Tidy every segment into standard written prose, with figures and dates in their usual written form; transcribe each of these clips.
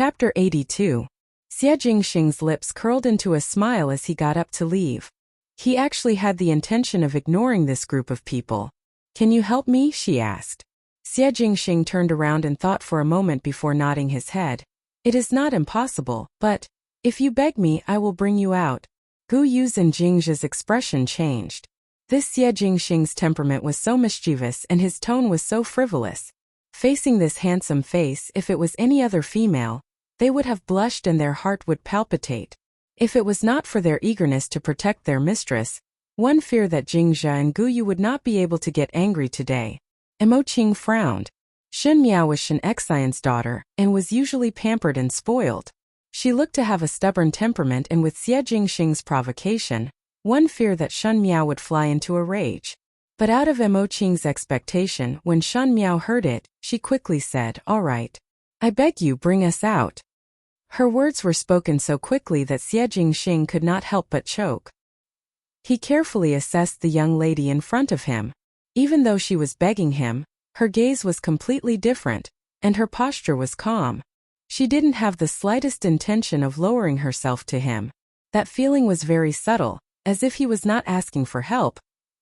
Chapter 82. Xie Jingxing's lips curled into a smile as he got up to leave. He actually had the intention of ignoring this group of people. "Can you help me?" she asked. Xie Jingxing turned around and thought for a moment before nodding his head. "It is not impossible, but if you beg me, I will bring you out." Gu Yu's and Jingzhe's expression changed. This Xie Jingxing's temperament was so mischievous and his tone was so frivolous. Facing this handsome face, if it was any other female, they would have blushed and their heart would palpitate. If it was not for their eagerness to protect their mistress, one feared that Jingzhe and Gu Yu would not be able to get angry today. Mo Qing frowned. Shen Miao was Shen Xian's daughter, and was usually pampered and spoiled. She looked to have a stubborn temperament, and with Xie Jingxing's provocation, one feared that Shen Miao would fly into a rage. But out of Mo Qing's expectation, when Shen Miao heard it, she quickly said, "All right. I beg you, bring us out." Her words were spoken so quickly that Xie Jingxing could not help but choke. He carefully assessed the young lady in front of him. Even though she was begging him, her gaze was completely different, and her posture was calm. She didn't have the slightest intention of lowering herself to him. That feeling was very subtle, as if he was not asking for help,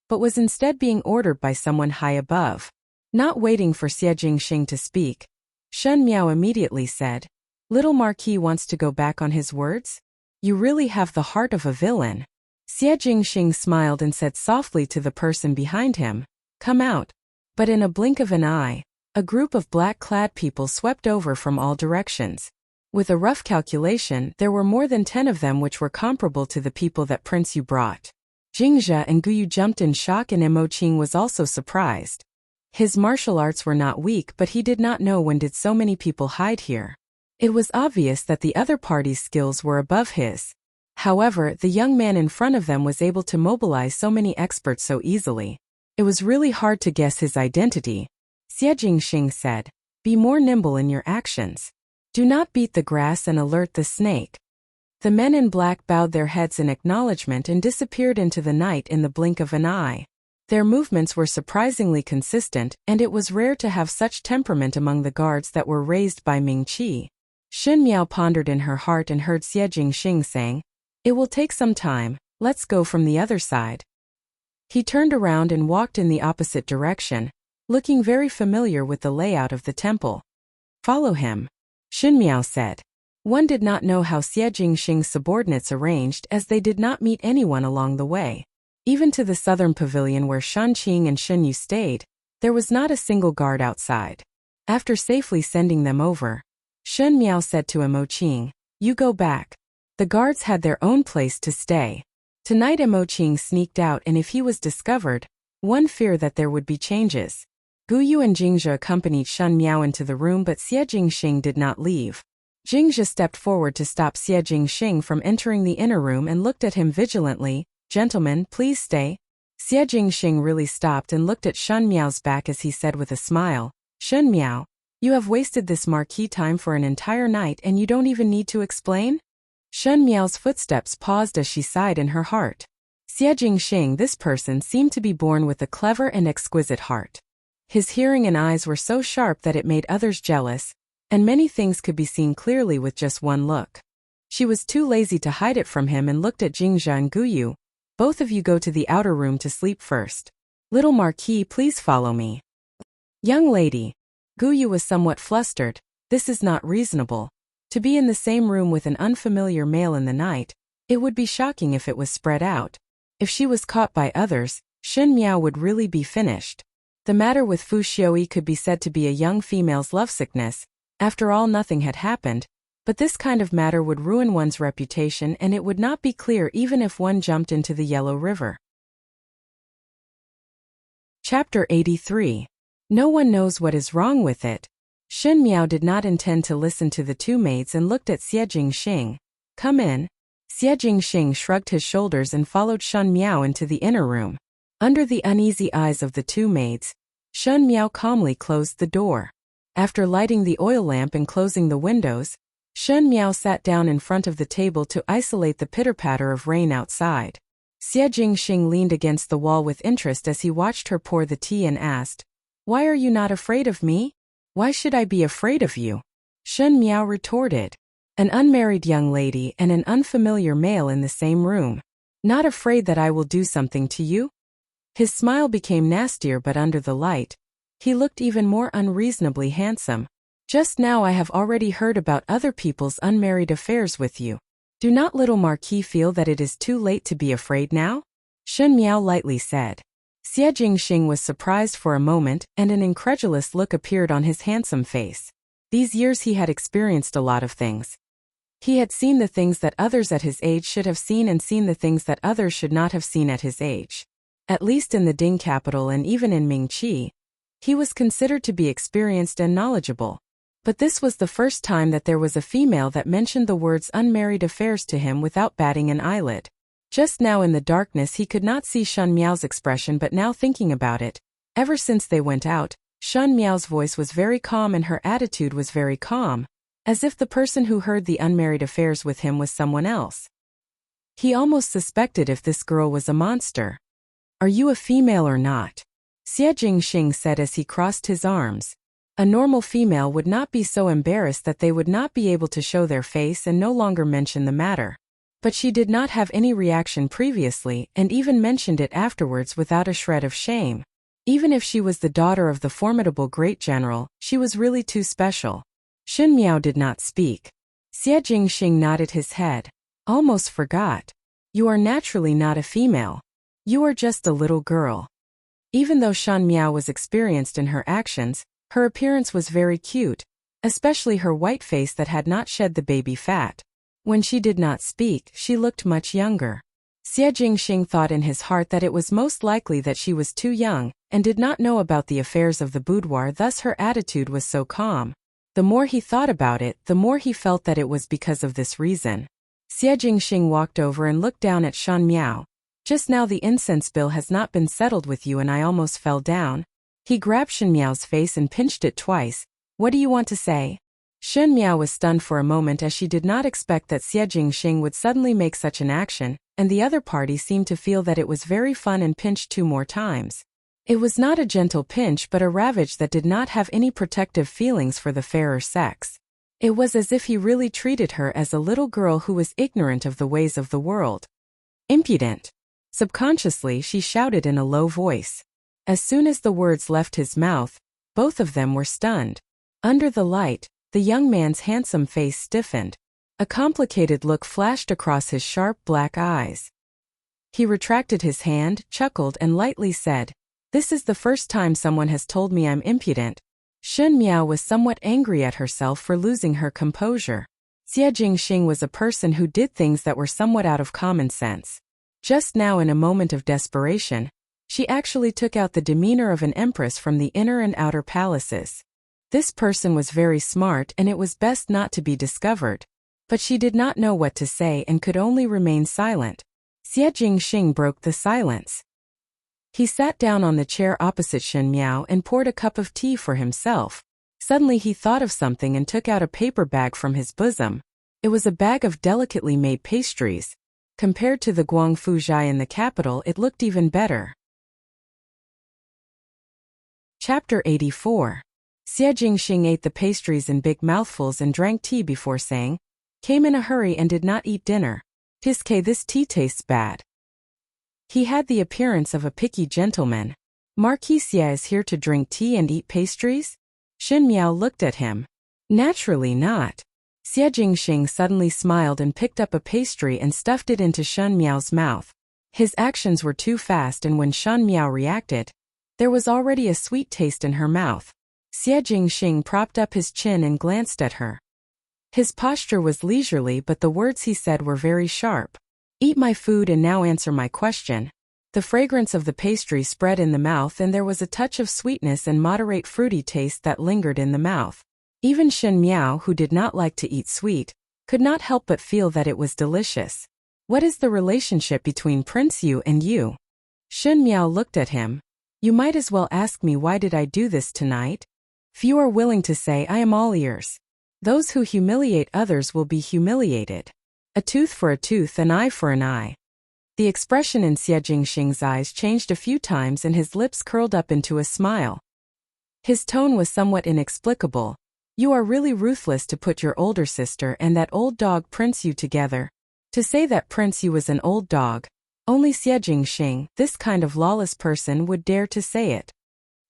but was instead being ordered by someone high above. Not waiting for Xie Jingxing to speak, Shen Miao immediately said, "Little Marquis wants to go back on his words? You really have the heart of a villain." Xie Jingxing smiled and said softly to the person behind him, "Come out." But in a blink of an eye, a group of black-clad people swept over from all directions. With a rough calculation, there were more than 10 of them, which were comparable to the people that Prince Yu brought. Jingzhe and Gu Yu jumped in shock, and Mo Qing was also surprised. His martial arts were not weak, but he did not know when did so many people hide here. It was obvious that the other party's skills were above his. However, the young man in front of them was able to mobilize so many experts so easily. It was really hard to guess his identity. Xie Jingxing said, "Be more nimble in your actions. Do not beat the grass and alert the snake." The men in black bowed their heads in acknowledgement and disappeared into the night in the blink of an eye. Their movements were surprisingly consistent, and it was rare to have such temperament among the guards that were raised by Ming Qi. Shen Miao pondered in her heart and heard Xie Jingxing saying, "It will take some time, let's go from the other side." He turned around and walked in the opposite direction, looking very familiar with the layout of the temple. "Follow him," Shen Miao said. One did not know how Xie Jingxing's subordinates arranged, as they did not meet anyone along the way. Even to the southern pavilion where Shan Qing and Shen Yu stayed, there was not a single guard outside. After safely sending them over, Shen Miao said to Mo Qing, "You go back. The guards had their own place to stay." Tonight Mo Qing sneaked out, and if he was discovered, one feared that there would be changes. Gu Yu and Jingzhe accompanied Shen Miao into the room, but Xie Jingxing did not leave. Jingzhe stepped forward to stop Xie Jingxing from entering the inner room and looked at him vigilantly. "Gentlemen, please stay." Xie Jingxing really stopped and looked at Shen Miao's back as he said with a smile, "Shen Miao, you have wasted this marquis time for an entire night and you don't even need to explain?" Shen Miao's footsteps paused as she sighed in her heart. Xie Jingxing, this person seemed to be born with a clever and exquisite heart. His hearing and eyes were so sharp that it made others jealous, and many things could be seen clearly with just one look. She was too lazy to hide it from him and looked at Jingzhe and Gu Yu. "Both of you go to the outer room to sleep first. Little Marquis, please follow me." "Young lady." Gu Yu was somewhat flustered. "This is not reasonable. To be in the same room with an unfamiliar male in the night, it would be shocking if it was spread out. If she was caught by others, Shen Miao would really be finished." The matter with Fu Xiui could be said to be a young female's lovesickness. After all, nothing had happened, but this kind of matter would ruin one's reputation, and it would not be clear even if one jumped into the Yellow River. Chapter 83. No one knows what is wrong with it. Shen Miao did not intend to listen to the two maids and looked at Xie Jingxing. "Come in." Xie Jingxing shrugged his shoulders and followed Shen Miao into the inner room. Under the uneasy eyes of the two maids, Shen Miao calmly closed the door. After lighting the oil lamp and closing the windows, Shen Miao sat down in front of the table to isolate the pitter-patter of rain outside. Xie Jingxing leaned against the wall with interest as he watched her pour the tea and asked, "Why are you not afraid of me?" "Why should I be afraid of you?" Shun Miao retorted. An unmarried young lady and an unfamiliar male in the same room. Not afraid that I will do something to you? His smile became nastier, but under the light, he looked even more unreasonably handsome. Just now I have already heard about other people's unmarried affairs with you. Do not little Marquis feel that it is too late to be afraid now? Shun Miao lightly said. Xie Jingxing was surprised for a moment, and an incredulous look appeared on his handsome face. These years he had experienced a lot of things. He had seen the things that others at his age should have seen and seen the things that others should not have seen at his age. At least in the Ding capital and even in Mingqi, he was considered to be experienced and knowledgeable. But this was the first time that there was a female that mentioned the words unmarried affairs to him without batting an eyelid. Just now in the darkness he could not see Shun Miao's expression, but now thinking about it, ever since they went out, Shun Miao's voice was very calm and her attitude was very calm, as if the person who heard the unmarried affairs with him was someone else. He almost suspected if this girl was a monster. Are you a female or not? Xie Jingxing said as he crossed his arms. A normal female would not be so embarrassed that they would not be able to show their face and no longer mention the matter. But she did not have any reaction previously and even mentioned it afterwards without a shred of shame. Even if she was the daughter of the formidable great general, she was really too special. Shun Miao did not speak. Xie Jingxing nodded his head. Almost forgot. You are naturally not a female. You are just a little girl. Even though Shun Miao was experienced in her actions, her appearance was very cute, especially her white face that had not shed the baby fat. When she did not speak, she looked much younger. Xie Jingxing thought in his heart that it was most likely that she was too young, and did not know about the affairs of the boudoir, thus her attitude was so calm. The more he thought about it, the more he felt that it was because of this reason. Xie Jingxing walked over and looked down at Shun Miao. Just now the incense bill has not been settled with you and I almost fell down. He grabbed Shun Miao's face and pinched it twice. What do you want to say? Shun Miao was stunned for a moment as she did not expect that Xie Jingxing would suddenly make such an action, and the other party seemed to feel that it was very fun and pinched 2 more times. It was not a gentle pinch but a ravage that did not have any protective feelings for the fairer sex. It was as if he really treated her as a little girl who was ignorant of the ways of the world. Impudent! Subconsciously she shouted in a low voice. As soon as the words left his mouth, both of them were stunned. Under the light, the young man's handsome face stiffened. A complicated look flashed across his sharp black eyes. He retracted his hand, chuckled and lightly said, "This is the first time someone has told me I'm impudent." Shun Miao was somewhat angry at herself for losing her composure. Xie Jingxing was a person who did things that were somewhat out of common sense. Just now in a moment of desperation, she actually took out the demeanor of an empress from the inner and outer palaces. This person was very smart and it was best not to be discovered. But she did not know what to say and could only remain silent. Xie Jingxing broke the silence. He sat down on the chair opposite Shun Miao and poured a cup of tea for himself. Suddenly he thought of something and took out a paper bag from his bosom. It was a bag of delicately made pastries. Compared to the Guangfu Zhai in the capital, it looked even better. Chapter 84. Xie Jingxing ate the pastries in big mouthfuls and drank tea before saying, "Came in a hurry and did not eat dinner. Piske, this tea tastes bad." He had the appearance of a picky gentleman. Marquis Xie is here to drink tea and eat pastries? Shun Miao looked at him. Naturally not. Xie Jingxing suddenly smiled and picked up a pastry and stuffed it into Shun Miao's mouth. His actions were too fast and when Shun Miao reacted, there was already a sweet taste in her mouth. Xie Jingxing propped up his chin and glanced at her. His posture was leisurely but the words he said were very sharp. "Eat my food and now answer my question." The fragrance of the pastry spread in the mouth and there was a touch of sweetness and moderate fruity taste that lingered in the mouth. Even Shun Miao, who did not like to eat sweet, could not help but feel that it was delicious. "What is the relationship between Prince Yu and you?" Shun Miao looked at him. "You might as well ask me why did I do this tonight? If you are willing to say, I am all ears. Those who humiliate others will be humiliated. A tooth for a tooth, an eye for an eye." The expression in Xie Jingxing's eyes changed a few times and his lips curled up into a smile. His tone was somewhat inexplicable. You are really ruthless to put your older sister and that old dog Prince Yu together. To say that Prince Yu was an old dog, only Xie Jingxing, this kind of lawless person, would dare to say it.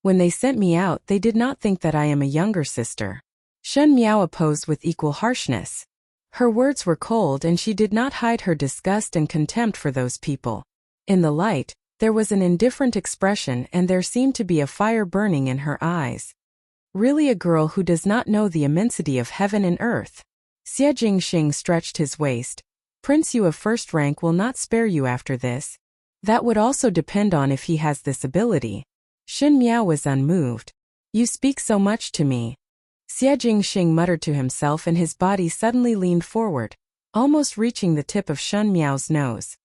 When they sent me out, they did not think that I am a younger sister. Shen Miao opposed with equal harshness. Her words were cold and she did not hide her disgust and contempt for those people. In the light, there was an indifferent expression and there seemed to be a fire burning in her eyes. Really a girl who does not know the immensity of heaven and earth. Xie Jingxing stretched his waist. Prince Yu of first rank will not spare you after this. That would also depend on if he has this ability. Shen Miao was unmoved. You speak so much to me. Xie Jingxing muttered to himself and his body suddenly leaned forward, almost reaching the tip of Shen Miao's nose.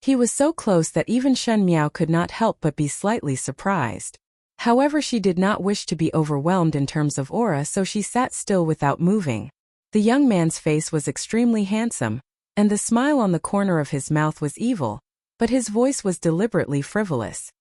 He was so close that even Shen Miao could not help but be slightly surprised. However, she did not wish to be overwhelmed in terms of aura, so she sat still without moving. The young man's face was extremely handsome, and the smile on the corner of his mouth was evil, but his voice was deliberately frivolous.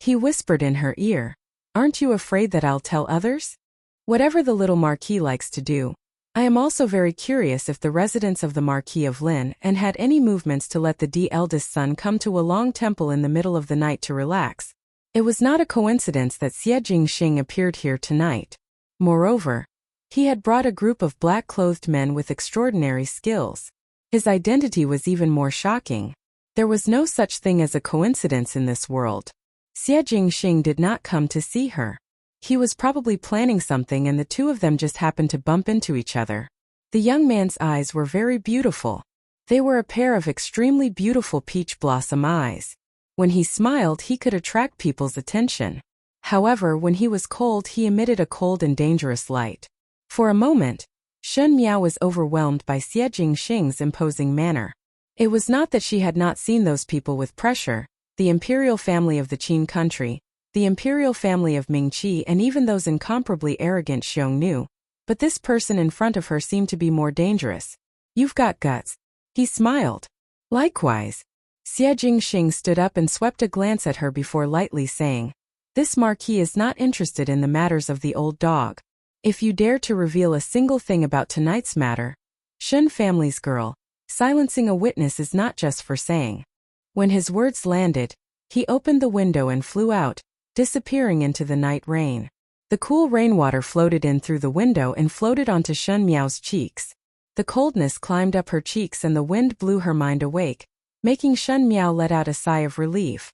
He whispered in her ear, "Aren't you afraid that I'll tell others? Whatever the little Marquis likes to do. I am also very curious if the residents of the Marquis of Lin and had any movements to let the eldest son come to a long temple in the middle of the night to relax. It was not a coincidence that Xie Jingxing appeared here tonight. Moreover, he had brought a group of black-clothed men with extraordinary skills. His identity was even more shocking. There was no such thing as a coincidence in this world. Xie Jingxing did not come to see her. He was probably planning something and the two of them just happened to bump into each other. The young man's eyes were very beautiful. They were a pair of extremely beautiful peach blossom eyes. When he smiled, he could attract people's attention. However, when he was cold, he emitted a cold and dangerous light. For a moment, Shen Miao was overwhelmed by Xie Jingxing's imposing manner. It was not that she had not seen those people with pressure, the imperial family of the Qin country, the imperial family of Mingqi, and even those incomparably arrogant Xiongnu, but this person in front of her seemed to be more dangerous. You've got guts. He smiled. Likewise. Xie Jingxing stood up and swept a glance at her before lightly saying, "This marquis is not interested in the matters of the old dog. If you dare to reveal a single thing about tonight's matter, Shen family's girl, silencing a witness is not just for saying." When his words landed, he opened the window and flew out, disappearing into the night rain. The cool rainwater floated in through the window and floated onto Shen Miao's cheeks. The coldness climbed up her cheeks and the wind blew her mind awake, making Shen Miao let out a sigh of relief.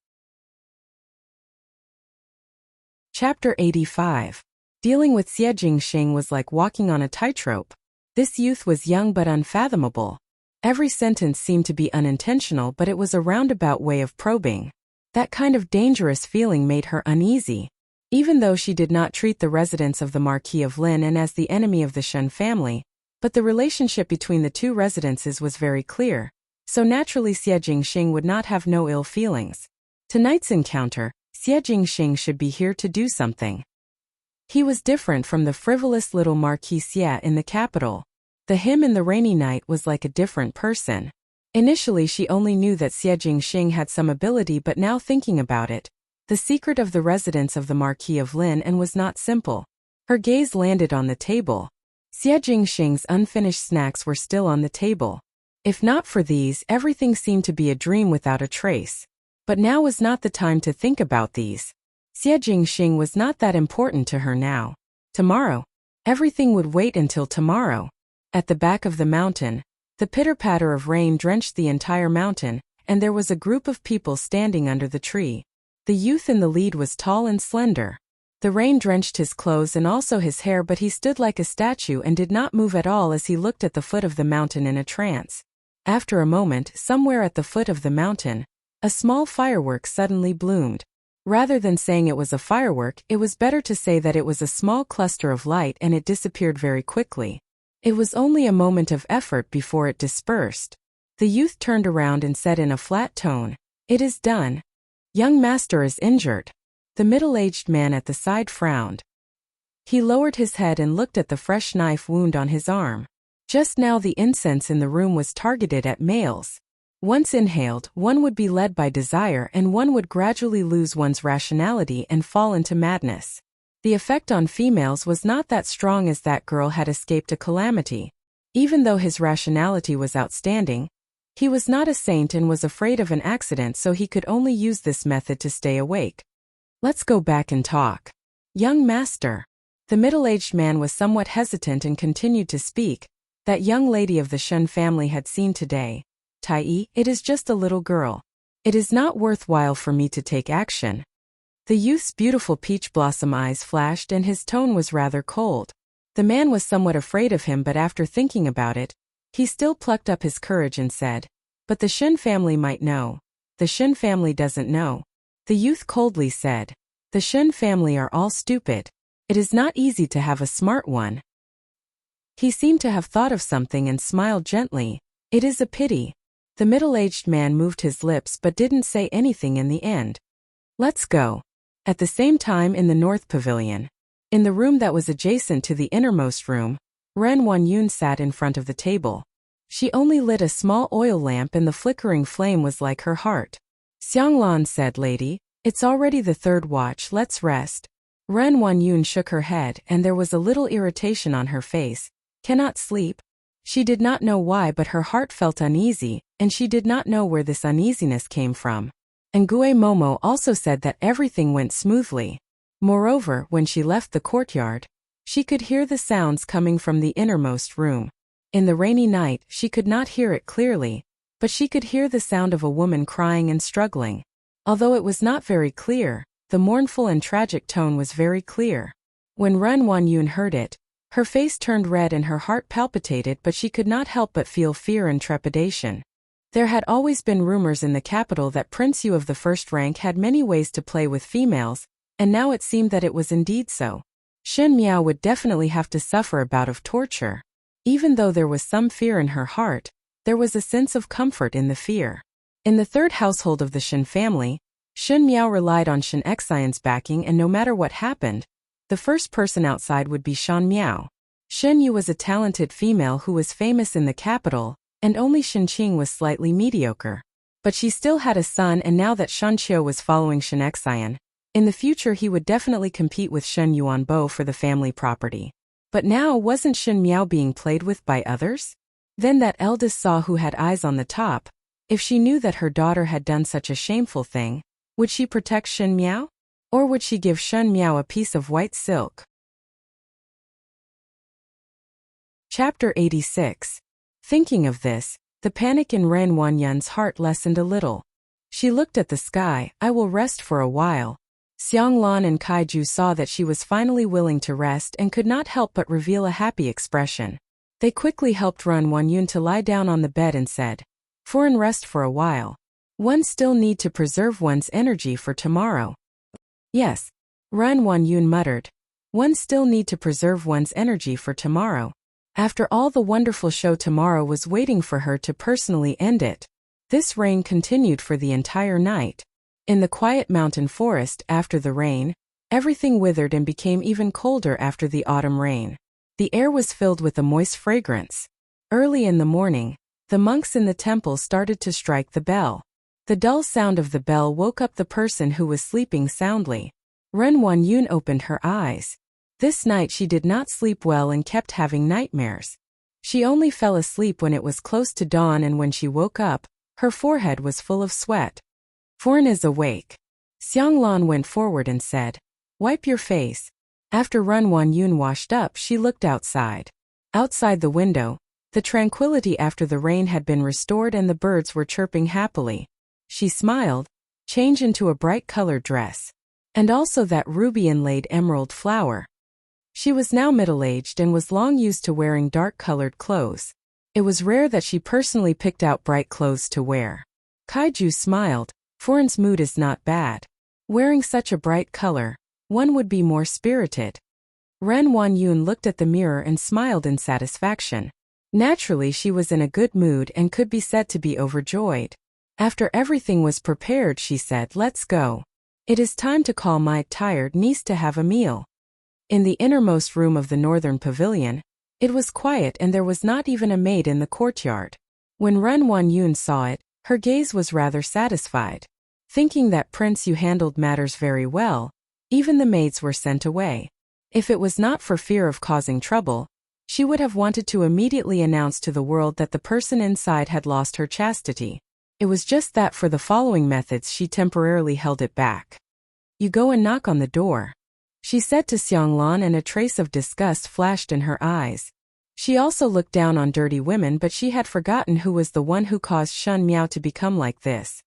Chapter 85. Dealing with Xie Jingxing was like walking on a tightrope. This youth was young but unfathomable. Every sentence seemed to be unintentional, but it was a roundabout way of probing. That kind of dangerous feeling made her uneasy. Even though she did not treat the residents of the Marquis of Lin and as the enemy of the Shen family, but the relationship between the two residences was very clear, so naturally Xie Jingxing would not have no ill feelings. Tonight's encounter, Xie Jingxing should be here to do something. He was different from the frivolous little Marquis Xie in the capital. The him in the rainy night was like a different person. Initially she only knew that Xie Jingxing had some ability, but now thinking about it, the secret of the residence of the Marquis of Lin and was not simple. Her gaze landed on the table. Xie Jingxing's unfinished snacks were still on the table. If not for these, everything seemed to be a dream without a trace. But now was not the time to think about these. Xie Jingxing was not that important to her now. Tomorrow. Everything would wait until tomorrow. At the back of the mountain, the pitter-patter of rain drenched the entire mountain, and there was a group of people standing under the tree. The youth in the lead was tall and slender. The rain drenched his clothes and also his hair, but he stood like a statue and did not move at all as he looked at the foot of the mountain in a trance. After a moment, somewhere at the foot of the mountain, a small firework suddenly bloomed. Rather than saying it was a firework, it was better to say that it was a small cluster of light, and it disappeared very quickly. It was only a moment of effort before it dispersed. The youth turned around and said in a flat tone, "It is done. Young master is injured." The middle-aged man at the side frowned. He lowered his head and looked at the fresh knife wound on his arm. Just now the incense in the room was targeted at males. Once inhaled, one would be led by desire and one would gradually lose one's rationality and fall into madness. The effect on females was not that strong as that girl had escaped a calamity. Even though his rationality was outstanding, he was not a saint and was afraid of an accident, so he could only use this method to stay awake. Let's go back and talk. Young master. The middle-aged man was somewhat hesitant and continued to speak. That young lady of the Shen family had seen today. Tai, it is just a little girl. It is not worthwhile for me to take action. The youth's beautiful peach blossom eyes flashed and his tone was rather cold. The man was somewhat afraid of him, but after thinking about it, he still plucked up his courage and said, "But the Shen family might know." "The Shen family doesn't know." The youth coldly said. "The Shen family are all stupid. It is not easy to have a smart one." He seemed to have thought of something and smiled gently. "It is a pity." The middle-aged man moved his lips but didn't say anything in the end. "Let's go." At the same time in the North Pavilion, in the room that was adjacent to the innermost room, Ren Wanyun sat in front of the table. She only lit a small oil lamp and the flickering flame was like her heart. Xianglan said, "Lady, it's already the third watch, let's rest." Ren Wanyun shook her head and there was a little irritation on her face. "Cannot sleep?" She did not know why, but her heart felt uneasy, and she did not know where this uneasiness came from. And Gue Momo also said that everything went smoothly. Moreover, when she left the courtyard, she could hear the sounds coming from the innermost room. In the rainy night, she could not hear it clearly, but she could hear the sound of a woman crying and struggling. Although it was not very clear, the mournful and tragic tone was very clear. When Ren Wanyun heard it, her face turned red and her heart palpitated, but she could not help but feel fear and trepidation. There had always been rumors in the capital that Prince Yu of the first rank had many ways to play with females, and now it seemed that it was indeed so. Shen Miao would definitely have to suffer a bout of torture. Even though there was some fear in her heart, there was a sense of comfort in the fear. In the third household of the Shen family, Shen Miao relied on Shen Xian's backing, and no matter what happened, the first person outside would be Shan Miao. Shen Yu was a talented female who was famous in the capital, and only Shen Qing was slightly mediocre. But she still had a son, and now that Shan Qiu was following Shen Xian, in the future he would definitely compete with Shen Yuanbo for the family property. But now wasn't Shen Miao being played with by others? Then that eldest saw who had eyes on the top. If she knew that her daughter had done such a shameful thing, would she protect Shen Miao? Or would she give Shen Miao a piece of white silk? Chapter 86. Thinking of this, the panic in Ren Wanyun's heart lessened a little. She looked at the sky. "I will rest for a while." Xianglan and Kaiju saw that she was finally willing to rest and could not help but reveal a happy expression. They quickly helped Ren Wanyun to lie down on the bed and said, "Foreign rest for a while. One still need to preserve one's energy for tomorrow." "Yes," Ren Wanyun muttered. "One still need to preserve one's energy for tomorrow." After all, the wonderful show tomorrow was waiting for her to personally end it. This rain continued for the entire night. In the quiet mountain forest after the rain, everything withered and became even colder after the autumn rain. The air was filled with a moist fragrance. Early in the morning, the monks in the temple started to strike the bell. The dull sound of the bell woke up the person who was sleeping soundly. Ren Wanyun opened her eyes. This night she did not sleep well and kept having nightmares. She only fell asleep when it was close to dawn, and when she woke up, her forehead was full of sweat. "Foreign is awake." Xianglan went forward and said, "Wipe your face." After Ren Wanyun washed up, she looked outside. Outside the window, the tranquility after the rain had been restored and the birds were chirping happily. She smiled, changed into a bright-colored dress, and also that ruby-inlaid emerald flower. She was now middle-aged and was long used to wearing dark-colored clothes. It was rare that she personally picked out bright clothes to wear. Kaiju smiled. "Foreign's mood is not bad. Wearing such a bright color, one would be more spirited." Ren Wanyun looked at the mirror and smiled in satisfaction. Naturally, she was in a good mood and could be said to be overjoyed. After everything was prepared, she said, "Let's go. It is time to call my tired niece to have a meal." In the innermost room of the northern pavilion, it was quiet and there was not even a maid in the courtyard. When Ren Wanyun saw it, her gaze was rather satisfied. Thinking that Prince Yu handled matters very well, even the maids were sent away. If it was not for fear of causing trouble, she would have wanted to immediately announce to the world that the person inside had lost her chastity. It was just that for the following methods she temporarily held it back. You go and knock on the door, she said to Xianglan, and a trace of disgust flashed in her eyes. She also looked down on dirty women, but she had forgotten who was the one who caused Shen Miao to become like this.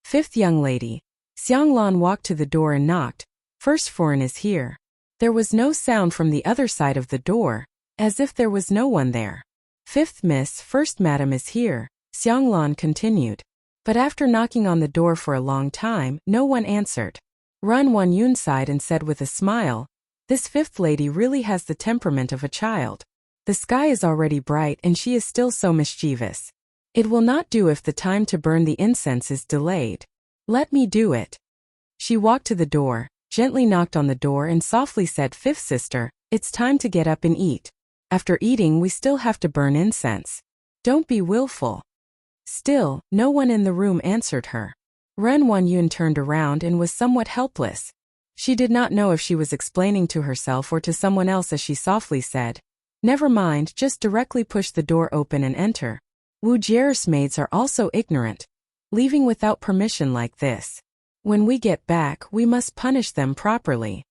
Fifth young lady. Xianglan walked to the door and knocked. First foreign is here. There was no sound from the other side of the door, as if there was no one there. Fifth miss, first madam is here, Xianglan continued. But after knocking on the door for a long time, no one answered. Ren Wanyun sighed and said with a smile, this fifth lady really has the temperament of a child. The sky is already bright and she is still so mischievous. It will not do if the time to burn the incense is delayed. Let me do it. She walked to the door, gently knocked on the door and softly said, fifth sister, it's time to get up and eat. After eating we still have to burn incense. Don't be willful. Still, no one in the room answered her. Ren Wanyun turned around and was somewhat helpless. She did not know if she was explaining to herself or to someone else as she softly said, never mind, just directly push the door open and enter. Wu Jie's maids are also ignorant. Leaving without permission like this. When we get back, we must punish them properly.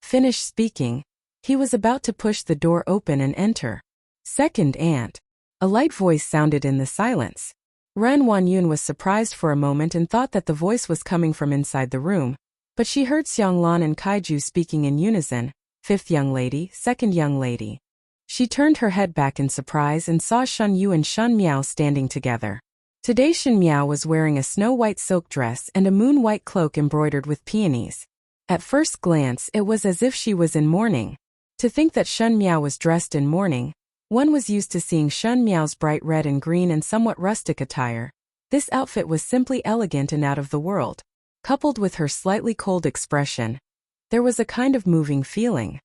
Finished speaking, he was about to push the door open and enter. Second aunt. A light voice sounded in the silence. Ren Wanyun was surprised for a moment and thought that the voice was coming from inside the room, but she heard Xianglan and Kaiju speaking in unison, fifth young lady, second young lady. She turned her head back in surprise and saw Shen Yu and Shen Miao standing together. Today Shen Miao was wearing a snow-white silk dress and a moon-white cloak embroidered with peonies. At first glance it was as if she was in mourning. To think that Shen Miao was dressed in mourning, one was used to seeing Shen Miao's bright red and green and somewhat rustic attire. This outfit was simply elegant and out of the world. Coupled with her slightly cold expression, there was a kind of moving feeling.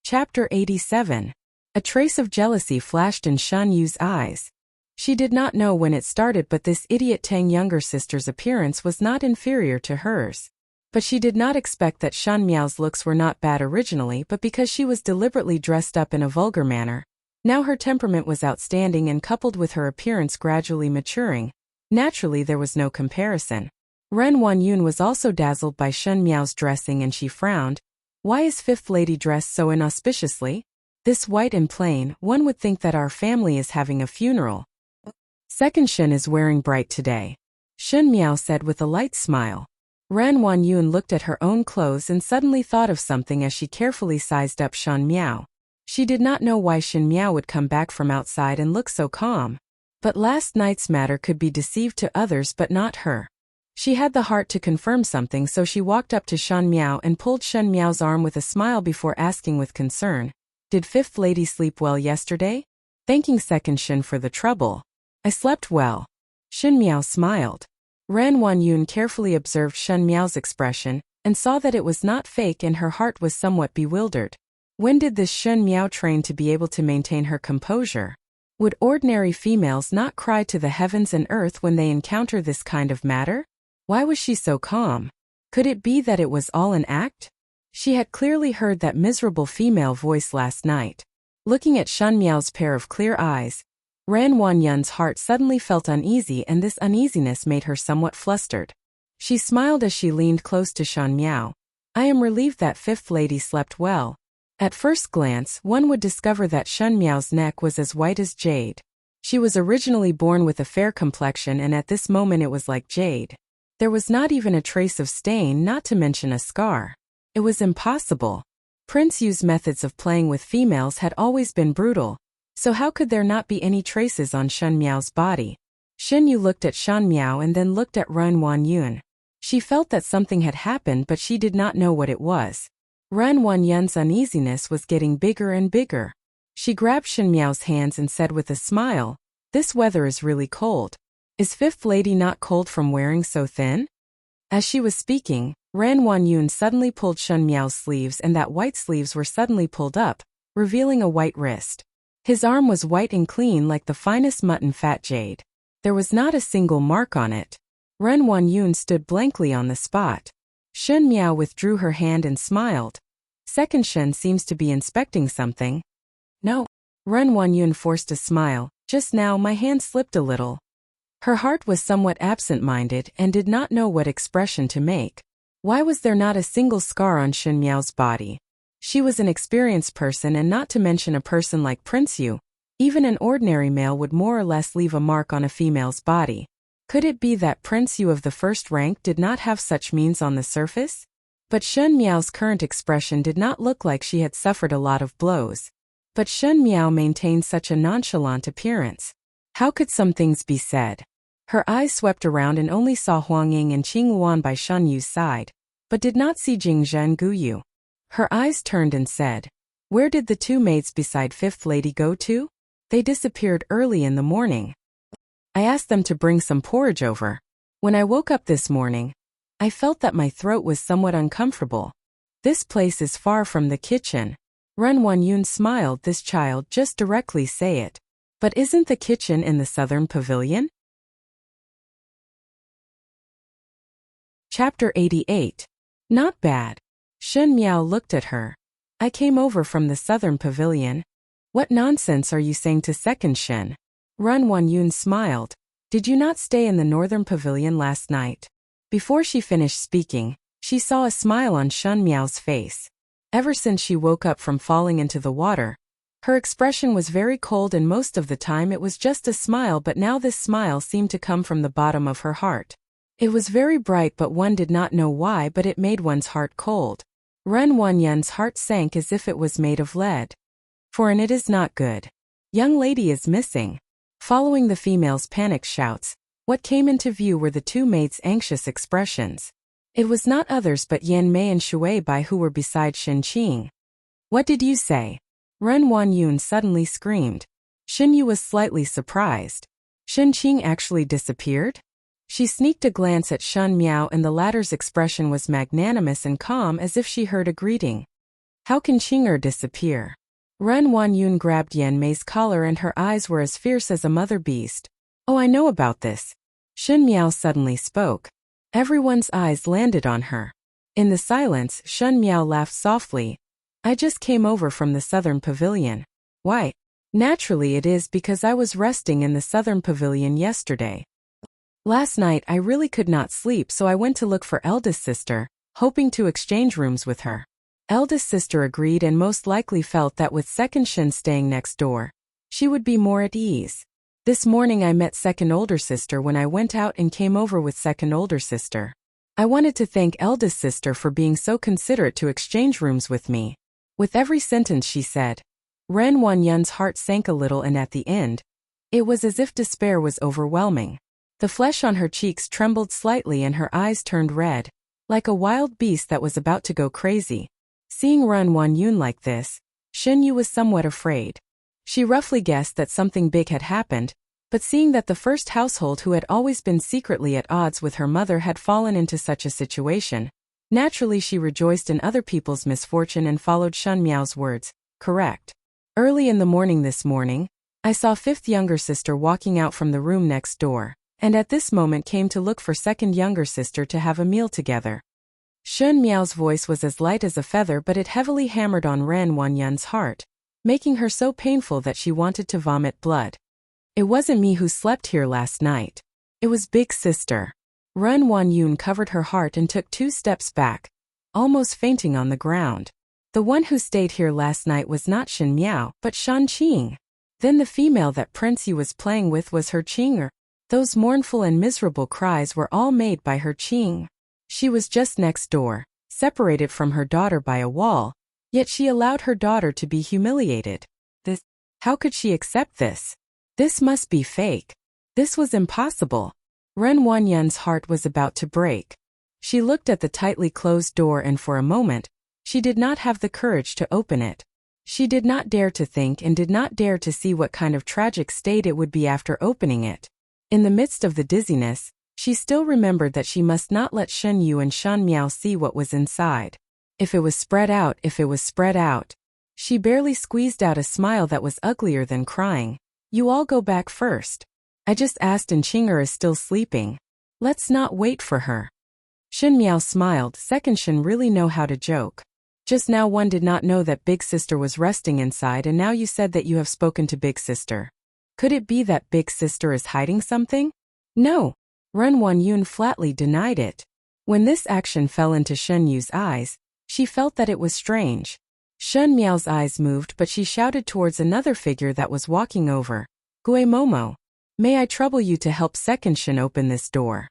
Chapter 87. A trace of jealousy flashed in Shen Yu's eyes. She did not know when it started, but this idiot Tang younger sister's appearance was not inferior to hers. But she did not expect that Shen Miao's looks were not bad originally, but because she was deliberately dressed up in a vulgar manner. Now her temperament was outstanding, and coupled with her appearance gradually maturing, naturally there was no comparison. Ren Wanyun was also dazzled by Shen Miao's dressing, and she frowned. Why is fifth lady dressed so inauspiciously? This white and plain, one would think that our family is having a funeral. Second Shen is wearing bright today, Shen Miao said with a light smile. Ren Wanyun looked at her own clothes and suddenly thought of something as she carefully sized up Shen Miao. She did not know why Shen Miao would come back from outside and look so calm. But last night's matter could be deceived to others but not her. She had the heart to confirm something, so she walked up to Shen Miao and pulled Shen Miao's arm with a smile before asking with concern, did fifth lady sleep well yesterday? Thanking second Shen for the trouble. I slept well. Shen Miao smiled. Ren Wanyun carefully observed Shen Miao's expression, and saw that it was not fake, and her heart was somewhat bewildered. When did this Shen Miao train to be able to maintain her composure? Would ordinary females not cry to the heavens and earth when they encounter this kind of matter? Why was she so calm? Could it be that it was all an act? She had clearly heard that miserable female voice last night. Looking at Shen Miao's pair of clear eyes, Ren Wanyun's heart suddenly felt uneasy, and this uneasiness made her somewhat flustered. She smiled as she leaned close to Shen Miao. I am relieved that fifth lady slept well. At first glance, one would discover that Shen Miao's neck was as white as jade. She was originally born with a fair complexion, and at this moment it was like jade. There was not even a trace of stain, not to mention a scar. It was impossible. Prince Yu's methods of playing with females had always been brutal. So how could there not be any traces on Shen Miao's body? Shen Yu looked at Shen Miao and then looked at Ren Wanyun. She felt that something had happened, but she did not know what it was. Ren Wanyun's uneasiness was getting bigger and bigger. She grabbed Shen Miao's hands and said with a smile, this weather is really cold. Is fifth lady not cold from wearing so thin? As she was speaking, Ren Wanyun suddenly pulled Shen Miao's sleeves, and that white sleeves were suddenly pulled up, revealing a white wrist. His arm was white and clean like the finest mutton fat jade. There was not a single mark on it. Ren Wanyun stood blankly on the spot. Shun Miao withdrew her hand and smiled. Second Shen seems to be inspecting something. No. Ren Wanyun forced a smile. Just now my hand slipped a little. Her heart was somewhat absent-minded and did not know what expression to make. Why was there not a single scar on Shun Miao's body? She was an experienced person, and not to mention a person like Prince Yu. Even an ordinary male would more or less leave a mark on a female's body. Could it be that Prince Yu of the first rank did not have such means on the surface? But Shun Miao's current expression did not look like she had suffered a lot of blows. But Shun Miao maintained such a nonchalant appearance. How could some things be said? Her eyes swept around and only saw Huang Ying and Qing Wan by Shun Yu's side, but did not see Jing Zhen Guyu. Her eyes turned and said, "Where did the two maids beside Fifth Lady go to? They disappeared early in the morning. I asked them to bring some porridge over. When I woke up this morning, I felt that my throat was somewhat uncomfortable. This place is far from the kitchen." Ren Wanyun smiled. This child just directly say it. But isn't the kitchen in the southern pavilion? Chapter 88. Not bad. Shun Miao looked at her. I came over from the southern pavilion. What nonsense are you saying to Second Shen? Ren Wanyun smiled. Did you not stay in the northern pavilion last night? Before she finished speaking, she saw a smile on Shun Miao's face. Ever since she woke up from falling into the water, her expression was very cold, and most of the time it was just a smile, but now this smile seemed to come from the bottom of her heart. It was very bright, but one did not know why, but it made one's heart cold. Ren Wanyun's heart sank as if it was made of lead. For it is not good. Young lady is missing. Following the female's panicked shouts, what came into view were the two maids' anxious expressions. It was not others but Yan Mei and Shui Bai who were beside Shen Qing. What did you say? Ren Wanyun suddenly screamed. Shen Yu was slightly surprised. Shen Qing actually disappeared? She sneaked a glance at Shun Miao, and the latter's expression was magnanimous and calm, as if she heard a greeting. How can Qing'er disappear? Ren Wanyun grabbed Yan Mei's collar, and her eyes were as fierce as a mother beast. Oh, I know about this. Shun Miao suddenly spoke. Everyone's eyes landed on her. In the silence, Shun Miao laughed softly. I just came over from the southern pavilion. Why? Naturally it is because I was resting in the southern pavilion yesterday. Last night I really could not sleep, so I went to look for eldest sister, hoping to exchange rooms with her. Eldest sister agreed and most likely felt that with second Shen staying next door, she would be more at ease. This morning I met second older sister when I went out and came over with second older sister. I wanted to thank eldest sister for being so considerate to exchange rooms with me. With every sentence she said, Ren Wanyun's heart sank a little, and at the end, it was as if despair was overwhelming. The flesh on her cheeks trembled slightly and her eyes turned red, like a wild beast that was about to go crazy. Seeing Ren Wanyun like this, Shen Yu was somewhat afraid. She roughly guessed that something big had happened, but seeing that the first household who had always been secretly at odds with her mother had fallen into such a situation, naturally she rejoiced in other people's misfortune and followed Shun Miao's words. Correct. Early in the morning this morning, I saw fifth younger sister walking out from the room next door, and at this moment came to look for second younger sister to have a meal together. Shun Miao's voice was as light as a feather, but it heavily hammered on Ren Wanyun's heart, making her so painful that she wanted to vomit blood. It wasn't me who slept here last night. It was big sister. Ren Wanyun covered her heart and took 2 steps back, almost fainting on the ground. The one who stayed here last night was not Shen Miao, but Shan Qing. Then the female that Prince Yu was playing with was her Qing'er. Those mournful and miserable cries were all made by her Qing. She was just next door, separated from her daughter by a wall, yet she allowed her daughter to be humiliated. How could she accept this? This must be fake. This was impossible. Ren Wanyun's heart was about to break. She looked at the tightly closed door, and for a moment, she did not have the courage to open it. She did not dare to think and did not dare to see what kind of tragic state it would be after opening it. In the midst of the dizziness, she still remembered that she must not let Shen Yu and Shan Miao see what was inside. If it was spread out. She barely squeezed out a smile that was uglier than crying. You all go back first. I just asked, and Qing'er is still sleeping. Let's not wait for her. Shen Miao smiled. Second Shen really know how to joke. Just now one did not know that Big Sister was resting inside, and now you said that you have spoken to Big Sister. Could it be that Big Sister is hiding something? No. Ren Wanyun flatly denied it. When this action fell into Shen Yu's eyes, she felt that it was strange. Shen Miao's eyes moved, but she shouted towards another figure that was walking over. Gue Momo. May I trouble you to help Second Shen open this door?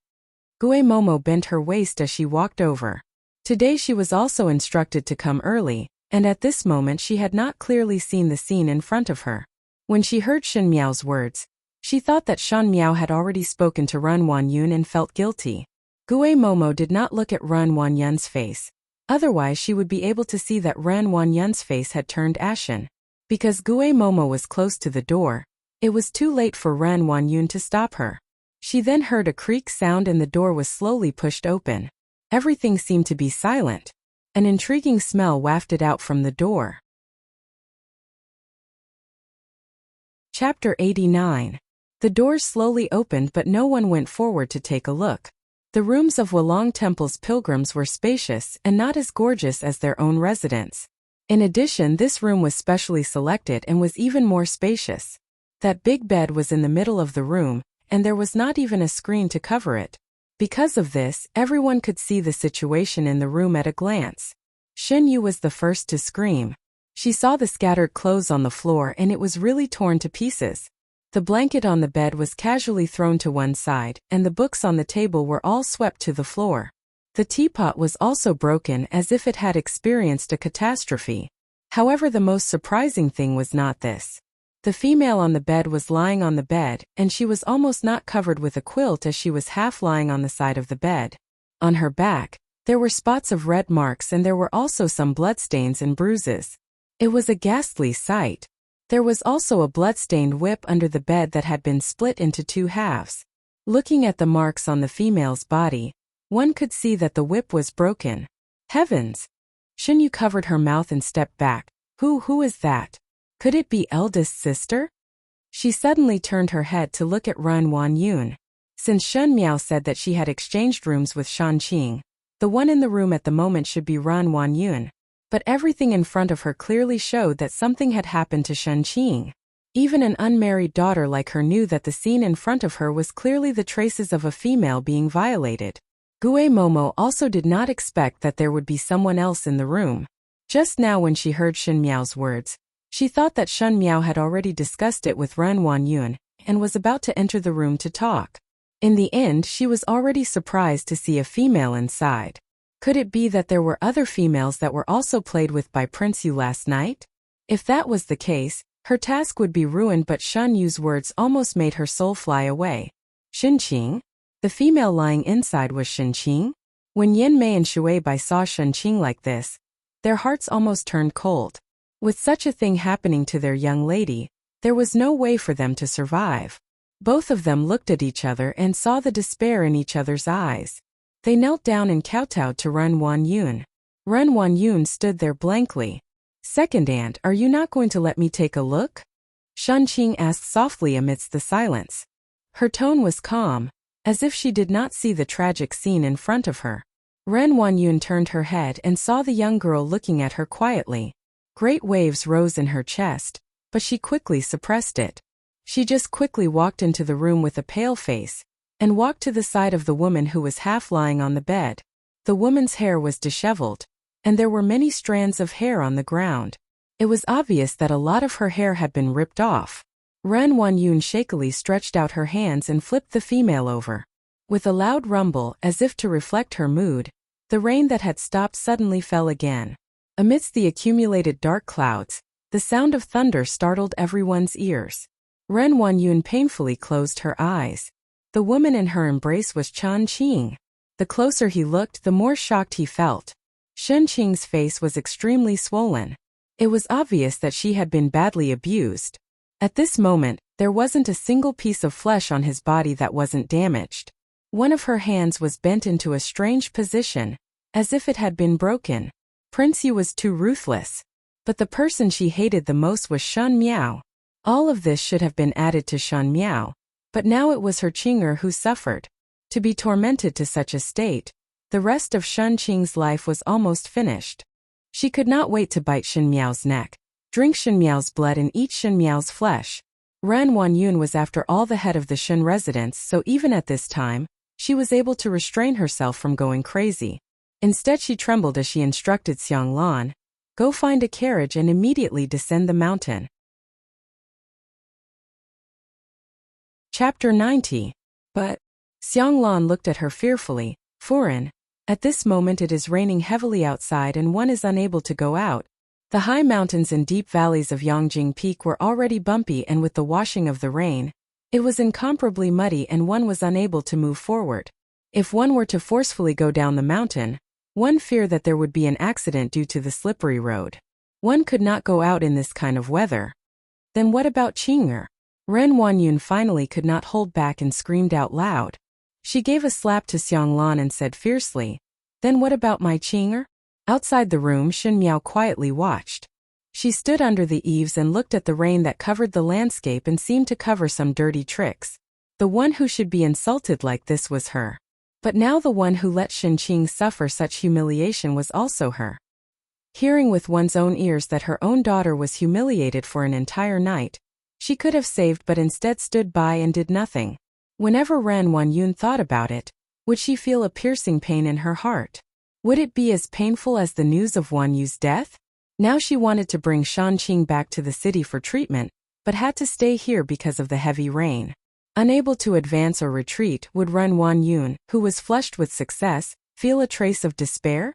Gue Momo bent her waist as she walked over. Today she was also instructed to come early, and at this moment she had not clearly seen the scene in front of her. When she heard Shen Miao's words, she thought that Shen Miao had already spoken to Ren Wanyun and felt guilty. Gue Momo did not look at Ren Wanyun's face. Otherwise she would be able to see that Ren Wanyun's face had turned ashen. Because Gue Momo was close to the door, it was too late for Ren Wanyun to stop her. She then heard a creak sound and the door was slowly pushed open. Everything seemed to be silent. An intriguing smell wafted out from the door. Chapter 89. The doors slowly opened, but no one went forward to take a look. The rooms of Wulong Temple's pilgrims were spacious and not as gorgeous as their own residence. In addition, this room was specially selected and was even more spacious. That big bed was in the middle of the room, and there was not even a screen to cover it. Because of this, everyone could see the situation in the room at a glance. Shen Yu was the first to scream. She saw the scattered clothes on the floor and it was really torn to pieces. The blanket on the bed was casually thrown to one side, and the books on the table were all swept to the floor. The teapot was also broken as if it had experienced a catastrophe. However, the most surprising thing was not this. The female on the bed was lying on the bed, and she was almost not covered with a quilt as she was half lying on the side of the bed. On her back, there were spots of red marks and there were also some bloodstains and bruises. It was a ghastly sight. There was also a blood-stained whip under the bed that had been split into two halves. Looking at the marks on the female's body, one could see that the whip was broken. Heavens! Shen Yu covered her mouth and stepped back. Who is that? Could it be eldest sister? She suddenly turned her head to look at Ren Wanyun. Since Shen Miao said that she had exchanged rooms with Shan Qing, the one in the room at the moment should be Ren Wanyun. But everything in front of her clearly showed that something had happened to Shan Qing. Even an unmarried daughter like her knew that the scene in front of her was clearly the traces of a female being violated. Gue Momo also did not expect that there would be someone else in the room. Just now when she heard Shen Miao's words, she thought that Shen Miao had already discussed it with Ren Wanyun and was about to enter the room to talk. In the end, she was already surprised to see a female inside. Could it be that there were other females that were also played with by Prince Yu last night? If that was the case, her task would be ruined, but Shen Yu's words almost made her soul fly away. Shen Qing? The female lying inside was Shen Qing? When Yin Mei and Shui Bai saw Shen Qing like this, their hearts almost turned cold. With such a thing happening to their young lady, there was no way for them to survive. Both of them looked at each other and saw the despair in each other's eyes. They knelt down and kowtowed to Ren Wanyun. Ren Wanyun stood there blankly. Second aunt, are you not going to let me take a look? Shan Qing asked softly amidst the silence. Her tone was calm, as if she did not see the tragic scene in front of her. Ren Wanyun turned her head and saw the young girl looking at her quietly. Great waves rose in her chest, but she quickly suppressed it. She just quickly walked into the room with a pale face, and walked to the side of the woman who was half lying on the bed. The woman's hair was disheveled, and there were many strands of hair on the ground. It was obvious that a lot of her hair had been ripped off. Ren Wanyun shakily stretched out her hands and flipped the female over. With a loud rumble, as if to reflect her mood, the rain that had stopped suddenly fell again. Amidst the accumulated dark clouds, the sound of thunder startled everyone's ears. Ren Wanyun painfully closed her eyes. The woman in her embrace was Shan Qing. The closer he looked, the more shocked he felt. Shan Qing's face was extremely swollen. It was obvious that she had been badly abused. At this moment, there wasn't a single piece of flesh on his body that wasn't damaged. One of her hands was bent into a strange position, as if it had been broken. Prince Yu was too ruthless. But the person she hated the most was Shen Miao. All of this should have been added to Shen Miao, but now it was her Qinger who suffered. To be tormented to such a state, The rest of Shen Qing's life was almost finished. She could not wait to bite Shen Miao's neck, drink Shen Miao's blood and eat Shen Miao's flesh. Ren Wanyun was after all the head of the Shen residence, so even at this time, she was able to restrain herself from going crazy. Instead she trembled as she instructed Xiang Lan, "Go find a carriage and immediately descend the mountain." Chapter 90. But Xiang Lan looked at her fearfully. "Foreign, at this moment it is raining heavily outside and one is unable to go out." The high mountains and deep valleys of Yongjing Peak were already bumpy, and with the washing of the rain, it was incomparably muddy and one was unable to move forward. If one were to forcefully go down the mountain, one feared that there would be an accident due to the slippery road. One could not go out in this kind of weather. Then what about Qing'er? Ren Wanyun finally could not hold back and screamed out loud. She gave a slap to Xiang Lan and said fiercely, "Then what about my Qing'er?" Outside the room, Shen Miao quietly watched. She stood under the eaves and looked at the rain that covered the landscape and seemed to cover some dirty tricks. The one who should be insulted like this was her. But now the one who let Shen Qing suffer such humiliation was also her. Hearing with one's own ears that her own daughter was humiliated for an entire night, she could have saved but instead stood by and did nothing. Whenever Ren Wanyun thought about it, would she feel a piercing pain in her heart? Would it be as painful as the news of Wanyu's death? Now she wanted to bring Shan Qing back to the city for treatment, but had to stay here because of the heavy rain. Unable to advance or retreat, would Ren Wanyun, who was flushed with success, feel a trace of despair?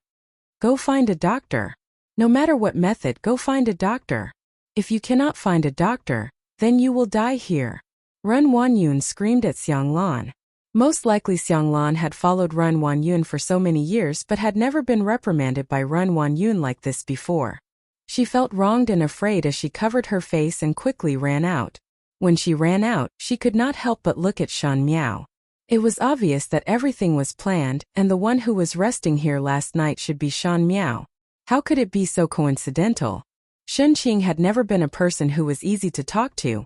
Go find a doctor. No matter what method, go find a doctor. If you cannot find a doctor, then you will die here. Ren Wanyun screamed at Xiang Lan. Most likely Xiang Lan had followed Ren Wanyun for so many years but had never been reprimanded by Ren Wanyun like this before. She felt wronged and afraid as she covered her face and quickly ran out. When she ran out, she could not help but look at Shan Miao. It was obvious that everything was planned, and the one who was resting here last night should be Shan Miao. How could it be so coincidental? Shen Qing had never been a person who was easy to talk to.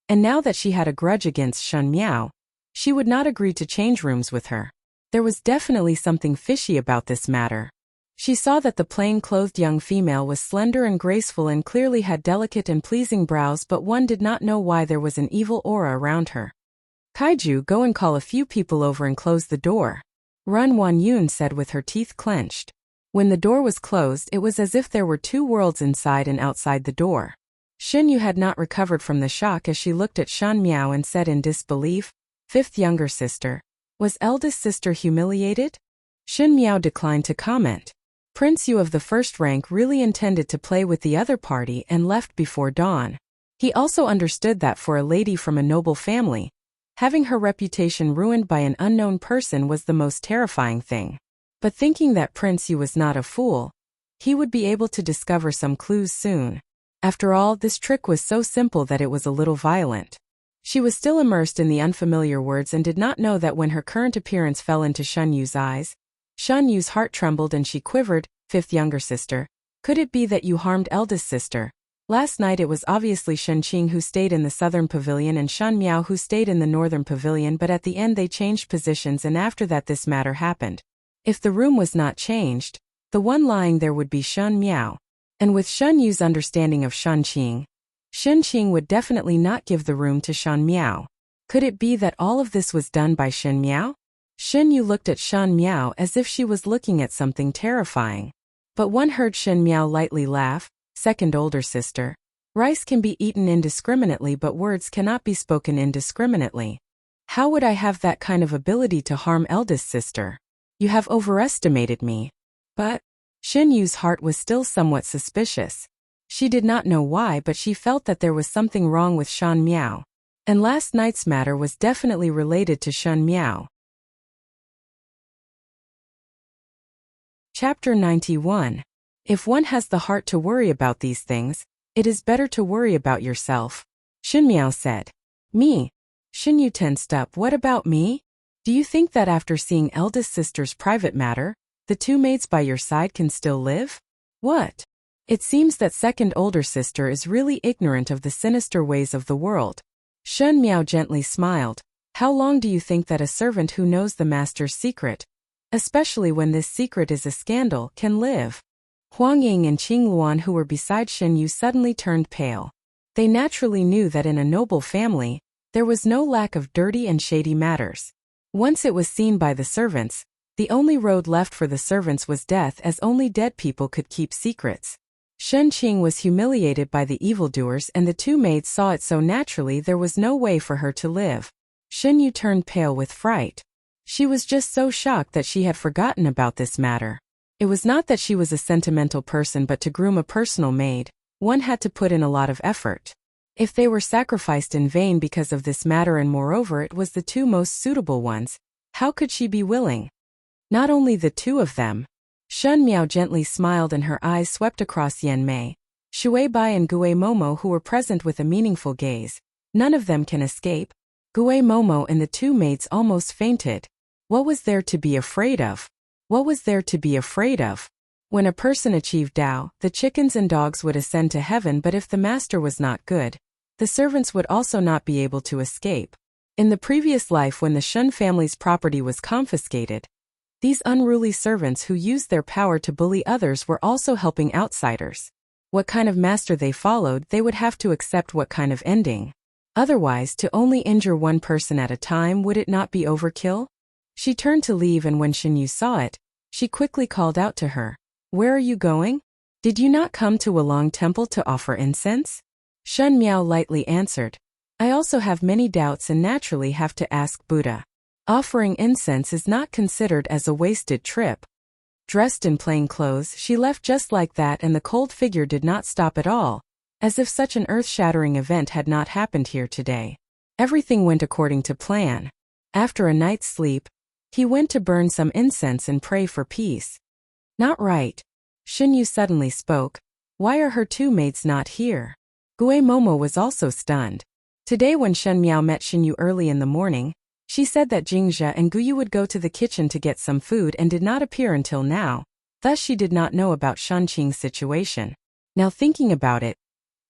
And now that she had a grudge against Shan Miao, she would not agree to change rooms with her. There was definitely something fishy about this matter. She saw that the plain-clothed young female was slender and graceful and clearly had delicate and pleasing brows, but one did not know why there was an evil aura around her. "Kaiju, go and call a few people over and close the door," Ren Wanyun said with her teeth clenched. When the door was closed, it was as if there were two worlds inside and outside the door. Shen Yu had not recovered from the shock as she looked at Shan Miao and said in disbelief, "Fifth younger sister. Was eldest sister humiliated?" Shen Miao declined to comment. Prince Yu of the first rank really intended to play with the other party and left before dawn. He also understood that for a lady from a noble family, having her reputation ruined by an unknown person was the most terrifying thing. But thinking that Prince Yu was not a fool, he would be able to discover some clues soon. After all, this trick was so simple that it was a little violent. She was still immersed in the unfamiliar words and did not know that when her current appearance fell into Shan Yu's eyes, Shan Yu's heart trembled and she quivered. "Fifth younger sister. Could it be that you harmed eldest sister?" Last night it was obviously Shen Qing who stayed in the southern pavilion and Shan Miao who stayed in the northern pavilion, but at the end they changed positions and after that this matter happened. If the room was not changed, the one lying there would be Shan Miao. And with Shen Yu's understanding of Shan Qing, Shen Qing would definitely not give the room to Shan Miao. Could it be that all of this was done by Shen Miao? Shen Yu looked at Shan Miao as if she was looking at something terrifying. But one heard Shen Miao lightly laugh. "Second older sister. Rice can be eaten indiscriminately but words cannot be spoken indiscriminately. How would I have that kind of ability to harm eldest sister? You have overestimated me." But Shen Yu's heart was still somewhat suspicious. She did not know why, but she felt that there was something wrong with Shan Miao. And last night's matter was definitely related to Shan Miao. Chapter 91. If one has the heart to worry about these things, it is better to worry about yourself, Shen Miao said. "Me?" Shen Yu tensed up. "What about me? Do you think that after seeing eldest sister's private matter, the two maids by your side can still live? What? It seems that second older sister is really ignorant of the sinister ways of the world." Shen Miao gently smiled. "How long do you think that a servant who knows the master's secret, especially when this secret is a scandal, can live. Huang Ying and Qing Luan, who were beside Shen Yu, suddenly turned pale. They naturally knew that in a noble family, there was no lack of dirty and shady matters. Once it was seen by the servants, the only road left for the servants was death, as only dead people could keep secrets. Shen Qing was humiliated by the evildoers, and the two maids saw it so naturally there was no way for her to live. Shen Yu turned pale with fright. She was just so shocked that she had forgotten about this matter. It was not that she was a sentimental person, but to groom a personal maid, one had to put in a lot of effort. If they were sacrificed in vain because of this matter, and moreover it was the two most suitable ones, how could she be willing? Not only the two of them. Shun Miao gently smiled and her eyes swept across Yan Mei, Shui Bai and Gue Momo, who were present, with a meaningful gaze. None of them can escape. Gue Momo and the two maids almost fainted. What was there to be afraid of? What was there to be afraid of? When a person achieved Tao, the chickens and dogs would ascend to heaven, but if the master was not good, the servants would also not be able to escape. In the previous life, when the Shun family's property was confiscated, these unruly servants who used their power to bully others were also helping outsiders. What kind of master they followed, they would have to accept what kind of ending. Otherwise, to only injure one person at a time, would it not be overkill? She turned to leave, and when Shen Yu saw it, she quickly called out to her. Where are you going? Did you not come to Wulong Temple to offer incense? Shun Miao lightly answered. I also have many doubts and naturally have to ask Buddha. Offering incense is not considered as a wasted trip. Dressed in plain clothes, she left just like that, and the cold figure did not stop at all, as if such an earth-shattering event had not happened here today. Everything went according to plan. After a night's sleep, he went to burn some incense and pray for peace. Not right. Shen Yu suddenly spoke. Why are her two maids not here? Gue Momo was also stunned. Today, when Shen Miao met Shen Yu early in the morning, she said that Jingzhe and Guyu would go to the kitchen to get some food and did not appear until now. Thus she did not know about Shan Qing's situation. Now thinking about it,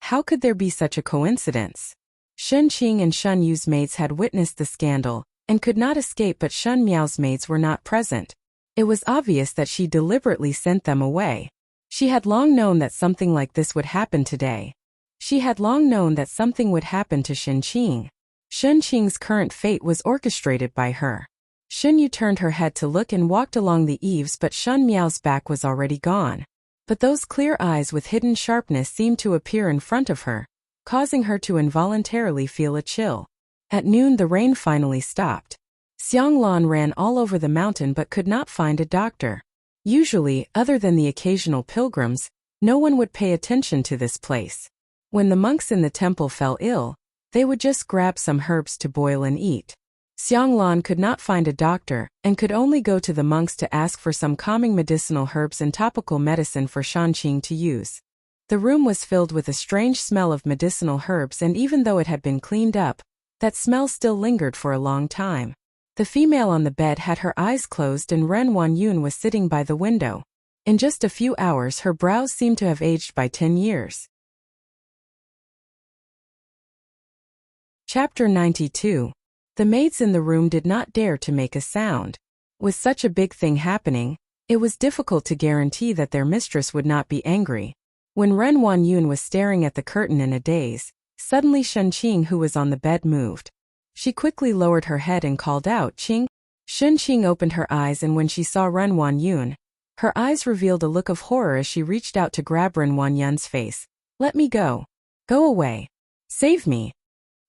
how could there be such a coincidence? Shen Qing and Shun Yu's maids had witnessed the scandal and could not escape, but Shun Miao's maids were not present. It was obvious that she deliberately sent them away. She had long known that something like this would happen today. She had long known that something would happen to Shen Qing. Shen Qing's current fate was orchestrated by her. Shen Yu turned her head to look and walked along the eaves, but Shun Miao's back was already gone. But those clear eyes with hidden sharpness seemed to appear in front of her, causing her to involuntarily feel a chill. At noon the rain finally stopped. Xianglan ran all over the mountain but could not find a doctor. Usually, other than the occasional pilgrims, no one would pay attention to this place. When the monks in the temple fell ill, they would just grab some herbs to boil and eat. Xianglan could not find a doctor, and could only go to the monks to ask for some calming medicinal herbs and topical medicine for Shan Qing to use. The room was filled with a strange smell of medicinal herbs, and even though it had been cleaned up, that smell still lingered for a long time. The female on the bed had her eyes closed, and Ren Wanyun was sitting by the window. In just a few hours her brows seemed to have aged by 10 years. Chapter 92. The maids in the room did not dare to make a sound. With such a big thing happening, it was difficult to guarantee that their mistress would not be angry. When Ren Wanyun was staring at the curtain in a daze, suddenly Shen Qing, who was on the bed, moved. She quickly lowered her head and called out, Qing. Shen Qing opened her eyes, and when she saw Ren Wanyun, her eyes revealed a look of horror as she reached out to grab Ren Wanyun's face. Let me go. Go away. Save me.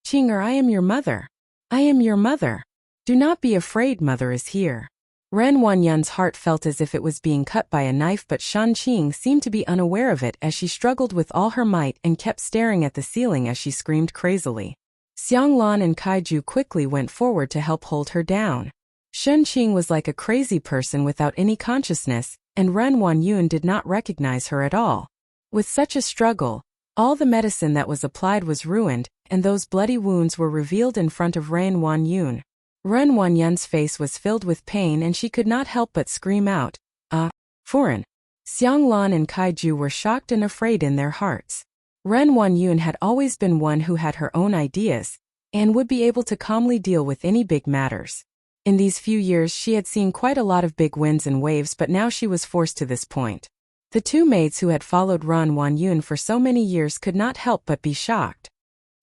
Qing, or I am your mother. I am your mother. Do not be afraid, mother is here. Ren Wanyun's heart felt as if it was being cut by a knife, but Shan Qing seemed to be unaware of it as she struggled with all her might and kept staring at the ceiling as she screamed crazily. Xianglan and Kaiju quickly went forward to help hold her down. Shen Qing was like a crazy person without any consciousness, and Ren Wanyun did not recognize her at all. With such a struggle, all the medicine that was applied was ruined, and those bloody wounds were revealed in front of Ren Wanyun. Ren Wanyun's face was filled with pain, and she could not help but scream out, "Ah, foreign." Xianglan and Kaiju were shocked and afraid in their hearts. Ren Wanyun had always been one who had her own ideas, and would be able to calmly deal with any big matters. In these few years she had seen quite a lot of big winds and waves, but now she was forced to this point. The two maids who had followed Ren Wanyun for so many years could not help but be shocked.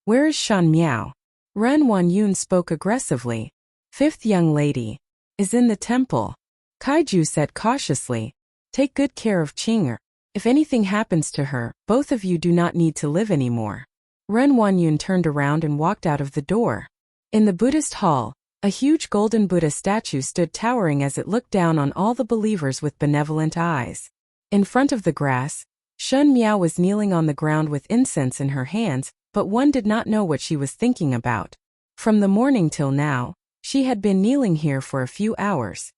"Where is Shen Miao?" Ren Wanyun spoke aggressively. "Fifth young lady is in the temple," Kaiju said cautiously. "Take good care of Qing'er. If anything happens to her, both of you do not need to live anymore." Ren Wanyun turned around and walked out of the door. In the Buddhist hall, a huge golden Buddha statue stood towering as it looked down on all the believers with benevolent eyes. In front of the grass, Shen Miao was kneeling on the ground with incense in her hands, but one did not know what she was thinking about. From the morning till now, she had been kneeling here for a few hours.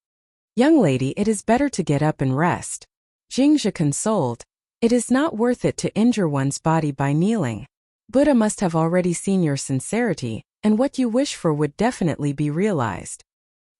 "Young lady, it is better to get up and rest," Jingzhe consoled. "It is not worth it to injure one's body by kneeling. Buddha must have already seen your sincerity, and what you wish for would definitely be realized."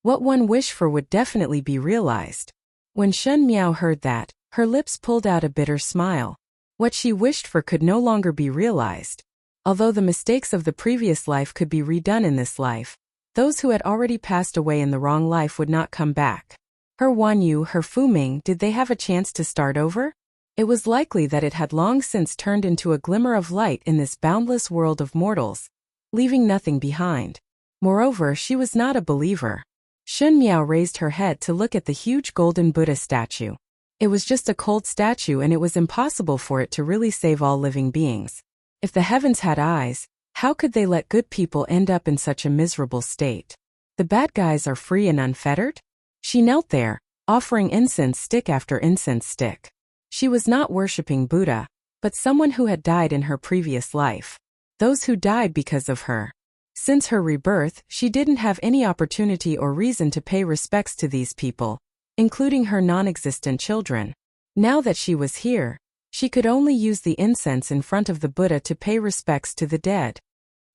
What one wished for would definitely be realized. When Shen Miao heard that, her lips pulled out a bitter smile. What she wished for could no longer be realized. Although the mistakes of the previous life could be redone in this life, those who had already passed away in the wrong life would not come back. Her Wanyu, her Fuming, did they have a chance to start over? It was likely that it had long since turned into a glimmer of light in this boundless world of mortals, leaving nothing behind. Moreover, she was not a believer. Shen Miao raised her head to look at the huge golden Buddha statue. It was just a cold statue, and it was impossible for it to really save all living beings. If the heavens had eyes, how could they let good people end up in such a miserable state? The bad guys are free and unfettered? She knelt there, offering incense stick after incense stick. She was not worshipping Buddha, but someone who had died in her previous life. Those who died because of her. Since her rebirth, she didn't have any opportunity or reason to pay respects to these people, including her non-existent children. Now that she was here, she could only use the incense in front of the Buddha to pay respects to the dead.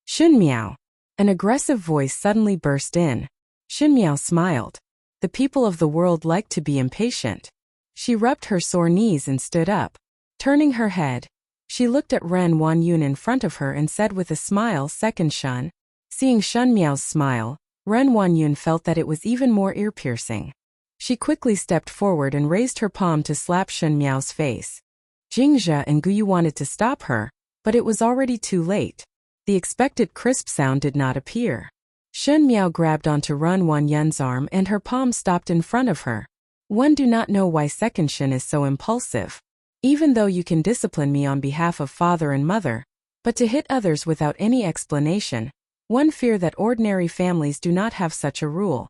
"Shen Miao!" An aggressive voice suddenly burst in. Shen Miao smiled. The people of the world like to be impatient. She rubbed her sore knees and stood up. Turning her head, she looked at Ren Wanyun in front of her and said with a smile, "Second Shun." Seeing Shen Miao's smile, Ren Wanyun felt that it was even more ear-piercing. She quickly stepped forward and raised her palm to slap Shen Miao's face. Jingzhe and Guyu wanted to stop her, but it was already too late. The expected crisp sound did not appear. Shen Miao grabbed onto Ren Wanyun's arm and her palm stopped in front of her. One do not know why Second Shen is so impulsive. Even though you can discipline me on behalf of father and mother, but to hit others without any explanation, one fear that ordinary families do not have such a rule,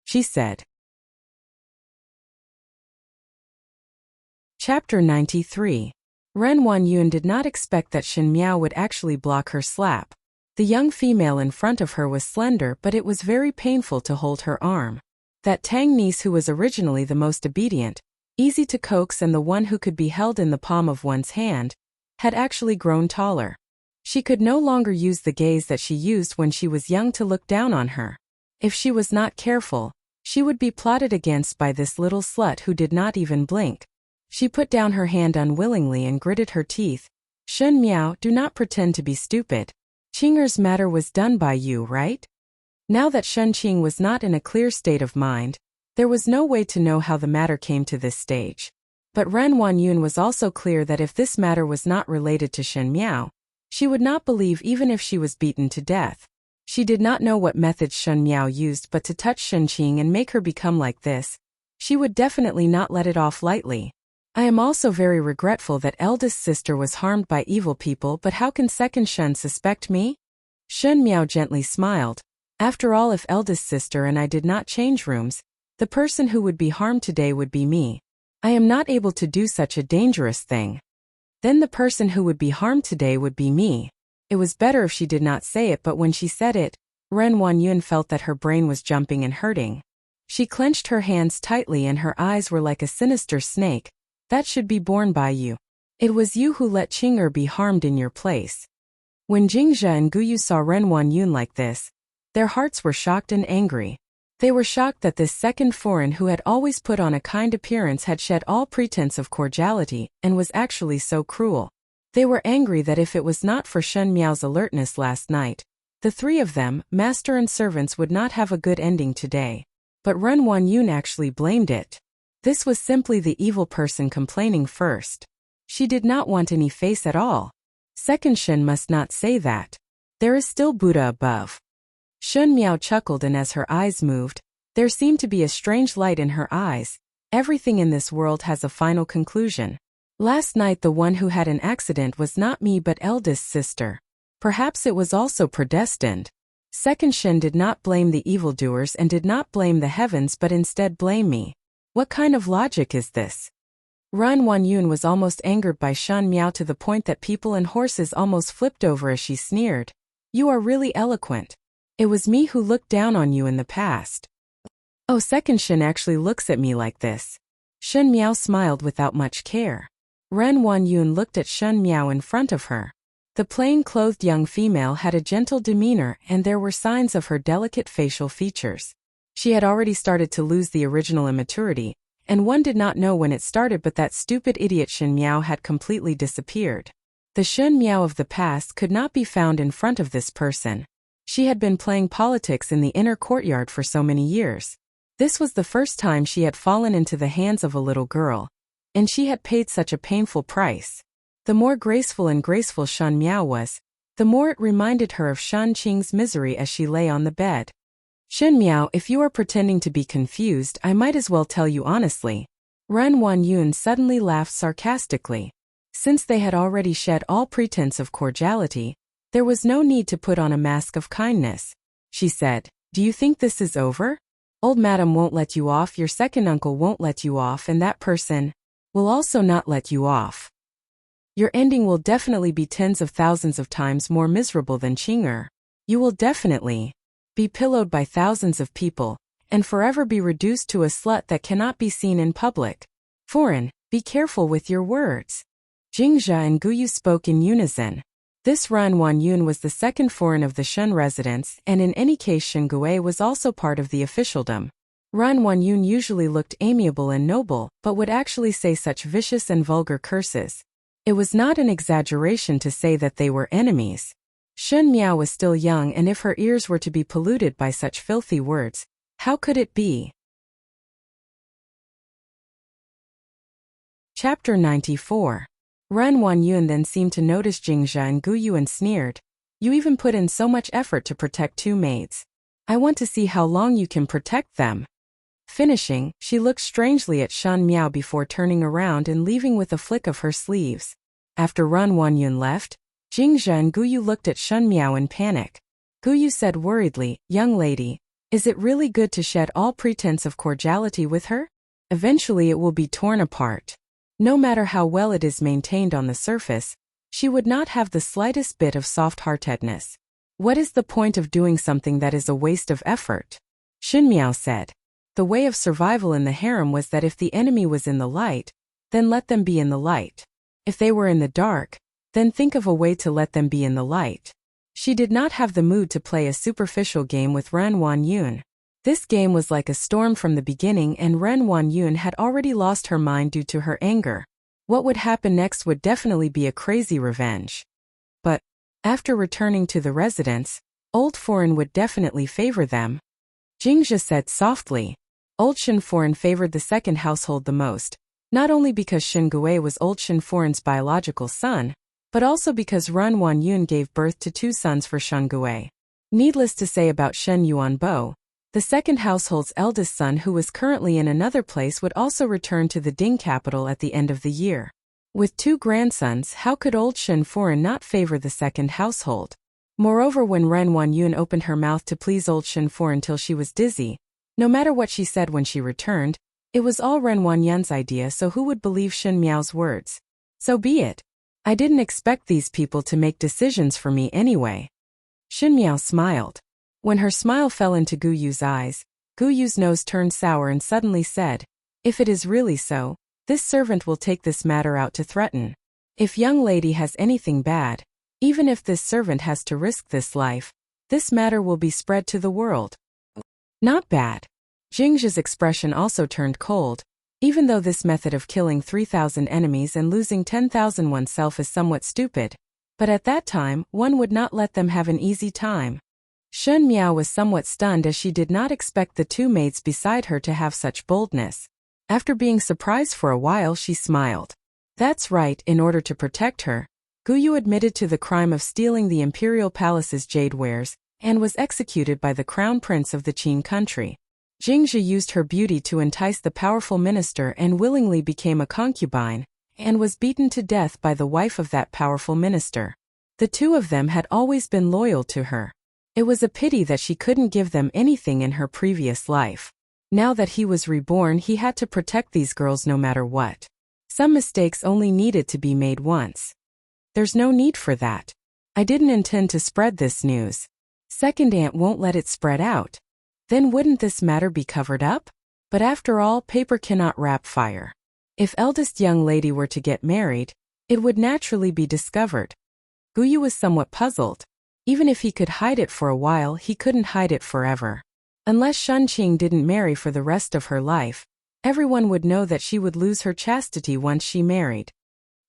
she said. Chapter 93. Ren Wanyun did not expect that Shen Miao would actually block her slap. The young female in front of her was slender, but it was very painful to hold her arm. That Tang niece who was originally the most obedient, easy to coax and the one who could be held in the palm of one's hand, had actually grown taller. She could no longer use the gaze that she used when she was young to look down on her. If she was not careful, she would be plotted against by this little slut who did not even blink. She put down her hand unwillingly and gritted her teeth. "Shen Miao, do not pretend to be stupid. Qing'er's matter was done by you, right?" Now that Shen Qing was not in a clear state of mind, there was no way to know how the matter came to this stage. But Ren Wanyun was also clear that if this matter was not related to Shen Miao, she would not believe even if she was beaten to death. She did not know what methods Shen Miao used, but to touch Shen Qing and make her become like this, she would definitely not let it off lightly. "I am also very regretful that eldest sister was harmed by evil people, but how can second Shen suspect me?" Shen Miao gently smiled. "After all, if eldest sister and I did not change rooms, the person who would be harmed today would be me. I am not able to do such a dangerous thing. Then the person who would be harmed today would be me." It was better if she did not say it, but when she said it, Ren Wanyun felt that her brain was jumping and hurting. She clenched her hands tightly and her eyes were like a sinister snake. "That should be borne by you. It was you who let Qing'er be harmed in your place." When Jingzhe and Guyu saw Ren Wanyun like this, their hearts were shocked and angry. They were shocked that this second foreign who had always put on a kind appearance had shed all pretense of cordiality and was actually so cruel. They were angry that if it was not for Shen Miao's alertness last night, The three of them, master and servants, would not have a good ending today. But Ren Wanyun actually blamed it. This was simply the evil person complaining first. She did not want any face at all. Second, Shen must not say that. There is still Buddha above. Shun Miao chuckled, and as her eyes moved, there seemed to be a strange light in her eyes. Everything in this world has a final conclusion. Last night the one who had an accident was not me but eldest sister. Perhaps it was also predestined. Second, Shen did not blame the evildoers and did not blame the heavens but instead blame me. What kind of logic is this? Ren Wanyun was almost angered by Shun Miao to the point that people and horses almost flipped over as she sneered. You are really eloquent. It was me who looked down on you in the past. Oh, Second Shen actually looks at me like this. Shun Miao smiled without much care. Ren Wanyun looked at Shun Miao in front of her. The plain-clothed young female had a gentle demeanor and there were signs of her delicate facial features. She had already started to lose the original immaturity, and one did not know when it started, but that stupid idiot Shun Miao had completely disappeared. The Shun Miao of the past could not be found in front of this person. She had been playing politics in the inner courtyard for so many years. This was the first time she had fallen into the hands of a little girl, and she had paid such a painful price. The more graceful Shun Miao was, the more it reminded her of Shan Qing's misery as she lay on the bed. Shun Miao, if you are pretending to be confused, I might as well tell you honestly. Ren Wanyun suddenly laughed sarcastically. Since they had already shed all pretense of cordiality, there was no need to put on a mask of kindness. She said, do you think this is over? Old madam won't let you off, your second uncle won't let you off, and that person will also not let you off. Your ending will definitely be tens of thousands of times more miserable than Qing'er. You will definitely be pillowed by thousands of people, and forever be reduced to a slut that cannot be seen in public. Foreign, be careful with your words. Jingzhe and Guyu spoke in unison. This Ren Wanyun was the second foreign of the Shun residents, and in any case Shen Gui was also part of the officialdom. Ren Wanyun usually looked amiable and noble, but would actually say such vicious and vulgar curses. It was not an exaggeration to say that they were enemies. Shun Miao was still young, and if her ears were to be polluted by such filthy words, how could it be? Chapter 94. Ren Wanyun then seemed to notice Jingzhe and Guyu and sneered. You even put in so much effort to protect two maids. I want to see how long you can protect them. Finishing, she looked strangely at Shun Miao before turning around and leaving with a flick of her sleeves. After Ren Wanyun left, Jingzhe and Guyu looked at Shun Miao in panic. Guyu said worriedly, young lady, is it really good to shed all pretense of cordiality with her? Eventually it will be torn apart. No matter how well it is maintained on the surface, she would not have the slightest bit of soft-heartedness. What is the point of doing something that is a waste of effort? Shun Miao said. The way of survival in the harem was that if the enemy was in the light, then let them be in the light. If they were in the dark, then think of a way to let them be in the light. She did not have the mood to play a superficial game with Ren Wanyun. This game was like a storm from the beginning, and Ren Wanyun had already lost her mind due to her anger. What would happen next would definitely be a crazy revenge. But, after returning to the residence, Old Foreign would definitely favor them. Jingzhe said softly. Old Shen Foreign favored the second household the most, not only because Shen Gui was Old Shen Foreign's biological son, but also because Ren Wanyun gave birth to two sons for Shen Gui. Needless to say about Shen Yuanbo, the second household's eldest son, who was currently in another place, would also return to the Ding capital at the end of the year. With two grandsons, how could Old Shen Foreign not favor the second household? Moreover, when Ren Wanyun opened her mouth to please Old Shen Foreign till she was dizzy, no matter what she said when she returned, it was all Ren Wanyun's idea, so who would believe Shun Miao's words? So be it. I didn't expect these people to make decisions for me anyway. Shun Miao smiled. When her smile fell into Guyu's eyes, Guyu's nose turned sour and suddenly said, if it is really so, this servant will take this matter out to threaten. If young lady has anything bad, even if this servant has to risk this life, this matter will be spread to the world. Not bad. Jingzhe's expression also turned cold. Even though this method of killing 3,000 enemies and losing 10,000 oneself is somewhat stupid, but at that time, one would not let them have an easy time. Shun Miao was somewhat stunned as she did not expect the two maids beside her to have such boldness. After being surprised for a while, she smiled. That's right, in order to protect her, Guyu admitted to the crime of stealing the imperial palace's jade wares and was executed by the crown prince of the Qin country. Jingzhi used her beauty to entice the powerful minister and willingly became a concubine, and was beaten to death by the wife of that powerful minister. The two of them had always been loyal to her. It was a pity that she couldn't give them anything in her previous life. Now that he was reborn, he had to protect these girls no matter what. Some mistakes only needed to be made once. There's no need for that. I didn't intend to spread this news. Second aunt won't let it spread out. Then wouldn't this matter be covered up? But after all, paper cannot wrap fire. If eldest young lady were to get married, it would naturally be discovered. Guyu was somewhat puzzled. Even if he could hide it for a while, he couldn't hide it forever. Unless Shunqing didn't marry for the rest of her life, everyone would know that she would lose her chastity once she married.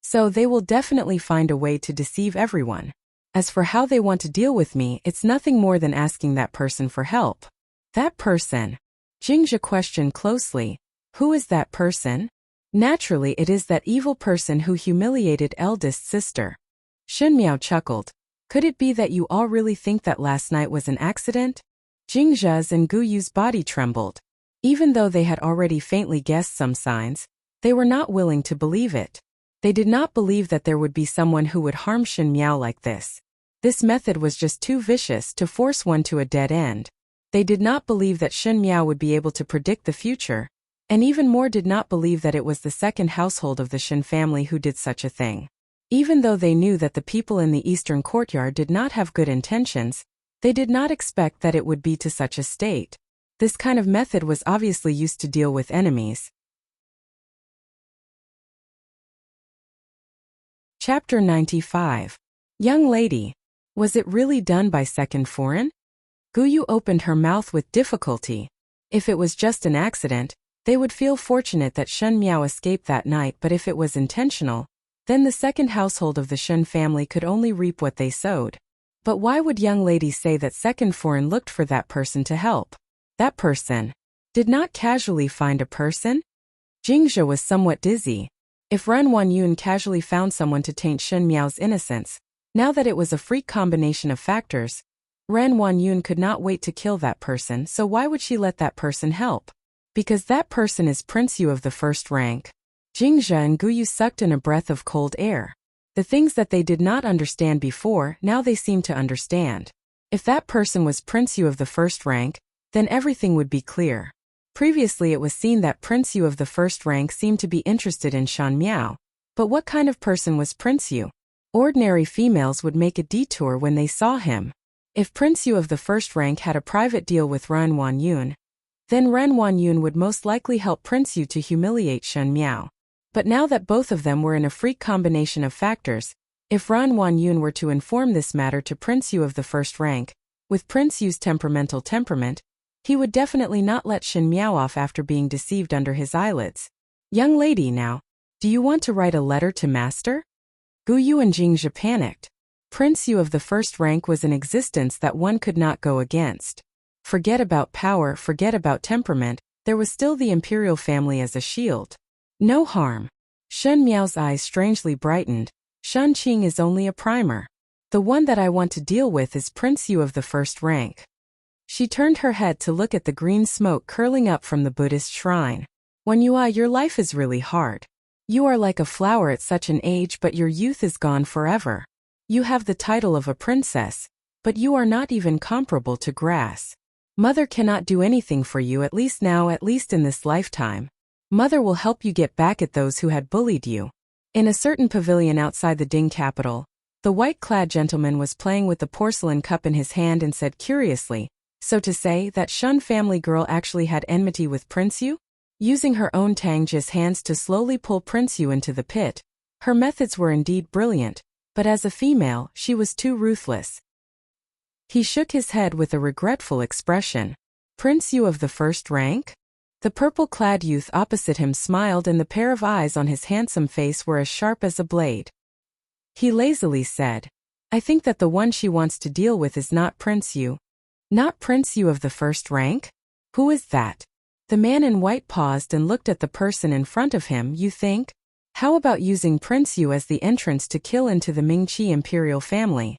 So they will definitely find a way to deceive everyone. As for how they want to deal with me, it's nothing more than asking that person for help. That person? Jingzhi questioned closely. Who is that person? Naturally, it is that evil person who humiliated eldest sister. Shun Miao chuckled. Could it be that you all really think that last night was an accident? Jingzhi's and Guyu's body trembled. Even though they had already faintly guessed some signs, they were not willing to believe it. They did not believe that there would be someone who would harm Shun Miao like this. This method was just too vicious to force one to a dead end. They did not believe that Shun Miao would be able to predict the future, and even more did not believe that it was the second household of the Shun family who did such a thing. Even though they knew that the people in the eastern courtyard did not have good intentions, they did not expect that it would be to such a state. This kind of method was obviously used to deal with enemies. Chapter 95. Young lady. Was it really done by second foreign? Guyu opened her mouth with difficulty. If it was just an accident, they would feel fortunate that Shun Miao escaped that night, but if it was intentional, then the second household of the Shun family could only reap what they sowed. But why would young lady say that second foreign looked for that person to help? That person did not casually find a person? Jingzhi was somewhat dizzy. If Ren Wanyun casually found someone to taint Shun Miao's innocence, now that it was a freak combination of factors, Ren Wanyun could not wait to kill that person, so why would she let that person help? Because that person is Prince Yu of the first rank. Jingzhi and Guyu sucked in a breath of cold air. The things that they did not understand before, now they seemed to understand. If that person was Prince Yu of the first rank, then everything would be clear. Previously it was seen that Prince Yu of the first rank seemed to be interested in Shun Miao. But what kind of person was Prince Yu? Ordinary females would make a detour when they saw him. If Prince Yu of the first rank had a private deal with Ren Wanyun, then Ren Wanyun would most likely help Prince Yu to humiliate Shun Miao. But now that both of them were in a freak combination of factors, if Ren Wanyun were to inform this matter to Prince Yu of the first rank, with Prince Yu's temperamental temperament, he would definitely not let Shun Miao off after being deceived under his eyelids. Young lady now, do you want to write a letter to master? Guyu and Jingzhi panicked. Prince Yu of the first rank was an existence that one could not go against. Forget about power, forget about temperament, there was still the imperial family as a shield. No harm. Shun Miao's eyes strangely brightened. Shun Qing is only a primer. The one that I want to deal with is Prince Yu of the first rank. She turned her head to look at the green smoke curling up from the Buddhist shrine. Wen Yue, your life is really hard. You are like a flower at such an age, but your youth is gone forever. You have the title of a princess, but you are not even comparable to grass. Mother cannot do anything for you, at least now, at least in this lifetime. Mother will help you get back at those who had bullied you. In a certain pavilion outside the Ding capital, the white-clad gentleman was playing with the porcelain cup in his hand and said curiously, so to say, that Shun family girl actually had enmity with Prince Yu? Using her own Tangji's hands to slowly pull Prince Yu into the pit, her methods were indeed brilliant, but as a female, she was too ruthless. He shook his head with a regretful expression. Prince Yu of the first rank? The purple-clad youth opposite him smiled, and the pair of eyes on his handsome face were as sharp as a blade. He lazily said, I think that the one she wants to deal with is not Prince Yu. Not Prince Yu of the first rank? Who is that? The man in white paused and looked at the person in front of him. You think? How about using Prince Yu as the entrance to kill into the Mingqi imperial family?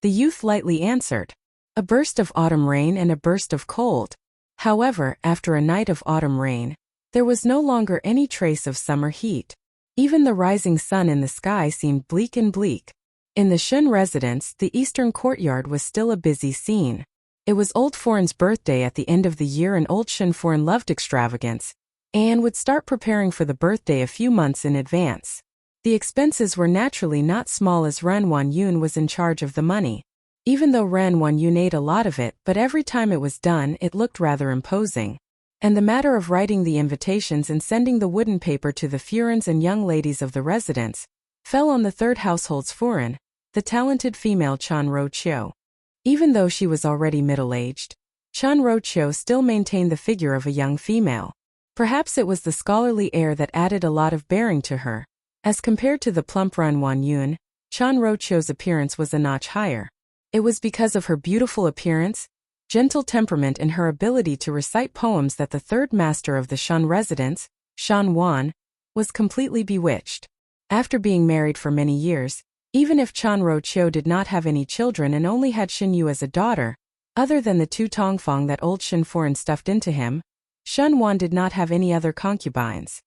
The youth lightly answered. A burst of autumn rain and a burst of cold. However, after a night of autumn rain, there was no longer any trace of summer heat. Even the rising sun in the sky seemed bleak and bleak. In the Shun residence, the eastern courtyard was still a busy scene. It was Old Foreign's birthday at the end of the year, and Old Shun Foreign loved extravagance, and would start preparing for the birthday a few months in advance. The expenses were naturally not small, as Ren Wanyun was in charge of the money. Even though Ren Wanyun ate a lot of it, but every time it was done it looked rather imposing. And the matter of writing the invitations and sending the wooden paper to the Furens and young ladies of the residence fell on the third household's Furen, the talented female Chan Ro-chio. Even though she was already middle-aged, Chan Ro-chio still maintained the figure of a young female. Perhaps it was the scholarly air that added a lot of bearing to her. As compared to the plump Ren Wanyun, Chan Ro-chio's appearance was a notch higher. It was because of her beautiful appearance, gentle temperament, and her ability to recite poems that the third master of the Shun residence, Shan Wan, was completely bewitched. After being married for many years, even if Chan Ro-chio did not have any children and only had Shin Yu as a daughter, other than the 2 tongfang that old Shin Foreign stuffed into him, Shun Wan did not have any other concubines.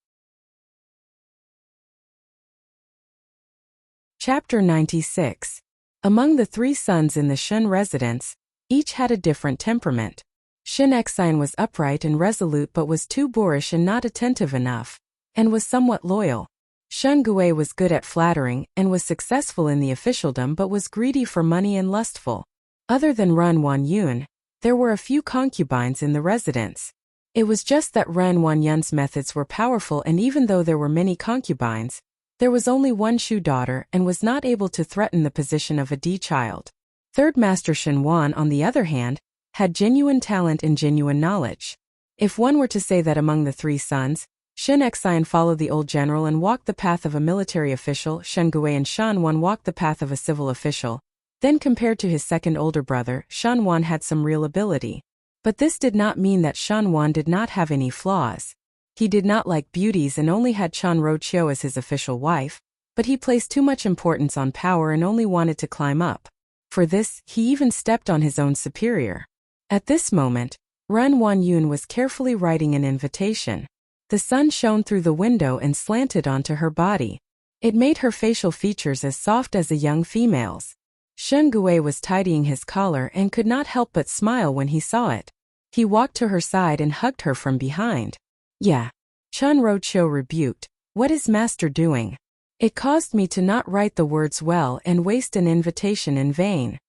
Chapter 96. Among the 3 sons in the Shun residence, each had a different temperament. Shin Xine was upright and resolute, but was too boorish and not attentive enough, and was somewhat loyal. Shun Gui was good at flattering and was successful in the officialdom, but was greedy for money and lustful. Other than Ren Wanyun, there were a few concubines in the residence. It was just that Ren Wanyun's methods were powerful, and even though there were many concubines, there was only one Shu daughter and was not able to threaten the position of a D child. Third Master Shen Wan, on the other hand, had genuine talent and genuine knowledge. If one were to say that among the 3 sons, Shin Xine followed the old general and walked the path of a military official, Shen Gui and Shan Wan walked the path of a civil official, then compared to his second older brother, Shan Wan had some real ability. But this did not mean that Shan Wan did not have any flaws. He did not like beauties and only had Chan Ro-chio as his official wife, but he placed too much importance on power and only wanted to climb up. For this, he even stepped on his own superior. At this moment, Ren Wanyun was carefully writing an invitation. The sun shone through the window and slanted onto her body. It made her facial features as soft as a young female's. Shen Gui was tidying his collar and could not help but smile when he saw it. He walked to her side and hugged her from behind. Yeah. Chan Ro-chio rebuked. What is master doing? It caused me to not write the words well and waste an invitation in vain.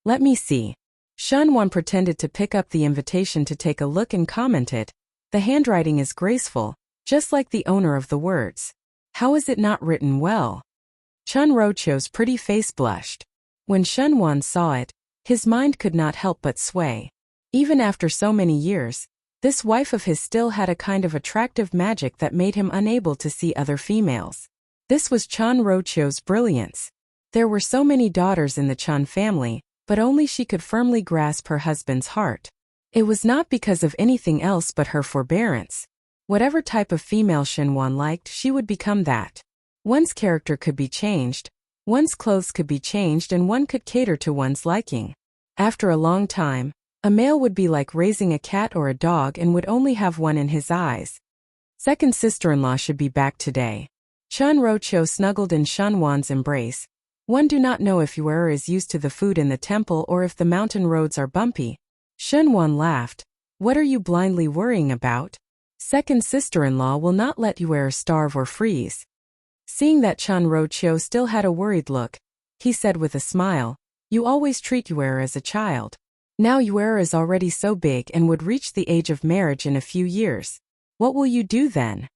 Let me see. Shan Wan pretended to pick up the invitation to take a look and commented. The handwriting is graceful, just like the owner of the words. How is it not written well? Chan Ro-chio's pretty face blushed. When Shen Wan saw it, his mind could not help but sway. Even after so many years, this wife of his still had a kind of attractive magic that made him unable to see other females. This was Chan Ro-chio's brilliance. There were so many daughters in the Chan family, but only she could firmly grasp her husband's heart. It was not because of anything else but her forbearance. Whatever type of female Shen Wan liked, she would become that. One's character could be changed, one's clothes could be changed, and one could cater to one's liking. After a long time, a male would be like raising a cat or a dog and would only have one in his eyes. Second sister-in-law should be back today. Chan Ro-chio snuggled in Shan Wan's embrace. One do not know if Yuer is used to the food in the temple or if the mountain roads are bumpy. Shen Wan laughed. What are you blindly worrying about? Second sister-in-law will not let Yuer starve or freeze. Seeing that Chan Ro-chio still had a worried look, he said with a smile, you always treat Yuer as a child. Now Yuer is already so big and would reach the age of marriage in a few years. What will you do then?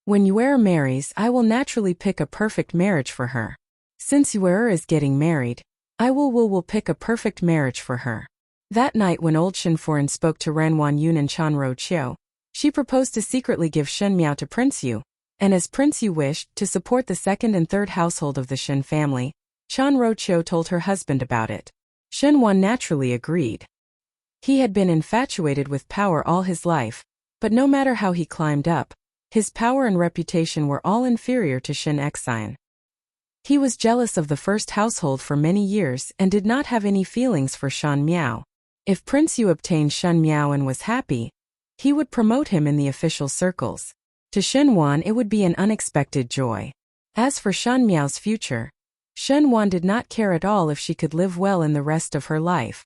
When Yuer marries, I will naturally pick a perfect marriage for her. Since Yuer is getting married, I will pick a perfect marriage for her. That night when old Shin Foreign spoke to Ren Wanyun and Chan Ro-chio, she proposed to secretly give Shen Miao to Prince Yu, and as Prince Yu wished to support the second and third household of the Shin family, Chan Ro-chio told her husband about it. Shen Wan naturally agreed. He had been infatuated with power all his life, but no matter how he climbed up, his power and reputation were all inferior to Shen Xian. He was jealous of the first household for many years and did not have any feelings for Shan Miao. If Prince Yu obtained Shen Miao and was happy, he would promote him in the official circles. To Shen Wan it would be an unexpected joy. As for Shan Miao's future, Shen Wan did not care at all if she could live well in the rest of her life.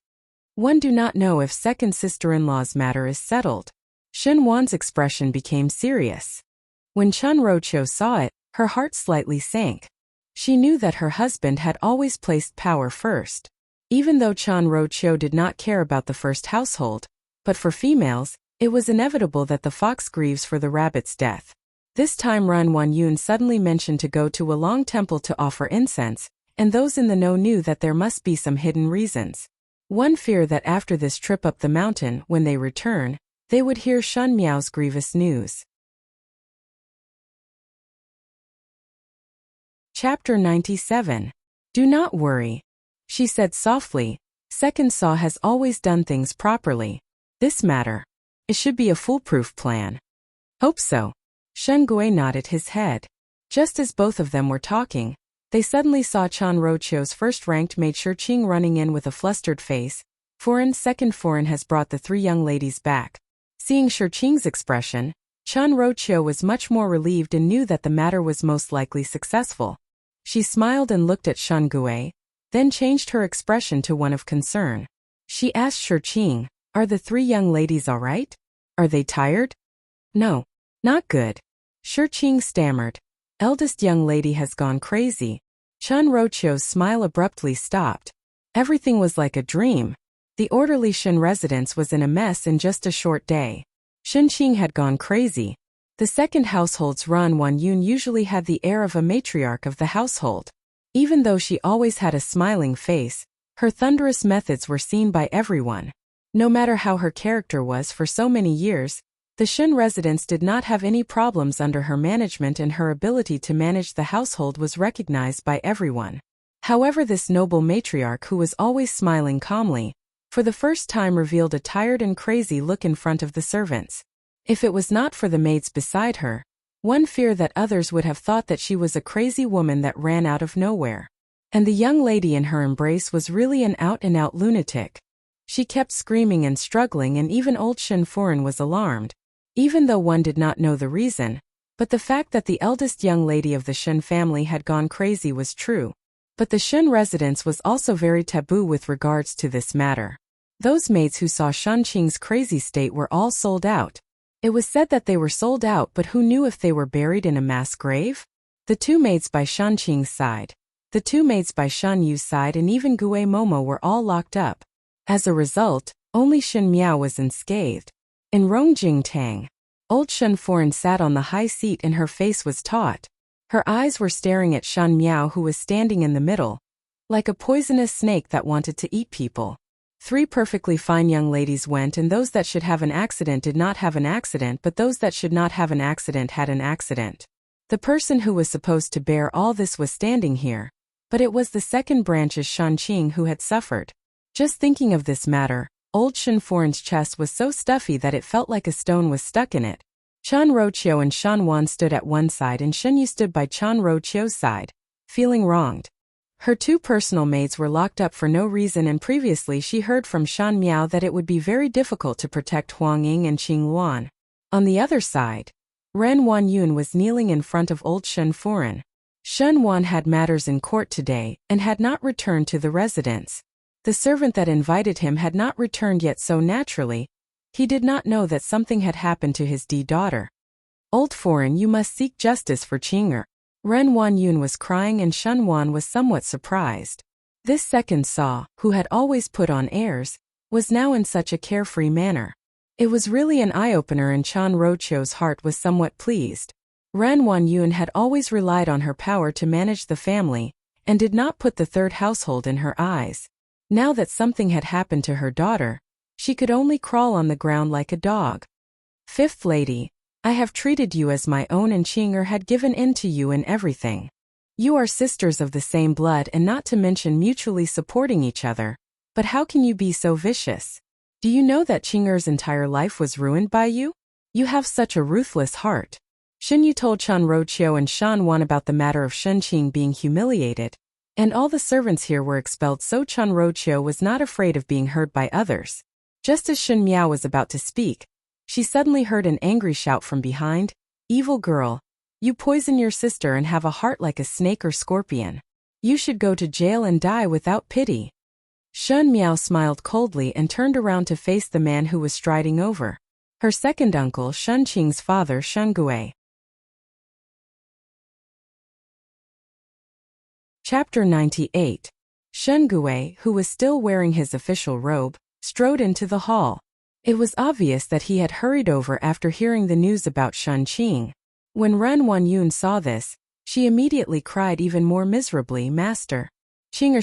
One do not know if second sister-in-law's matter is settled. Shen Wan's expression became serious. When Chun Roqiu saw it, her heart slightly sank. She knew that her husband had always placed power first. Even though Chun Roqiu did not care about the first household, but for females, it was inevitable that the fox grieves for the rabbit's death. This time Ren Wanyun suddenly mentioned to go to a long temple to offer incense, and those in the know knew that there must be some hidden reasons. One feared that after this trip up the mountain, when they return, they would hear Shen Miao's grievous news. Chapter 97. Do not worry, she said softly. Second Saw has always done things properly. This matter, it should be a foolproof plan. Hope so. Shen Gui nodded his head. Just as both of them were talking, they suddenly saw Chan Roqiu's first-ranked maid Shirqing running in with a flustered face. Second foreign has brought the three young ladies back. Seeing Shirqing's expression, Chan Roqiu was much more relieved and knew that the matter was most likely successful. She smiled and looked at Shen Gui, then changed her expression to one of concern. She asked Shirqing, "Are the three young ladies all right? Are they tired?" "No, not good," Shirqing stammered. "Eldest young lady has gone crazy." Chan Roqiu's smile abruptly stopped. Everything was like a dream. The orderly Shen residence was in a mess in just a short day. Shunqing had gone crazy. The second household's Ren Wanyun usually had the air of a matriarch of the household. Even though she always had a smiling face, her thunderous methods were seen by everyone. No matter how her character was for so many years, the Shen residence did not have any problems under her management, and her ability to manage the household was recognized by everyone. However, this noble matriarch, who was always smiling calmly, for the first time revealed a tired and crazy look in front of the servants. If it was not for the maids beside her, one feared that others would have thought that she was a crazy woman that ran out of nowhere. And the young lady in her embrace was really an out-and-out lunatic. She kept screaming and struggling, and even old Shen Foreign was alarmed, even though one did not know the reason. But the fact that the eldest young lady of the Shen family had gone crazy was true. But the Shen residence was also very taboo with regards to this matter. Those maids who saw Shunqing's crazy state were all sold out. It was said that they were sold out, but who knew if they were buried in a mass grave? The two maids by Shunqing's side, the two maids by Shan Yu's side, and even Gue Momo were all locked up. As a result, only Shen Miao was unscathed. In Rongjing Tang, old Shen Foreign sat on the high seat and her face was taut. Her eyes were staring at Shan Miao, who was standing in the middle, like a poisonous snake that wanted to eat people. Three perfectly fine young ladies went, and those that should have an accident did not have an accident, but those that should not have an accident had an accident. The person who was supposed to bear all this was standing here, but it was the second branch's Shunqing who had suffered. Just thinking of this matter, old Shen Foreign's chest was so stuffy that it felt like a stone was stuck in it. Chan Roqiu and Shan Wan stood at one side, and Shen Yu stood by Chan Roqiu's side, feeling wronged. Her two personal maids were locked up for no reason, and previously she heard from Shan Miao that it would be very difficult to protect Huang Ying and Qing Luan. On the other side, Ren Wanyun was kneeling in front of old Shen Foreign. Shen Wan had matters in court today and had not returned to the residence. The servant that invited him had not returned yet, so naturally, he did not know that something had happened to his daughter. "Old Foreign, you must seek justice for Qing'er." Ren Wanyun was crying, and Shen Wan was somewhat surprised. This second Saw, who had always put on airs, was now in such a carefree manner. It was really an eye-opener, and Chan Roqiu's heart was somewhat pleased. Ren Wanyun had always relied on her power to manage the family, and did not put the third household in her eyes. Now that something had happened to her daughter, she could only crawl on the ground like a dog. "Fifth lady, I have treated you as my own, and Qing'er had given in to you in everything. You are sisters of the same blood, and not to mention mutually supporting each other. But how can you be so vicious? Do you know that Qing'er's entire life was ruined by you? You have such a ruthless heart. Shen Yu told Chen Roqiu and Shan Wan about the matter of Shen Qing being humiliated, and all the servants here were expelled, so Chen Roqiu was not afraid of being heard by others. Just as Shen Miao was about to speak, she suddenly heard an angry shout from behind. Evil girl, you poison your sister and have a heart like a snake or scorpion. You should go to jail and die without pity. Shen Miao smiled coldly and turned around to face the man who was striding over. Her second uncle, Shen Qing's father, Shen Gui. Chapter 98. Shen Gui, who was still wearing his official robe, strode into the hall. It was obvious that he had hurried over after hearing the news about Shen Qing. When Ren Wanyun saw this, she immediately cried even more miserably, Master. Qing'er,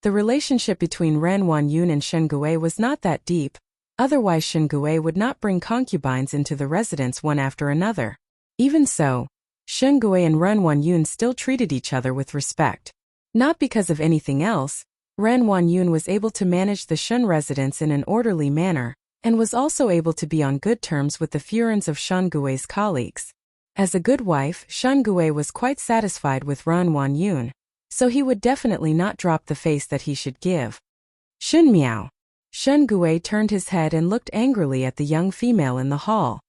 the relationship between Ren Wanyun and Shen Gui was not that deep, otherwise Shen Gui would not bring concubines into the residence one after another. Even so, Shen Gui and Ren Wanyun still treated each other with respect. Not because of anything else, Ren Wanyun was able to manage the Shen residence in an orderly manner, and was also able to be on good terms with the Furens of Shen Gui's colleagues. As a good wife, Shen Gui was quite satisfied with Ren Wanyun, so he would definitely not drop the face that he should give. Shen Miao. Shen Gui turned his head and looked angrily at the young female in the hall.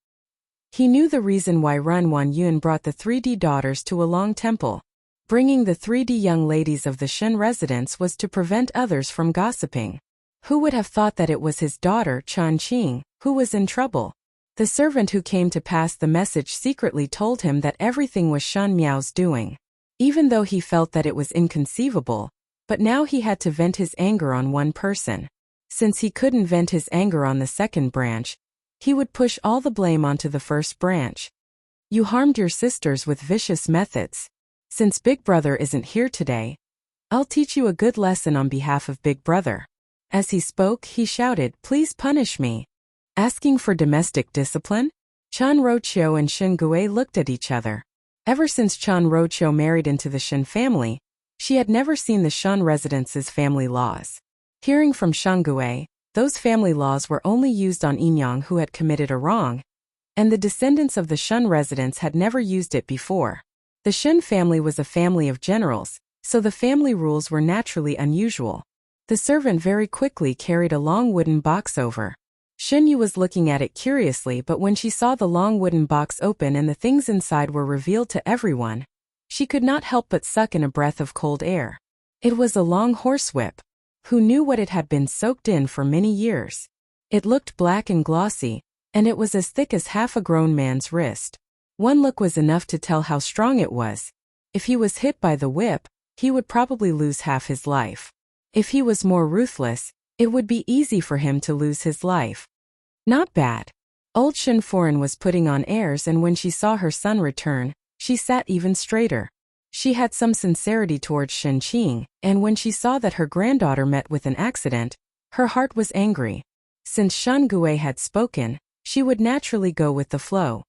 He knew the reason why Ren Wanyun brought the 3D daughters to a long temple. Bringing the 3D young ladies of the Shen residence was to prevent others from gossiping. Who would have thought that it was his daughter, Chen Qing, who was in trouble? The servant who came to pass the message secretly told him that everything was Shen Miao's doing. Even though he felt that it was inconceivable, but now he had to vent his anger on one person. Since he couldn't vent his anger on the second branch, he would push all the blame onto the first branch. You harmed your sisters with vicious methods. Since Big Brother isn't here today, I'll teach you a good lesson on behalf of Big Brother. As he spoke, he shouted, Please punish me. Asking for domestic discipline? Chen Roqiu and Shen Gui looked at each other. Ever since Chen Roqiu married into the Shen family, she had never seen the Shen residence's family laws. Hearing from Shen Gui, those family laws were only used on Yinyang who had committed a wrong, and the descendants of the Shen residents had never used it before. The Shen family was a family of generals, so the family rules were naturally unusual. The servant very quickly carried a long wooden box over. Shen Yu was looking at it curiously, but when she saw the long wooden box open and the things inside were revealed to everyone, she could not help but suck in a breath of cold air. It was a long horsewhip. Who knew what it had been soaked in for many years? It looked black and glossy, and it was as thick as half a grown man's wrist. One look was enough to tell how strong it was. If he was hit by the whip, he would probably lose half his life. If he was more ruthless, it would be easy for him to lose his life. Not bad. Old Shen Foreign was putting on airs, and when she saw her son return, she sat even straighter. She had some sincerity towards Shen Qing, and when she saw that her granddaughter met with an accident, her heart was angry. Since Shen Gui had spoken, she would naturally go with the flow.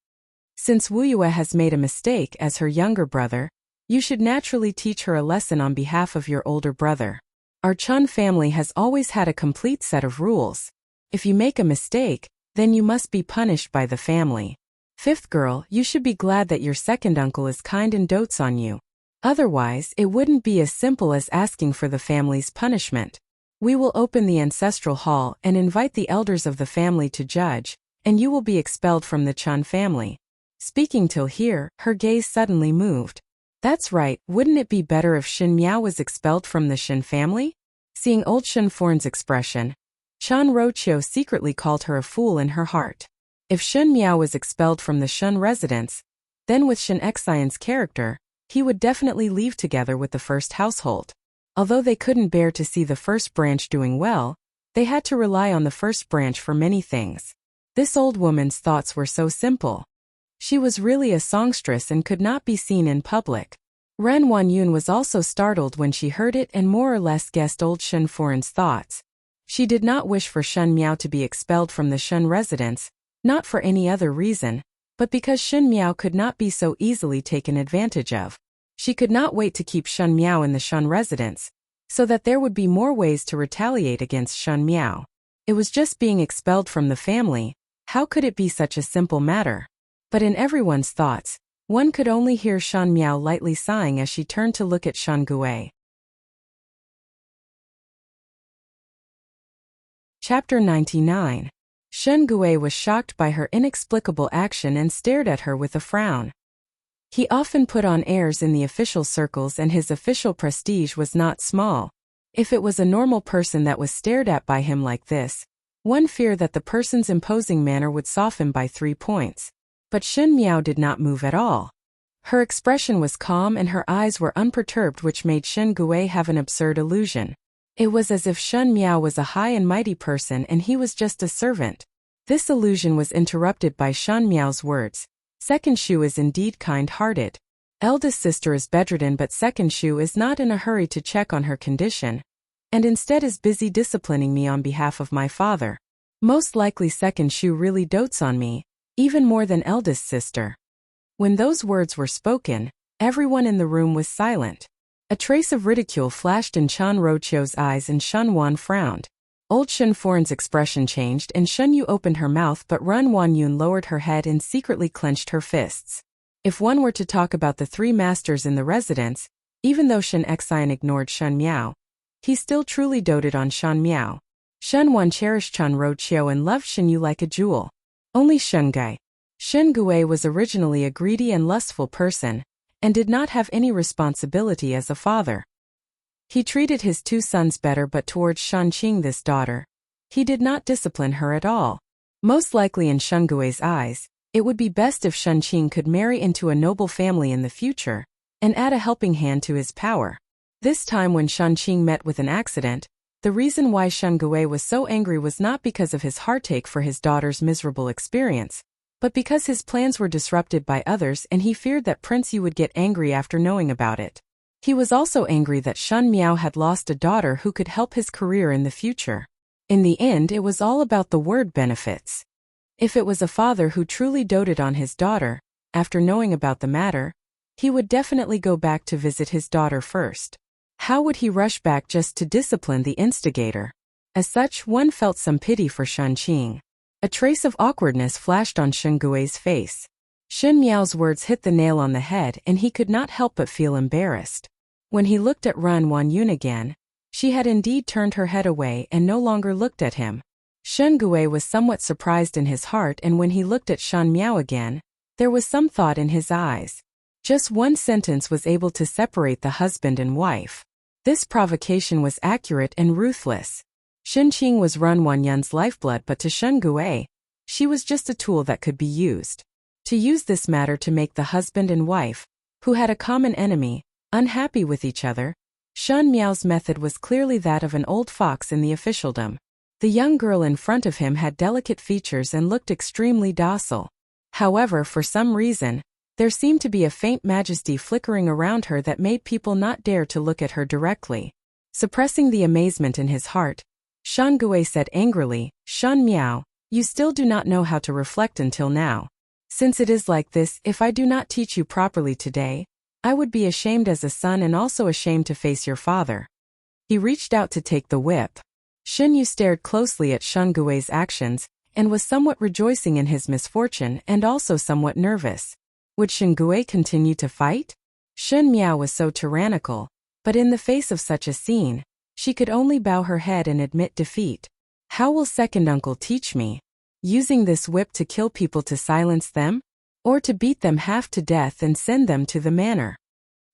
Since Wuxia has made a mistake as her younger brother, you should naturally teach her a lesson on behalf of your older brother. Our Chen family has always had a complete set of rules. If you make a mistake, then you must be punished by the family. Fifth girl, you should be glad that your second uncle is kind and dotes on you. Otherwise, it wouldn't be as simple as asking for the family's punishment. We will open the ancestral hall and invite the elders of the family to judge, and you will be expelled from the Chen family. Speaking till here, her gaze suddenly moved. That's right, wouldn't it be better if Shen Miao was expelled from the Shen family? Seeing old Shen Foreign's expression, Chen Roqiu secretly called her a fool in her heart. If Shen Miao was expelled from the Shen residence, then with Shen Xian's character, he would definitely leave together with the first household. Although they couldn't bear to see the first branch doing well, they had to rely on the first branch for many things. This old woman's thoughts were so simple. She was really a songstress and could not be seen in public. Ren Wanyun was also startled when she heard it and more or less guessed old Shen Foreign's thoughts. She did not wish for Shen Miao to be expelled from the Shen residence, not for any other reason, but because Shen Miao could not be so easily taken advantage of. She could not wait to keep Shen Miao in the Shen residence, so that there would be more ways to retaliate against Shen Miao. It was just being expelled from the family. How could it be such a simple matter? But in everyone's thoughts, one could only hear Shan Miao lightly sighing as she turned to look at Shan Gui. Chapter 99. Shen Gui was shocked by her inexplicable action and stared at her with a frown. He often put on airs in the official circles and his official prestige was not small. If it was a normal person that was stared at by him like this, one feared that the person's imposing manner would soften by 3 points. But Shen Miao did not move at all. Her expression was calm and her eyes were unperturbed, which made Shen Gui have an absurd illusion. It was as if Shen Miao was a high and mighty person and he was just a servant. This illusion was interrupted by Shen Miao's words. Second Shu is indeed kind-hearted. Eldest sister is bedridden, but Second Shu is not in a hurry to check on her condition, and instead is busy disciplining me on behalf of my father. Most likely Second Shu really dotes on me, even more than eldest sister. When those words were spoken, everyone in the room was silent. A trace of ridicule flashed in Chan Rochio's eyes and Shen Wan frowned. Old Shen Foreign's expression changed and Shen Yu opened her mouth, but Ren Wanyun lowered her head and secretly clenched her fists. If one were to talk about the 3 masters in the residence, even though Shen Xian ignored Shen Miao, he still truly doted on Shen Miao. Shen Wan cherished Chan Rochio and loved Shen Yu like a jewel. Only Shen Gui was originally a greedy and lustful person, and did not have any responsibility as a father. He treated his 2 sons better, but towards Shan Qing, this daughter, he did not discipline her at all. Most likely in Shen Gui's eyes, it would be best if Shan Qing could marry into a noble family in the future, and add a helping hand to his power. This time when Shan Qing met with an accident, the reason why Shen Gui was so angry was not because of his heartache for his daughter's miserable experience, but because his plans were disrupted by others and he feared that Prince Yu would get angry after knowing about it. He was also angry that Shen Miao had lost a daughter who could help his career in the future. In the end, it was all about the word benefits. If it was a father who truly doted on his daughter, after knowing about the matter, he would definitely go back to visit his daughter first. How would he rush back just to discipline the instigator? As such, one felt some pity for Shan Qing. A trace of awkwardness flashed on Shen Gui's face. Shen Miao's words hit the nail on the head and he could not help but feel embarrassed. When he looked at Ren Wanyun again, she had indeed turned her head away and no longer looked at him. Shen Gui was somewhat surprised in his heart, and when he looked at Shan Miao again, there was some thought in his eyes. Just one sentence was able to separate the husband and wife. This provocation was accurate and ruthless. Shen Qing was Ren Wanyun's lifeblood, but to Shen Gui, she was just a tool that could be used. To use this matter to make the husband and wife, who had a common enemy, unhappy with each other, Shen Miao's method was clearly that of an old fox in the officialdom. The young girl in front of him had delicate features and looked extremely docile. However, for some reason, there seemed to be a faint majesty flickering around her that made people not dare to look at her directly. Suppressing the amazement in his heart, Shen Gui said angrily, "Shen Miao, you still do not know how to reflect until now. Since it is like this, if I do not teach you properly today, I would be ashamed as a son and also ashamed to face your father." He reached out to take the whip. Shen Yu stared closely at Shen Gui's actions, and was somewhat rejoicing in his misfortune and also somewhat nervous. Would Shen Gui continue to fight? Shen Miao was so tyrannical, but in the face of such a scene, she could only bow her head and admit defeat. How will second uncle teach me? Using this whip to kill people to silence them? Or to beat them half to death and send them to the manor?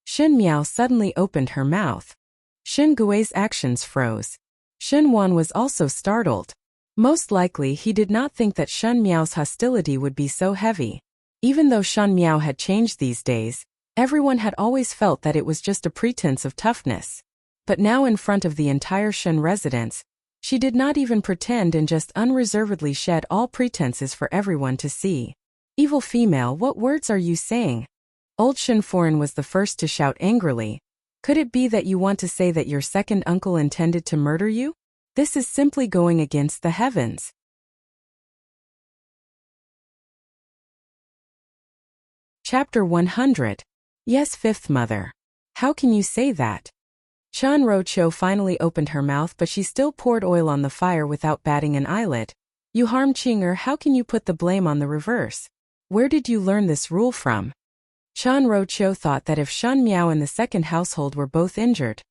Shen Miao suddenly opened her mouth. Shen Gui's actions froze. Shen Wan was also startled. Most likely he did not think that Shen Miao's hostility would be so heavy. Even though Shen Miao had changed these days, everyone had always felt that it was just a pretense of toughness. But now in front of the entire Shen residence, she did not even pretend and just unreservedly shed all pretenses for everyone to see. "Evil female, what words are you saying?" Old Shen Foreign was the first to shout angrily. "Could it be that you want to say that your second uncle intended to murder you? This is simply going against the heavens." Chapter 100. Yes, fifth mother. How can you say that? Chan Rocho finally opened her mouth, but she still poured oil on the fire without batting an eyelid. You harmed Qinger, how can you put the blame on the reverse? Where did you learn this rule from? Chan Rocho thought that if Shen Miao and the second household were both injured,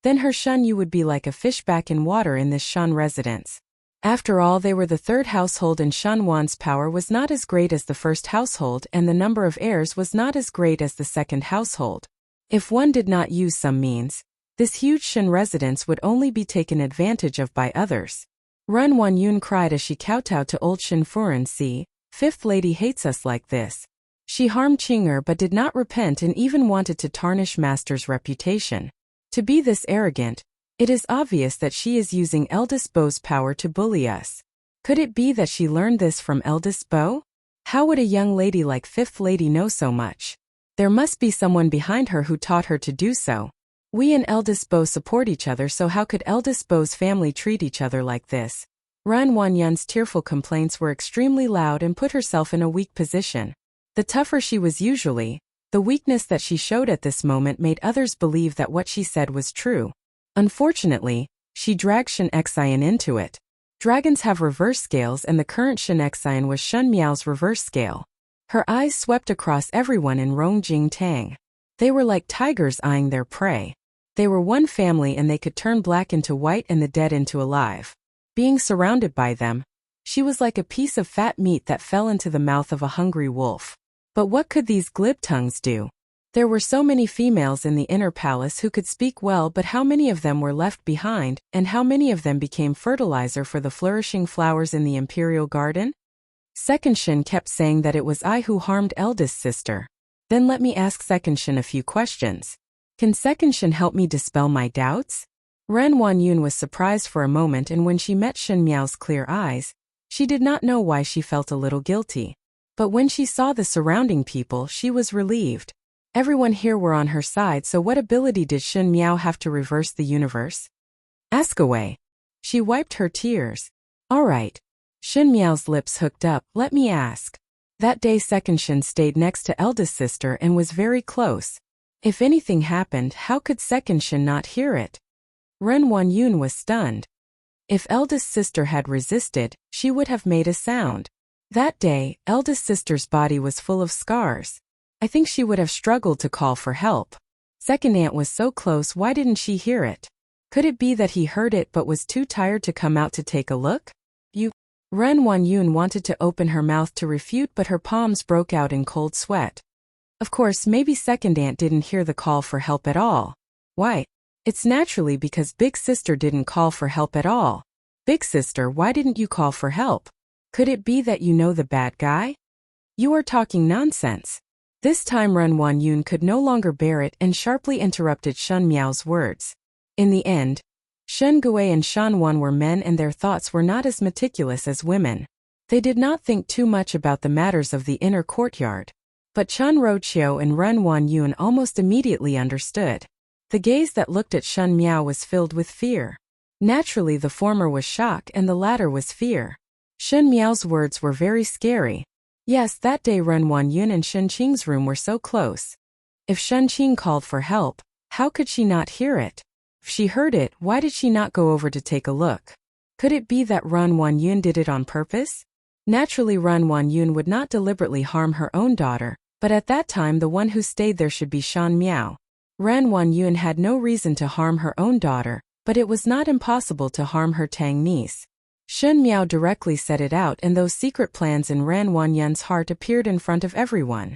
then her Shen Yu would be like a fish back in water in this Shen residence. After all, they were the third household and Shen Wan's power was not as great as the first household and the number of heirs was not as great as the second household. If one did not use some means, this huge Shen residence would only be taken advantage of by others. Ren Wanyun cried as she kowtowed to old Shen Furen. See, fifth lady hates us like this. She harmed Qinger but did not repent and even wanted to tarnish master's reputation. To be this arrogant, it is obvious that she is using eldest Bo's power to bully us. Could it be that she learned this from eldest Bo? How would a young lady like fifth lady know so much? There must be someone behind her who taught her to do so. We and eldest Bo support each other, so how could eldest Bo's family treat each other like this? Ran Wanyun's tearful complaints were extremely loud and put herself in a weak position. The tougher she was usually, the weakness that she showed at this moment made others believe that what she said was true. Unfortunately, she dragged Shen Xian into it. Dragons have reverse scales and the current Shen Xian was Shen Miao's reverse scale. Her eyes swept across everyone in Rongjing Tang. They were like tigers eyeing their prey. They were one family and they could turn black into white and the dead into alive. Being surrounded by them, she was like a piece of fat meat that fell into the mouth of a hungry wolf. But what could these glib tongues do? There were so many females in the inner palace who could speak well, but how many of them were left behind, and how many of them became fertilizer for the flourishing flowers in the imperial garden? Second Shen kept saying that it was I who harmed eldest sister. Then let me ask Second Shen a few questions. Can Second Shen help me dispel my doubts? Ren Wanyun was surprised for a moment, and when she met Shen Miao's clear eyes, she did not know why she felt a little guilty. But when she saw the surrounding people, she was relieved. Everyone here were on her side, so what ability did Shen Miao have to reverse the universe? Ask away. She wiped her tears. All right. Shen Miao's lips hooked up. Let me ask. That day Second Shen stayed next to eldest sister and was very close. If anything happened, how could Second Shen not hear it? Ren Wanyun was stunned. If eldest sister had resisted, she would have made a sound. That day, eldest sister's body was full of scars. I think she would have struggled to call for help. Second aunt was so close, why didn't she hear it? Could it be that he heard it but was too tired to come out to take a look? Ren Wanyun wanted to open her mouth to refute, but her palms broke out in cold sweat. Of course, maybe second aunt didn't hear the call for help at all. Why? It's naturally because big sister didn't call for help at all. Big sister, why didn't you call for help? Could it be that you know the bad guy? You are talking nonsense. This time Ren Wanyun could no longer bear it and sharply interrupted Shen Miao's words. In the end, Shen Gui and Shan Wan were men and their thoughts were not as meticulous as women. They did not think too much about the matters of the inner courtyard. But Chan Roqiu and Ren Wanyun almost immediately understood. The gaze that looked at Shen Miao was filled with fear. Naturally, the former was shock and the latter was fear. Shen Miao's words were very scary. Yes, that day Ren Wanyun and Shen Qing's room were so close. If Shen Qing called for help, how could she not hear it? If she heard it, why did she not go over to take a look? Could it be that Ren Wanyun did it on purpose? Naturally, Ren Wanyun would not deliberately harm her own daughter, but at that time the one who stayed there should be Shan Miao. Ren Wanyun had no reason to harm her own daughter, but it was not impossible to harm her Tang niece. Shen Miao directly said it out, and those secret plans in Ren Wanyun's heart appeared in front of everyone.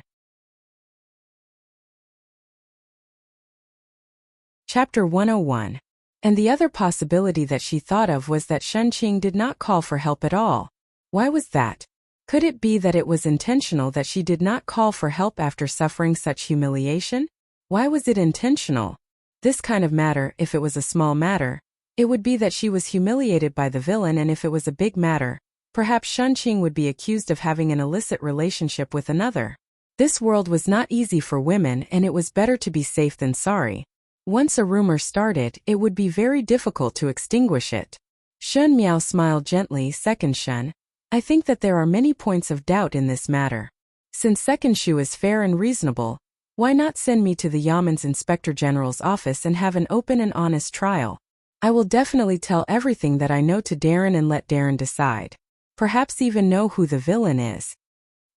Chapter 101. And the other possibility that she thought of was that Shen Qing did not call for help at all. Why was that? Could it be that it was intentional that she did not call for help after suffering such humiliation? Why was it intentional? This kind of matter, if it was a small matter, it would be that she was humiliated by the villain, and if it was a big matter, perhaps Shen Qing would be accused of having an illicit relationship with another. This world was not easy for women, and it was better to be safe than sorry. Once a rumor started, it would be very difficult to extinguish it. Shen Miao smiled gently. Second Shen, I think that there are many points of doubt in this matter. Since Second Shu is fair and reasonable, Why not send me to the Yaman's Inspector General's office and have an open and honest trial? I will definitely tell everything that I know to Darren and let Darren decide. Perhaps even know who the villain is.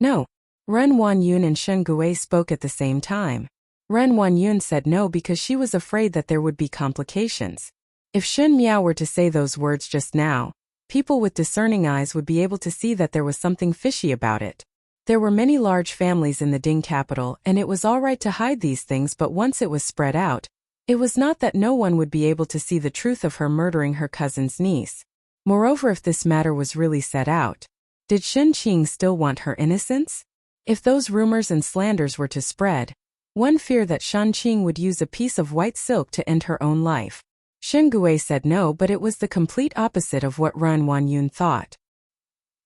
No. Ren Wanyun and Shen Gui spoke at the same time. Ren Wanyun said no because she was afraid that there would be complications. If Shen Miao were to say those words just now, people with discerning eyes would be able to see that there was something fishy about it. There were many large families in the Ding capital, and it was all right to hide these things, but once it was spread out, it was not that no one would be able to see the truth of her murdering her cousin's niece. Moreover, if this matter was really set out, did Shen Qing still want her innocence? If those rumors and slanders were to spread, one feared that Shen Qing would use a piece of white silk to end her own life. Shen Gui said no, but it was the complete opposite of what Ren Wanyun thought.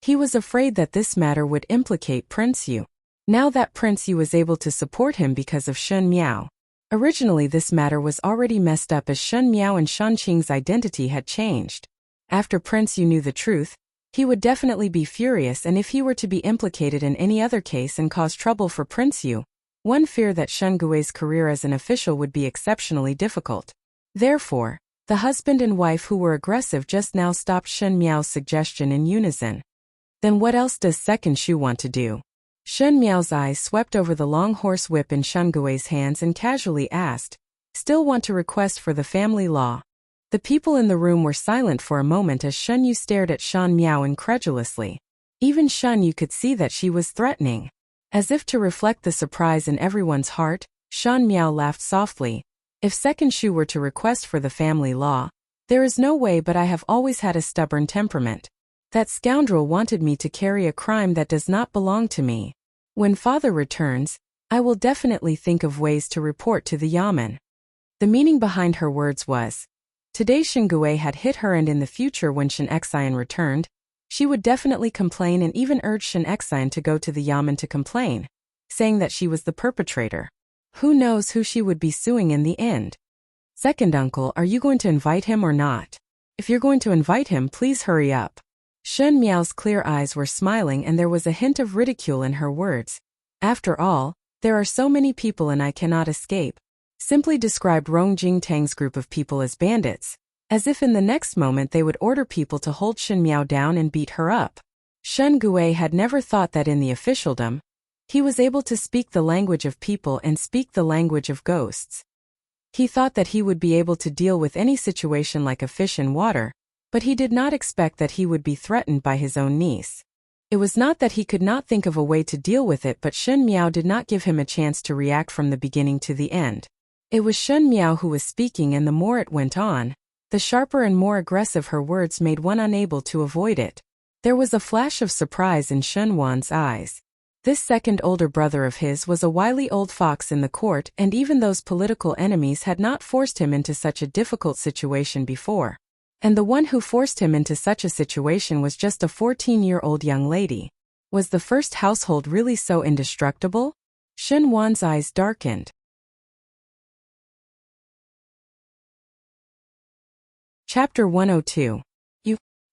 He was afraid that this matter would implicate Prince Yu. Now that Prince Yu was able to support him because of Shen Miao. Originally this matter was already messed up as Shen Miao and Shen Qing's identity had changed. After Prince Yu knew the truth, he would definitely be furious, and if he were to be implicated in any other case and cause trouble for Prince Yu, one feared that Shen Gui's career as an official would be exceptionally difficult. Therefore, the husband and wife who were aggressive just now stopped Shen Miao's suggestion in unison. Then what else does Second Shu want to do? Shen Miao's eyes swept over the long horse whip in Shen Gui's hands and casually asked, "Still want to request for the family law?" The people in the room were silent for a moment as Shen Yu stared at Shen Miao incredulously. Even Shen Yu could see that she was threatening. As if to reflect the surprise in everyone's heart, Shen Miao laughed softly. "If Second Shu were to request for the family law, there is no way, but I have always had a stubborn temperament. That scoundrel wanted me to carry a crime that does not belong to me. When father returns, I will definitely think of ways to report to the Yaman." The meaning behind her words was, today Shen Gui had hit her, and in the future when Shen Xian returned, she would definitely complain and even urge Shen Xian to go to the Yaman to complain, saying that she was the perpetrator. Who knows who she would be suing in the end? "Second uncle, are you going to invite him or not? If you're going to invite him, please hurry up." Shen Miao's clear eyes were smiling and there was a hint of ridicule in her words. "After all, there are so many people and I cannot escape." Simply described Rong Jingtang's group of people as bandits, as if in the next moment they would order people to hold Shen Miao down and beat her up. Shen Gui had never thought that in the officialdom, he was able to speak the language of people and speak the language of ghosts. He thought that he would be able to deal with any situation like a fish in water, but he did not expect that he would be threatened by his own niece. It was not that he could not think of a way to deal with it, but Shen Miao did not give him a chance to react from the beginning to the end. It was Shen Miao who was speaking, and the more it went on, the sharper and more aggressive her words made one unable to avoid it. There was a flash of surprise in Shen Wan's eyes. This second older brother of his was a wily old fox in the court, and even those political enemies had not forced him into such a difficult situation before. And the one who forced him into such a situation was just a 14-year-old young lady. Was the first household really so indestructible? Shen Wan's eyes darkened. Chapter 102.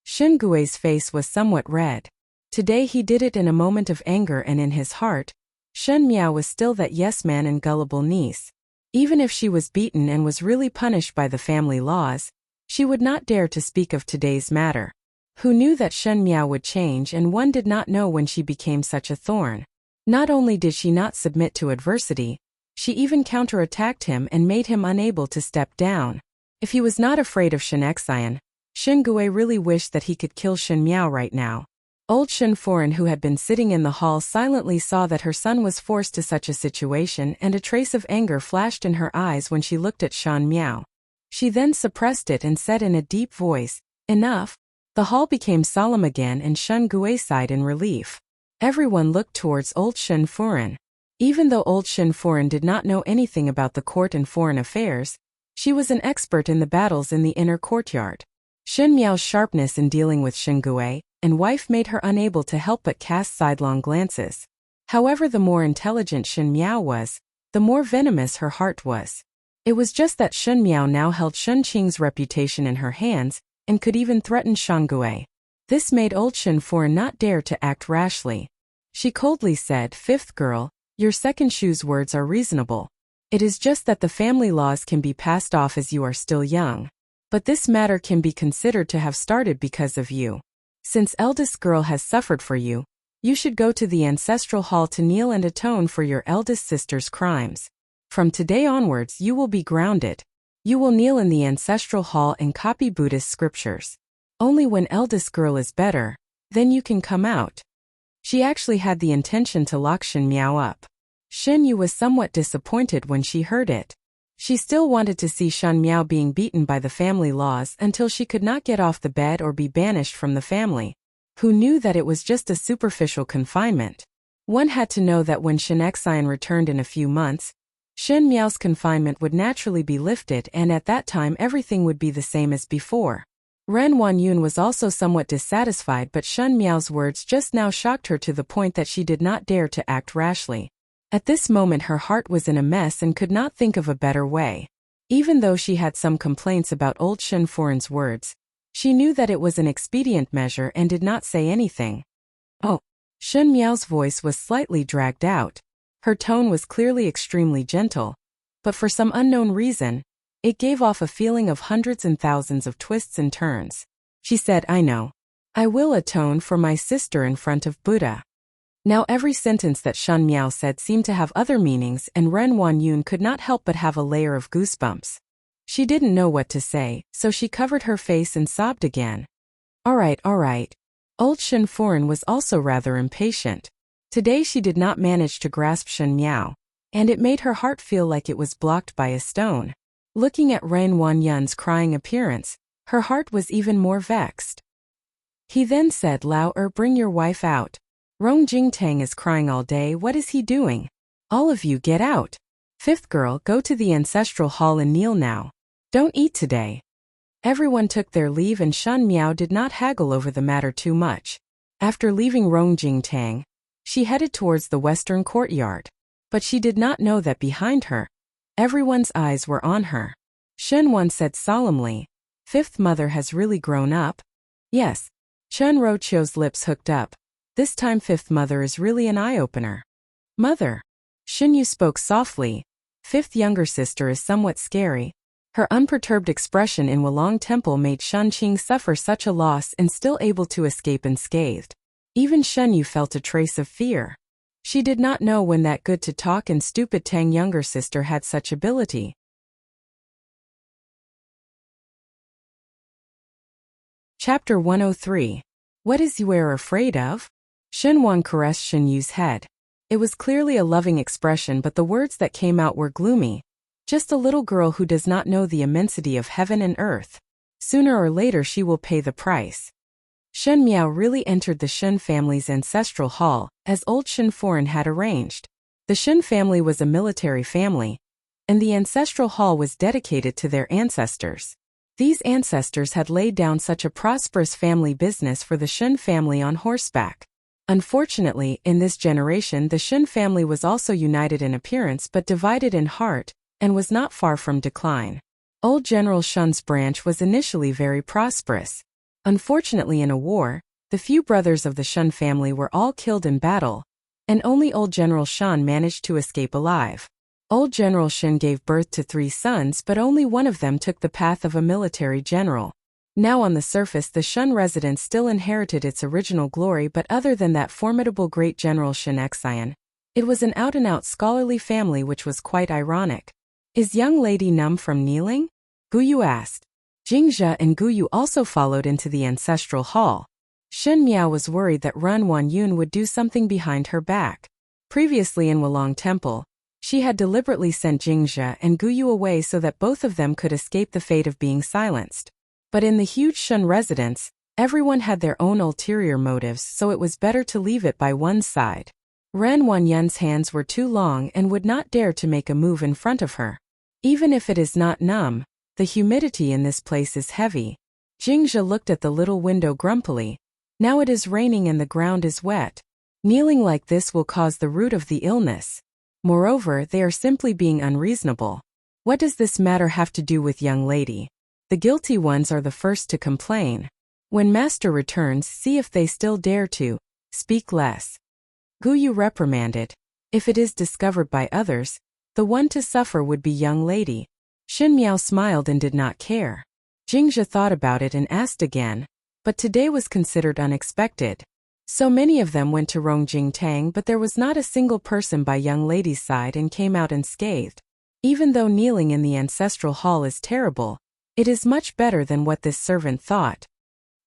Shen Gui's face was somewhat red. Today he did it in a moment of anger, and in his heart, Shen Miao was still that yes-man and gullible niece. Even if she was beaten and was really punished by the family laws, she would not dare to speak of today's matter. Who knew that Shen Miao would change, and one did not know when she became such a thorn. Not only did she not submit to adversity, she even counterattacked him and made him unable to step down. If he was not afraid of Shen Xian, Shen Gui really wished that he could kill Shen Miao right now. Old Shen Foreign, who had been sitting in the hall, silently saw that her son was forced to such a situation, and a trace of anger flashed in her eyes when she looked at Shen Miao. She then suppressed it and said in a deep voice, "Enough." The hall became solemn again, and Shen Gui sighed in relief. Everyone looked towards old Shen Foreign. Even though old Shen Foreign did not know anything about the court and foreign affairs, she was an expert in the battles in the inner courtyard. Shen Miao's sharpness in dealing with Shen Gui and wife made her unable to help but cast sidelong glances. However, the more intelligent Shen Miao was, the more venomous her heart was. It was just that Shen Miao now held Shen Qing's reputation in her hands, and could even threaten Shen Gui. This made old Shen Foreign not dare to act rashly. She coldly said, "Fifth girl, Your second Shu's words are reasonable. It is just that the family laws can be passed off as you are still young. But this matter can be considered to have started because of you. Since eldest girl has suffered for you, you should go to the ancestral hall to kneel and atone for your eldest sister's crimes. From today onwards you will be grounded. You will kneel in the ancestral hall and copy Buddhist scriptures. Only when eldest girl is better, then you can come out. She actually had the intention to lock Shen Miao up. Shen Yu was somewhat disappointed when she heard it. She still wanted to see Shen Miao being beaten by the family laws until she could not get off the bed or be banished from the family. Who knew that it was just a superficial confinement? One had to know that when Shen Xian returned in a few months, Shen Miao's confinement would naturally be lifted, and at that time everything would be the same as before. Ren Wanyun was also somewhat dissatisfied, but Shen Miao's words just now shocked her to the point that she did not dare to act rashly. At this moment her heart was in a mess and could not think of a better way. Even though she had some complaints about old Shen Foreign's words, she knew that it was an expedient measure and did not say anything. Oh. Shen Miao's voice was slightly dragged out. Her tone was clearly extremely gentle, but for some unknown reason, it gave off a feeling of hundreds and thousands of twists and turns. She said, I know. I will atone for my sister in front of Buddha. Now every sentence that Shen Miao said seemed to have other meanings, and Ren Wanyun could not help but have a layer of goosebumps. She didn't know what to say, so she covered her face and sobbed again. All right. Old Shen Foreign was also rather impatient. Today she did not manage to grasp Shen Miao, and it made her heart feel like it was blocked by a stone. Looking at Ren Wanyun's crying appearance, her heart was even more vexed. He then said, Lao bring your wife out. Rong Jingtang is crying all day. What is he doing? All of you get out. Fifth girl, go to the ancestral hall and kneel now. Don't eat today. Everyone took their leave and Shen Miao did not haggle over the matter too much. After leaving Rong Jingtang, she headed towards the western courtyard. But she did not know that behind her, everyone's eyes were on her. Shen Wan said solemnly, Fifth mother has really grown up? Yes. Chen Rochio's lips hooked up. This time fifth mother is really an eye-opener. Mother. Shen Yu spoke softly. Fifth younger sister is somewhat scary. Her unperturbed expression in Wulong Temple made Shen Qing suffer such a loss and still able to escape unscathed. Even Shen Yu felt a trace of fear. She did not know when that good-to-talk and stupid Tang younger sister had such ability. Chapter 103. What is you afraid of? Shen Wan caressed Shen Yu's head. It was clearly a loving expression, but the words that came out were gloomy. Just a little girl who does not know the immensity of heaven and earth. Sooner or later she will pay the price. Shen Miao really entered the Shen family's ancestral hall, as old Shen Foreign had arranged. The Shen family was a military family, and the ancestral hall was dedicated to their ancestors. These ancestors had laid down such a prosperous family business for the Shen family on horseback. Unfortunately, in this generation the Shen family was also united in appearance but divided in heart, and was not far from decline. Old General Shen's branch was initially very prosperous. Unfortunately, in a war, the few brothers of the Shen family were all killed in battle, and only old General Shen managed to escape alive. Old General Shen gave birth to 3 sons, but only one of them took the path of a military general. Now on the surface the Shen residence still inherited its original glory, but other than that formidable great General Shen Xian, it was an out-and-out scholarly family, which was quite ironic. Is young lady numb from kneeling? Guyu asked. Jingzhe and Guyu also followed into the ancestral hall. Shen Miao was worried that Ren Wanyun would do something behind her back. Previously in Wulong Temple, she had deliberately sent Jingzhe and Guyu away so that both of them could escape the fate of being silenced. But in the huge Shen residence, everyone had their own ulterior motives, so it was better to leave it by one side. Ren Wanyun's hands were too long and would not dare to make a move in front of her. Even if it is not numb, the humidity in this place is heavy. Jingzhe looked at the little window grumpily. Now it is raining and the ground is wet. Kneeling like this will cause the root of the illness. Moreover, they are simply being unreasonable. What does this matter have to do with young lady? The guilty ones are the first to complain. When master returns, see if they still dare to speak less. Guyu reprimanded. If it is discovered by others, the one to suffer would be young lady. Shen Miao smiled and did not care. Jingzhe thought about it and asked again, but today was considered unexpected. So many of them went to Rongjing Tang, but there was not a single person by young lady's side and came out unscathed. Even though kneeling in the ancestral hall is terrible, it is much better than what this servant thought.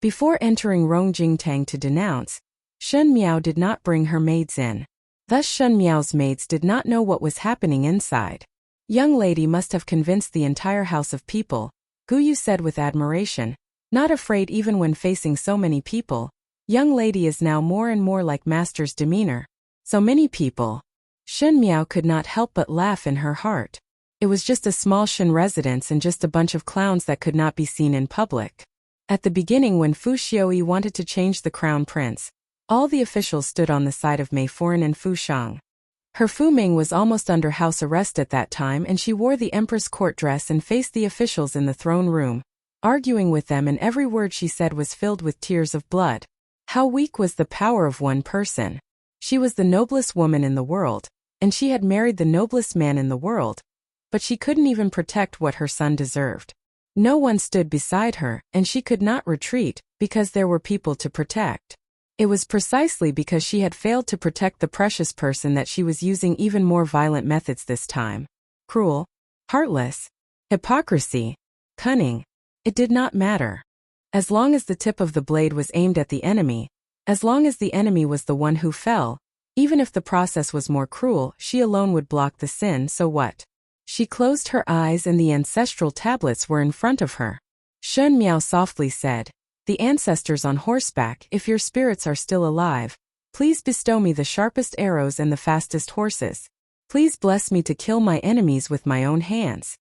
Before entering Rongjing Tang to denounce, Shen Miao did not bring her maids in. Thus Shen Miao's maids did not know what was happening inside. Young lady must have convinced the entire house of people, Gu Yu said with admiration. Not afraid even when facing so many people, young lady is now more and more like master's demeanor. So many people. Shen Miao could not help but laugh in her heart. It was just a small Shen residence and just a bunch of clowns that could not be seen in public. At the beginning when Fu Xiui wanted to change the crown prince, all the officials stood on the side of Mei Foran and Fu Shang. Her Fu Ming was almost under house arrest at that time and she wore the Empress court dress and faced the officials in the throne room, arguing with them, and every word she said was filled with tears of blood. How weak was the power of one person. She was the noblest woman in the world, and she had married the noblest man in the world, but she couldn't even protect what her son deserved. No one stood beside her, and she could not retreat, because there were people to protect. It was precisely because she had failed to protect the precious person that she was using even more violent methods this time. Cruel, heartless, hypocrisy, cunning. It did not matter. As long as the tip of the blade was aimed at the enemy, as long as the enemy was the one who fell, even if the process was more cruel, she alone would block the sin, so what? She closed her eyes and the ancestral tablets were in front of her. Shen Miao softly said, "The ancestors on horseback, if your spirits are still alive, please bestow me the sharpest arrows and the fastest horses. Please bless me to kill my enemies with my own hands."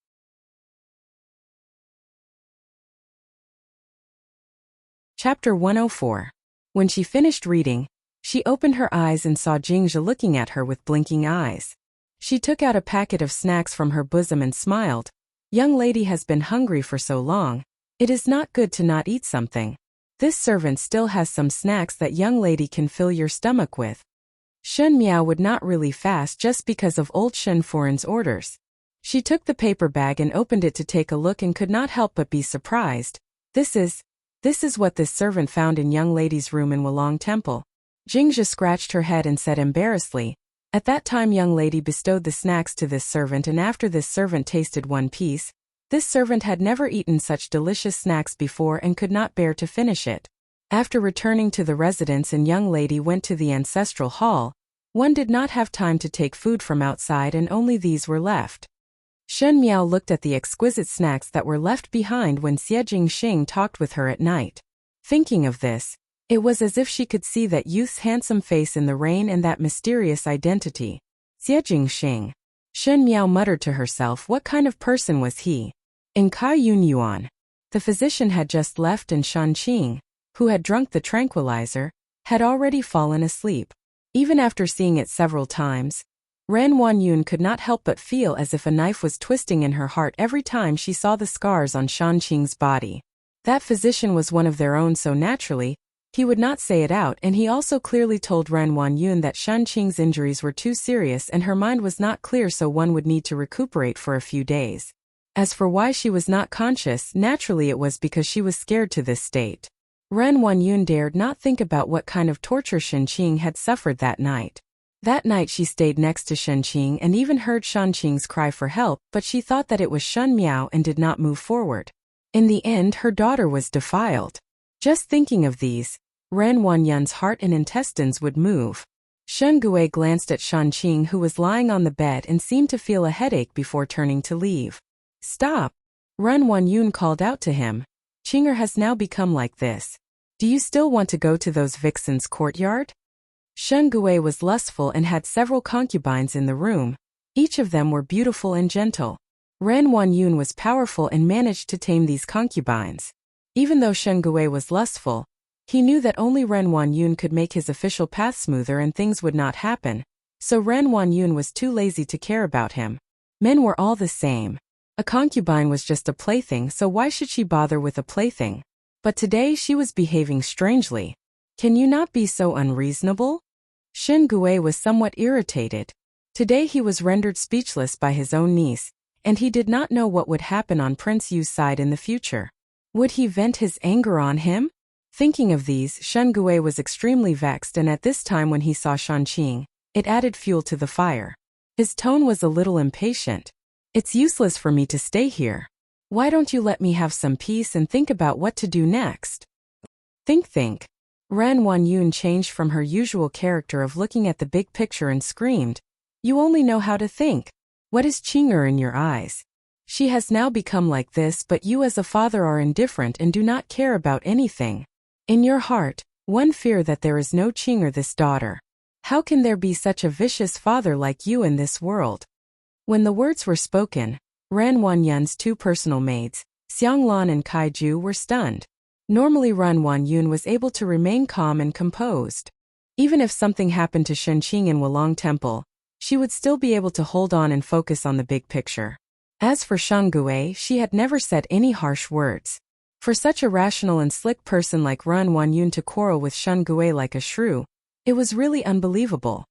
Chapter 104. When she finished reading, she opened her eyes and saw Jingzhe looking at her with blinking eyes. She took out a packet of snacks from her bosom and smiled. Young lady has been hungry for so long. It is not good to not eat something. This servant still has some snacks that young lady can fill your stomach with. Shen Miao would not really fast just because of old Shen Foran's orders. She took the paper bag and opened it to take a look and could not help but be surprised. This is what this servant found in young lady's room in Wulong Temple. Jingzhe scratched her head and said embarrassedly. At that time young lady bestowed the snacks to this servant, and after this servant tasted one piece, this servant had never eaten such delicious snacks before and could not bear to finish it. After returning to the residence and young lady went to the ancestral hall, one did not have time to take food from outside and only these were left. Shen Miao looked at the exquisite snacks that were left behind when Xie Jingxing talked with her at night. Thinking of this, it was as if she could see that youth's handsome face in the rain and that mysterious identity. Xie Jingxing. Shen Miao muttered to herself, what kind of person was he? In Kai Yun Yuan, the physician had just left and Shan Qing, who had drunk the tranquilizer, had already fallen asleep. Even after seeing it several times, Ren Wanyun could not help but feel as if a knife was twisting in her heart every time she saw the scars on Shan Qing's body. That physician was one of their own, so naturally, he would not say it out, and he also clearly told Ren Wanyun that Shan Qing's injuries were too serious and her mind was not clear, so one would need to recuperate for a few days. As for why she was not conscious, naturally it was because she was scared to this state. Ren Wanyun dared not think about what kind of torture Shan Qing had suffered that night. That night she stayed next to Shan Qing and even heard Shan Qing's cry for help, but she thought that it was Shen Miao and did not move forward. In the end, her daughter was defiled. Just thinking of these, Ren Wanyun's heart and intestines would move. Shen Gui glanced at Shan Qing, who was lying on the bed and seemed to feel a headache before turning to leave. "Stop!" Ren Wanyun called out to him. "Qinger has now become like this. Do you still want to go to those vixens' courtyard?" Shen Gui was lustful and had several concubines in the room. Each of them were beautiful and gentle. Ren Wanyun was powerful and managed to tame these concubines. Even though Shen Gui was lustful, he knew that only Ren Wanyun could make his official path smoother and things would not happen, so Ren Wanyun was too lazy to care about him. Men were all the same. A concubine was just a plaything, so why should she bother with a plaything? But today she was behaving strangely. "Can you not be so unreasonable?" Shen Gui was somewhat irritated. Today he was rendered speechless by his own niece, and he did not know what would happen on Prince Yu's side in the future. Would he vent his anger on him? Thinking of these, Shen Gui was extremely vexed, and at this time when he saw Shan Qing, it added fuel to the fire. His tone was a little impatient. It's useless for me to stay here. Why don't you let me have some peace and think about what to do next? Think. Ran Wanyun changed from her usual character of looking at the big picture and screamed, "You only know how to think. What is Qing'er in your eyes? She has now become like this, but you as a father are indifferent and do not care about anything. In your heart, one fear that there is no Qing'er this daughter. How can there be such a vicious father like you in this world?" When the words were spoken, Ran Wanyun's two personal maids, Xianglan and Kaiju, were stunned. Normally Ran Wanyun was able to remain calm and composed. Even if something happened to Shenqing in Wulong Temple, she would still be able to hold on and focus on the big picture. As for Shan Gui, she had never said any harsh words. For such a rational and slick person like Ran Wanyun to quarrel with Shan Gui like a shrew, it was really unbelievable.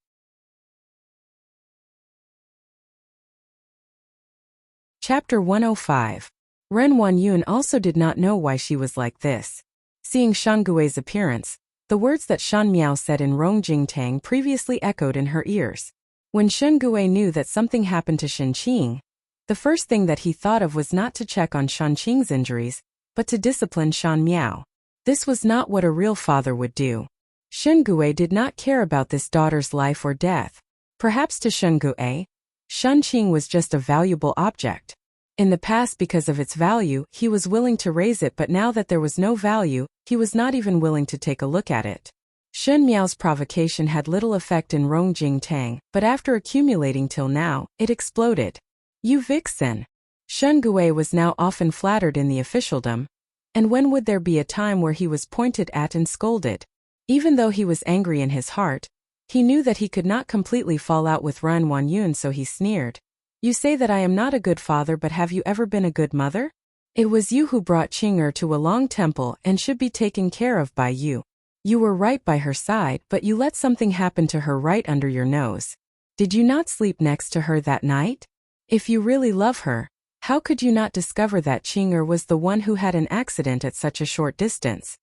Chapter 105. Ren Wanyun also did not know why she was like this. Seeing Shan Gui's appearance, the words that Shan Miao said in Rong Jingtang previously echoed in her ears. When Shen Gui knew that something happened to Shenqing, the first thing that he thought of was not to check on Shenqing's injuries, but to discipline Shan Miao. This was not what a real father would do. Shen Gui did not care about this daughter's life or death. Perhaps to Shen Gui, Shenqing was just a valuable object. In the past, because of its value, he was willing to raise it, but now that there was no value, he was not even willing to take a look at it. Shen Miao's provocation had little effect in Rong Jingtang, but after accumulating till now, it exploded. "You vixen!" Shen Gui was now often flattered in the officialdom, and when would there be a time where he was pointed at and scolded? Even though he was angry in his heart, he knew that he could not completely fall out with Ran Wanyun, so he sneered. "You say that I am not a good father, but have you ever been a good mother? It was you who brought Qing'er to Wulong Temple and should be taken care of by you. You were right by her side, but you let something happen to her right under your nose. Did you not sleep next to her that night? If you really love her, how could you not discover that Qing'er was the one who had an accident at such a short distance?"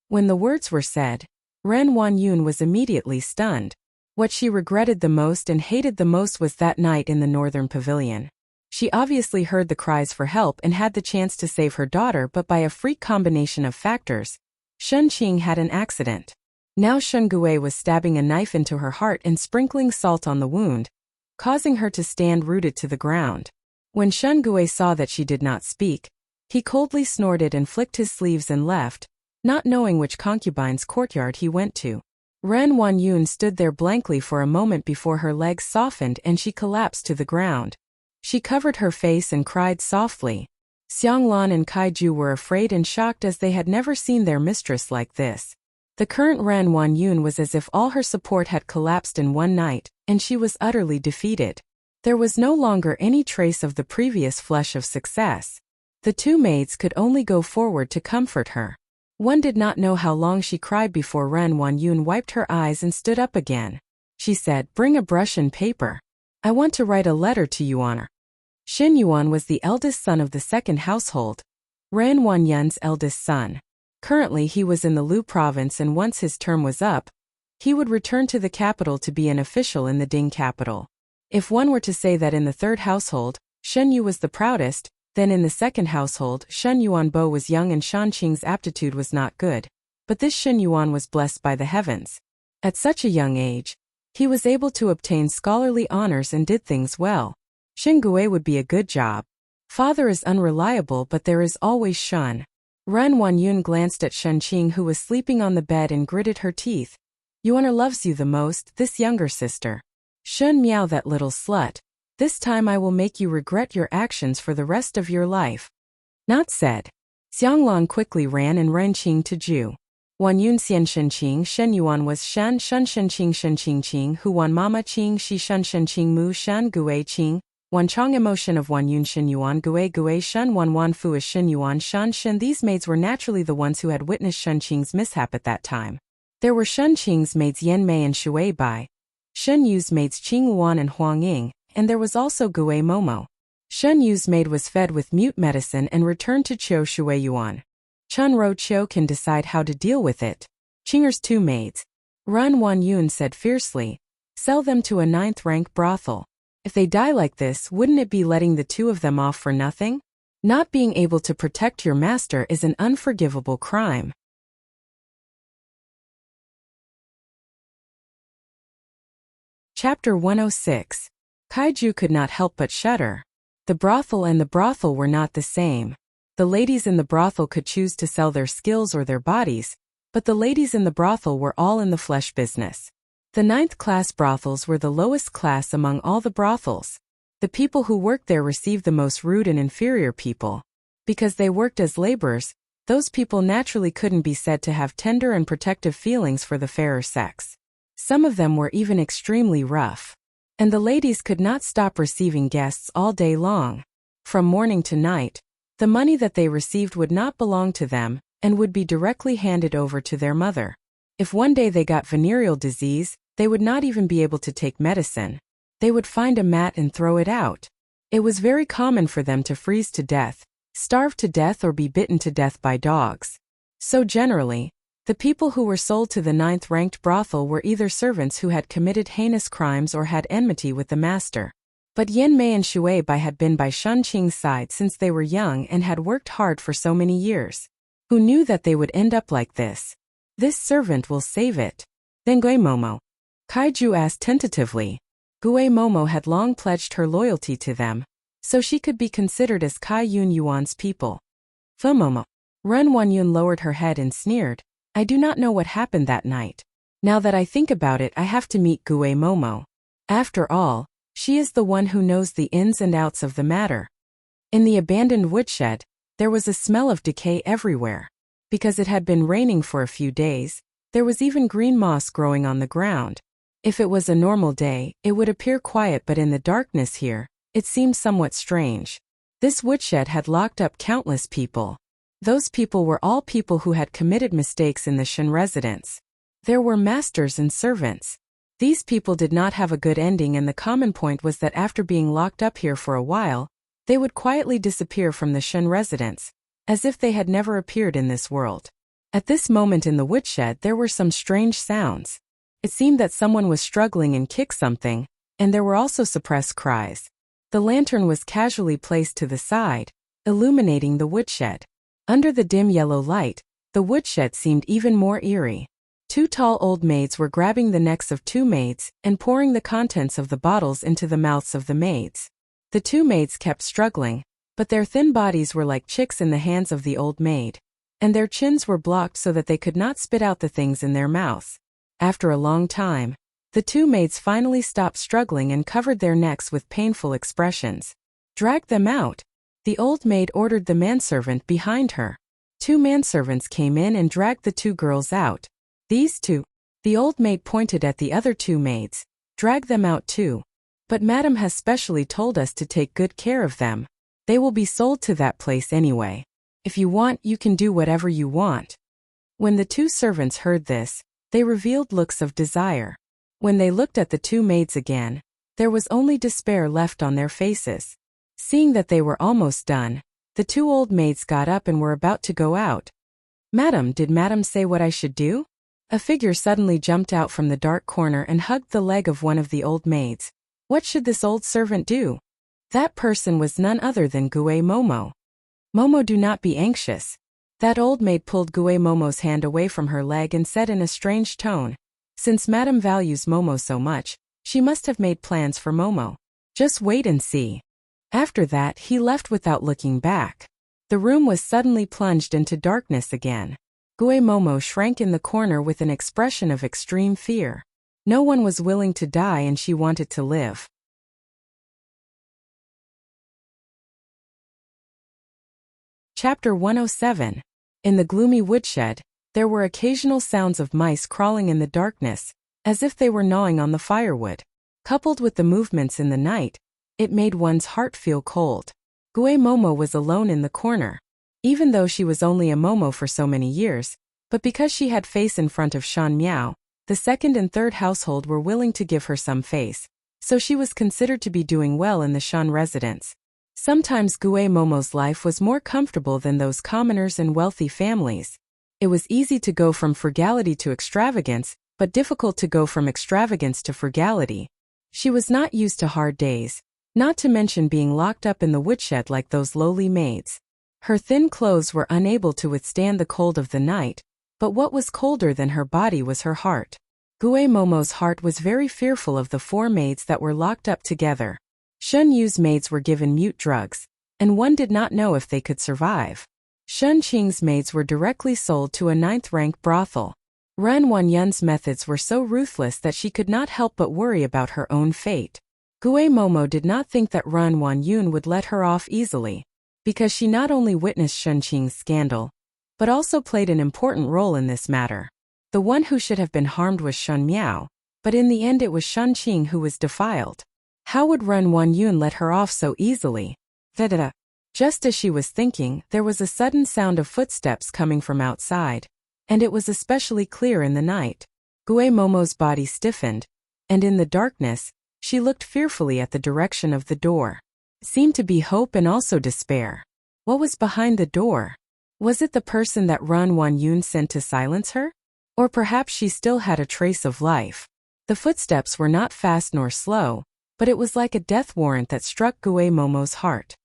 When the words were said, Ren Wanyun was immediately stunned. What she regretted the most and hated the most was that night in the northern pavilion. She obviously heard the cries for help and had the chance to save her daughter, but by a freak combination of factors, Shenqing had an accident. Now Shen Gui was stabbing a knife into her heart and sprinkling salt on the wound, causing her to stand rooted to the ground. When Shen Gui saw that she did not speak, he coldly snorted and flicked his sleeves and left, not knowing which concubine's courtyard he went to. Ren Wanyun stood there blankly for a moment before her legs softened and she collapsed to the ground. She covered her face and cried softly. Xianglan and Kaiju were afraid and shocked as they had never seen their mistress like this. The current Ren Wanyun was as if all her support had collapsed in one night, and she was utterly defeated. There was no longer any trace of the previous flush of success. The two maids could only go forward to comfort her. One did not know how long she cried before Ren Wanyun wiped her eyes and stood up again. She said, "Bring a brush and paper. I want to write a letter to Yuan." Xin Yuan was the eldest son of the second household, Ren Wanyun's eldest son. Currently he was in the Lu province, and once his term was up, he would return to the capital to be an official in the Ding capital. If one were to say that in the third household, Shen Yu was the proudest, then in the second household, Shen Yuanbo was young and Shanqing's aptitude was not good. But this Shen Yuan was blessed by the heavens. At such a young age, he was able to obtain scholarly honors and did things well. Shen Gui would be a good job. Father is unreliable, but there is always Shen. Ren Wanyun glanced at Shenqing, who was sleeping on the bed, and gritted her teeth. "Yuan loves you the most, this younger sister. Shen Miao, that little slut. This time I will make you regret your actions for the rest of your life." Not said. Xianglan quickly ran and ran Qing to Ju. Wanyun Xian Shenqing Shen Yuan was Shan Shun Shenqing Shenqing Qing Hu Wan Mama Qing Shi Shun Shenqing Mu Shan Gui Qing Wan Chong emotion of Wanyun Shen Yuan Gui Shun Wan Wan Fu is Shen Yuan Shan Shen. These maids were naturally the ones who had witnessed Shenqing's mishap at that time. There were Shenqing's maids Yan Mei and Shui Bai, Shun Yu's maids Qing Yuan and Huang Ying, and there was also Gue Momo. Shun Yu's maid was fed with mute medicine and returned to Qiu Shui Yuan. Chun Ro Qiu can decide how to deal with it. Qinger's 2 maids. Ran Wan Yun said fiercely. Sell them to a 9th rank brothel. If they die like this, wouldn't it be letting the 2 of them off for nothing? Not being able to protect your master is an unforgivable crime. Chapter 106. Kaiju could not help but shudder. The brothel and the brothel were not the same. The ladies in the brothel could choose to sell their skills or their bodies, but the ladies in the brothel were all in the flesh business. The 9th class brothels were the lowest class among all the brothels. The people who worked there received the most rude and inferior people. Because they worked as laborers, those people naturally couldn't be said to have tender and protective feelings for the fairer sex. Some of them were even extremely rough. And the ladies could not stop receiving guests all day long. From morning to night, the money that they received would not belong to them, and would be directly handed over to their mother. If one day they got venereal disease, they would not even be able to take medicine. They would find a mat and throw it out. It was very common for them to freeze to death, starve to death, or be bitten to death by dogs. So generally, the people who were sold to the 9th ranked brothel were either servants who had committed heinous crimes or had enmity with the master. But Yen Mei and Shui Bai had been by Shun Qing's side since they were young and had worked hard for so many years. Who knew that they would end up like this? This servant will save it. Then Gue Momo. Kaiju asked tentatively. Gue Momo had long pledged her loyalty to them, so she could be considered as Kai Yun Yuan's people. Fu Momo. Ren Wan Yun lowered her head and sneered. I do not know what happened that night. Now that I think about it, I have to meet Gue Momo. After all, she is the one who knows the ins and outs of the matter. In the abandoned woodshed, there was a smell of decay everywhere. Because it had been raining for a few days, there was even green moss growing on the ground. If it was a normal day, it would appear quiet, but in the darkness here, it seemed somewhat strange. This woodshed had locked up countless people. Those people were all people who had committed mistakes in the Shen residence. There were masters and servants. These people did not have a good ending, and the common point was that after being locked up here for a while, they would quietly disappear from the Shen residence, as if they had never appeared in this world. At this moment in the woodshed there were some strange sounds. It seemed that someone was struggling and kicked something, and there were also suppressed cries. The lantern was casually placed to the side, illuminating the woodshed. Under the dim yellow light, the woodshed seemed even more eerie. 2 tall old maids were grabbing the necks of 2 maids and pouring the contents of the bottles into the mouths of the maids. The 2 maids kept struggling, but their thin bodies were like chicks in the hands of the old maid, and their chins were blocked so that they could not spit out the things in their mouths. After a long time, the 2 maids finally stopped struggling and covered their necks with painful expressions. Drag them out. The old maid ordered the manservant behind her. 2 manservants came in and dragged the 2 girls out. These 2. The old maid pointed at the other 2 maids. Drag them out too. But Madam has specially told us to take good care of them. They will be sold to that place anyway. If you want, you can do whatever you want. When the 2 servants heard this, they revealed looks of desire. When they looked at the 2 maids again, there was only despair left on their faces. Seeing that they were almost done, the 2 old maids got up and were about to go out. Madam, did Madam say what I should do? A figure suddenly jumped out from the dark corner and hugged the leg of one of the old maids. What should this old servant do? That person was none other than Gue Momo. Momo, do not be anxious. That old maid pulled Gue Momo's hand away from her leg and said in a strange tone, since Madam values Momo so much, she must have made plans for Momo. Just wait and see. After that, he left without looking back. The room was suddenly plunged into darkness again. Gue Momo shrank in the corner with an expression of extreme fear. No one was willing to die and she wanted to live. Chapter 107. In the gloomy woodshed, there were occasional sounds of mice crawling in the darkness, as if they were gnawing on the firewood. Coupled with the movements in the night, it made one's heart feel cold. Gue Momo was alone in the corner. Even though she was only a Momo for so many years, but because she had face in front of Shan Miao, the second and third household were willing to give her some face, so she was considered to be doing well in the Shun residence. Sometimes Gue Momo's life was more comfortable than those commoners and wealthy families. It was easy to go from frugality to extravagance, but difficult to go from extravagance to frugality. She was not used to hard days, not to mention being locked up in the woodshed like those lowly maids. Her thin clothes were unable to withstand the cold of the night, but what was colder than her body was her heart. Gue Momo's heart was very fearful of the 4 maids that were locked up together. Shun Yu's maids were given mute drugs, and one did not know if they could survive. Shun Qing's maids were directly sold to a 9th-rank brothel. Ren Wanyun's methods were so ruthless that she could not help but worry about her own fate. Gue Momo did not think that Ren Wanyun would let her off easily, because she not only witnessed Shun Qing's scandal, but also played an important role in this matter. The one who should have been harmed was Shun Miao, but in the end it was Shun Qing who was defiled. How would Ren Wanyun let her off so easily? Da-da-da. Just as she was thinking, there was a sudden sound of footsteps coming from outside, and it was especially clear in the night. Gue Momo's body stiffened, and in the darkness, she looked fearfully at the direction of the door. It seemed to be hope and also despair. What was behind the door? Was it the person that Ren Wanyun sent to silence her? Or perhaps she still had a trace of life. The footsteps were not fast nor slow, but it was like a death warrant that struck Gue Momo's heart.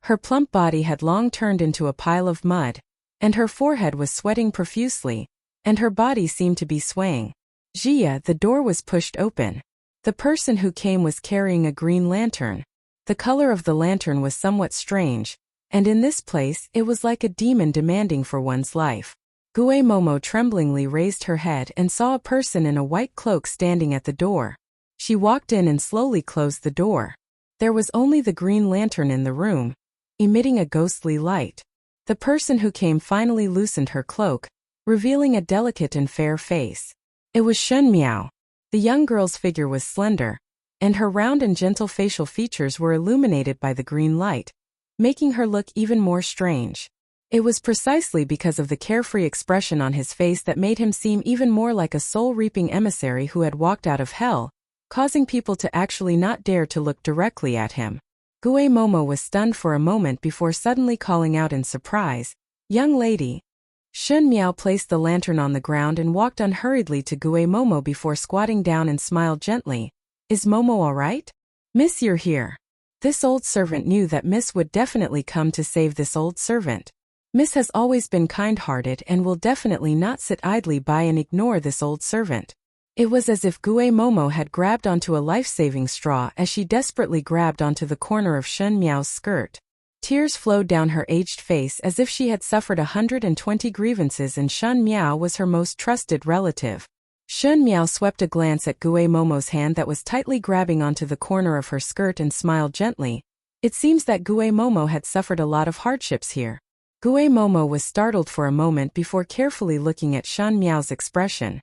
Her plump body had long turned into a pile of mud, and her forehead was sweating profusely, and her body seemed to be swaying. Jia, the door was pushed open. The person who came was carrying a green lantern. The color of the lantern was somewhat strange, and in this place it was like a demon demanding for one's life. Gue Momo tremblingly raised her head and saw a person in a white cloak standing at the door. She walked in and slowly closed the door. There was only the green lantern in the room, emitting a ghostly light. The person who came finally loosened her cloak, revealing a delicate and fair face. It was Shun Miao. The young girl's figure was slender, and her round and gentle facial features were illuminated by the green light, making her look even more strange. It was precisely because of the carefree expression on his face that made him seem even more like a soul-reaping emissary who had walked out of hell, causing people to actually not dare to look directly at him. Gue Momo was stunned for a moment before suddenly calling out in surprise, "Young lady." Shun Miao placed the lantern on the ground and walked unhurriedly to Gue Momo before squatting down and smiled gently. "Is Momo all right? Miss, you're here." This old servant knew that Miss would definitely come to save this old servant. Miss has always been kind-hearted and will definitely not sit idly by and ignore this old servant. It was as if Gue Momo had grabbed onto a life-saving straw as she desperately grabbed onto the corner of Shun Miao's skirt. Tears flowed down her aged face as if she had suffered 120 grievances and Shun Miao was her most trusted relative. Shun Miao swept a glance at Gue Momo's hand that was tightly grabbing onto the corner of her skirt and smiled gently. It seems that Gue Momo had suffered a lot of hardships here. Gue Momo was startled for a moment before carefully looking at Shun Miao's expression.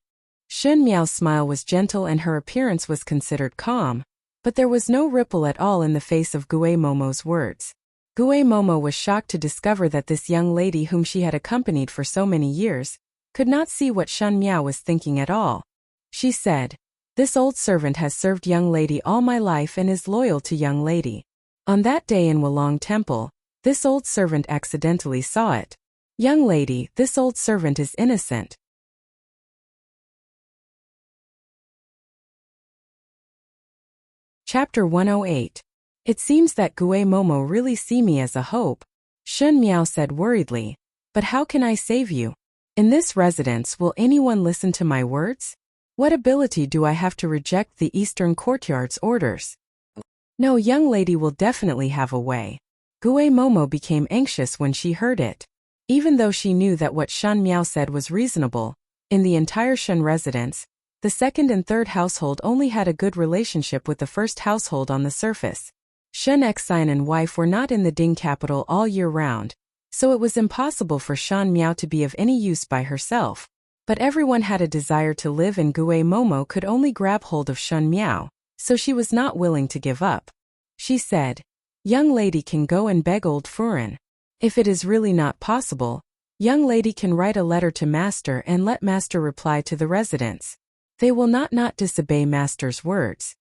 Shun Miao's smile was gentle and her appearance was considered calm, but there was no ripple at all in the face of Gue Momo's words. Gue Momo was shocked to discover that this young lady whom she had accompanied for so many years could not see what Shun Miao was thinking at all. She said, "This old servant has served young lady all my life and is loyal to young lady." On that day in Wulong Temple, this old servant accidentally saw it. "Young lady, this old servant is innocent." Chapter 108. It seems that Gue Momo really see me as a hope, Shun Miao said worriedly. "But how can I save you? In this residence, will anyone listen to my words? What ability do I have to reject the Eastern Courtyard's orders? No, young lady will definitely have a way." Gue Momo became anxious when she heard it. Even though she knew that what Shun Miao said was reasonable, in the entire Shun residence, the second and third household only had a good relationship with the first household on the surface. Shun Xian and wife were not in the Ding capital all year round, so it was impossible for Shun Miao to be of any use by herself. But everyone had a desire to live and Gue Momo could only grab hold of Shun Miao, so she was not willing to give up. She said, "Young lady can go and beg old Furen. If it is really not possible, young lady can write a letter to master and let master reply to the residents." They will not disobey master's words.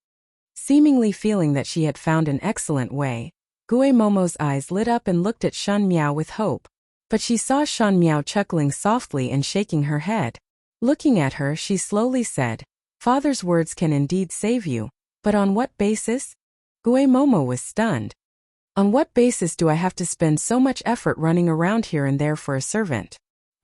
Seemingly feeling that she had found an excellent way, Gue Momo's eyes lit up and looked at Shen Miao with hope. But she saw Shen Miao chuckling softly and shaking her head. Looking at her, she slowly said, "Father's words can indeed save you, but on what basis?" Gue Momo was stunned. "On what basis do I have to spend so much effort running around here and there for a servant?"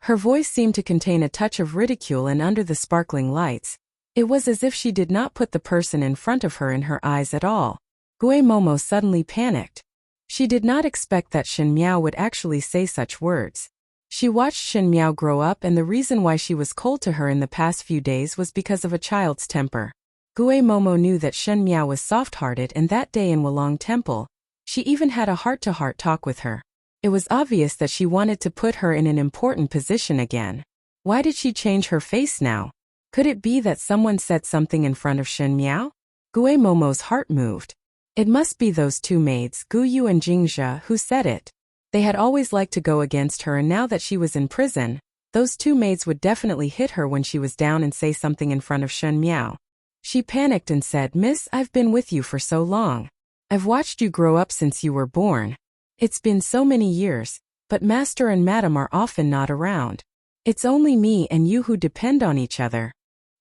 Her voice seemed to contain a touch of ridicule, and under the sparkling lights, it was as if she did not put the person in front of her in her eyes at all. Gue Momo suddenly panicked. She did not expect that Shen Miao would actually say such words. She watched Shen Miao grow up, and the reason why she was cold to her in the past few days was because of a child's temper. Gue Momo knew that Shen Miao was soft-hearted, and that day in Wulong Temple, she even had a heart-to-heart talk with her. It was obvious that she wanted to put her in an important position again. Why did she change her face now? Could it be that someone said something in front of Shen Miao? Gue Momo's heart moved. It must be those two maids, Gu Yu and Jingzhe, who said it. They had always liked to go against her, and now that she was in prison, those two maids would definitely hit her when she was down and say something in front of Shen Miao. She panicked and said, "Miss, I've been with you for so long. I've watched you grow up since you were born. It's been so many years, but master and madam are often not around. It's only me and you who depend on each other."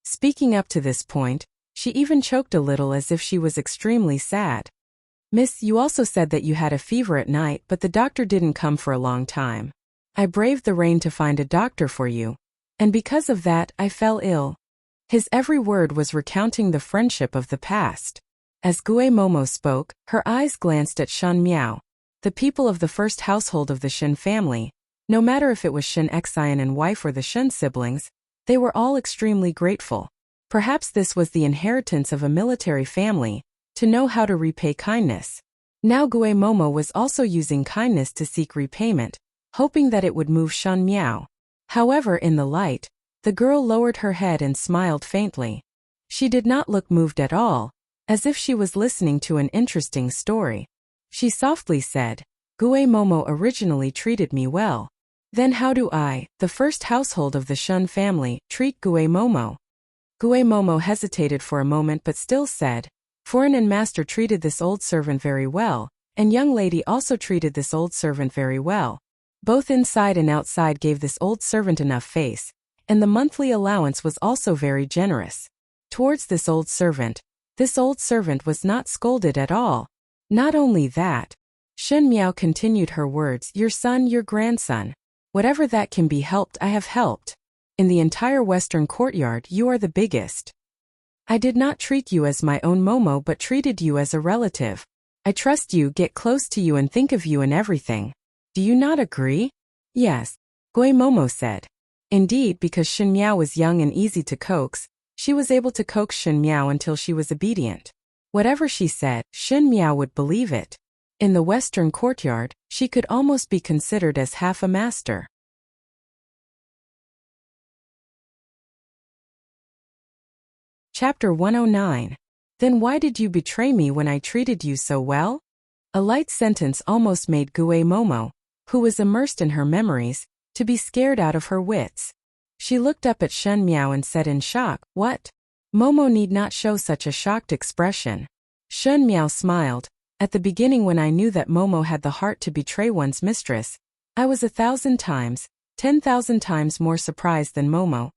Speaking up to this point, she even choked a little as if she was extremely sad. "Miss, you also said that you had a fever at night, but the doctor didn't come for a long time. I braved the rain to find a doctor for you, and because of that, I fell ill." His every word was recounting the friendship of the past. As Gue Momo spoke, her eyes glanced at Shen Miao. The people of the first household of the Shen family, no matter if it was Shen Xian and wife or the Shen siblings, they were all extremely grateful. Perhaps this was the inheritance of a military family, to know how to repay kindness. Now Gue Momo was also using kindness to seek repayment, hoping that it would move Shen Miao. However, in the light, the girl lowered her head and smiled faintly. She did not look moved at all, as if she was listening to an interesting story. She softly said, "Gue Momo originally treated me well. Then how do I, the first household of the Shen family, treat Gue Momo?" Gue Momo hesitated for a moment but still said, "Foreign and master treated this old servant very well, and young lady also treated this old servant very well. Both inside and outside gave this old servant enough face, and the monthly allowance was also very generous. Towards this old servant was not scolded at all. Not only that," Shen Miao continued her words, "your son, your grandson. Whatever that can be helped, I have helped. In the entire western courtyard, you are the biggest. I did not treat you as my own Momo but treated you as a relative. I trust you, get close to you and think of you in everything. Do you not agree?" "Yes," Gue Momo said. Indeed, because Shen Miao was young and easy to coax, she was able to coax Shen Miao until she was obedient. Whatever she said, Shen Miao would believe it. In the western courtyard, she could almost be considered as half a master. Chapter 109. Then why did you betray me when I treated you so well? A light sentence almost made Gue Momo, who was immersed in her memories, to be scared out of her wits. She looked up at Shen Miao and said in shock, "What?" Momo need not show such a shocked expression. Shen Miao smiled. "At the beginning, when I knew that Momo had the heart to betray one's mistress, I was 1,000 times, 10,000 times more surprised than Momo.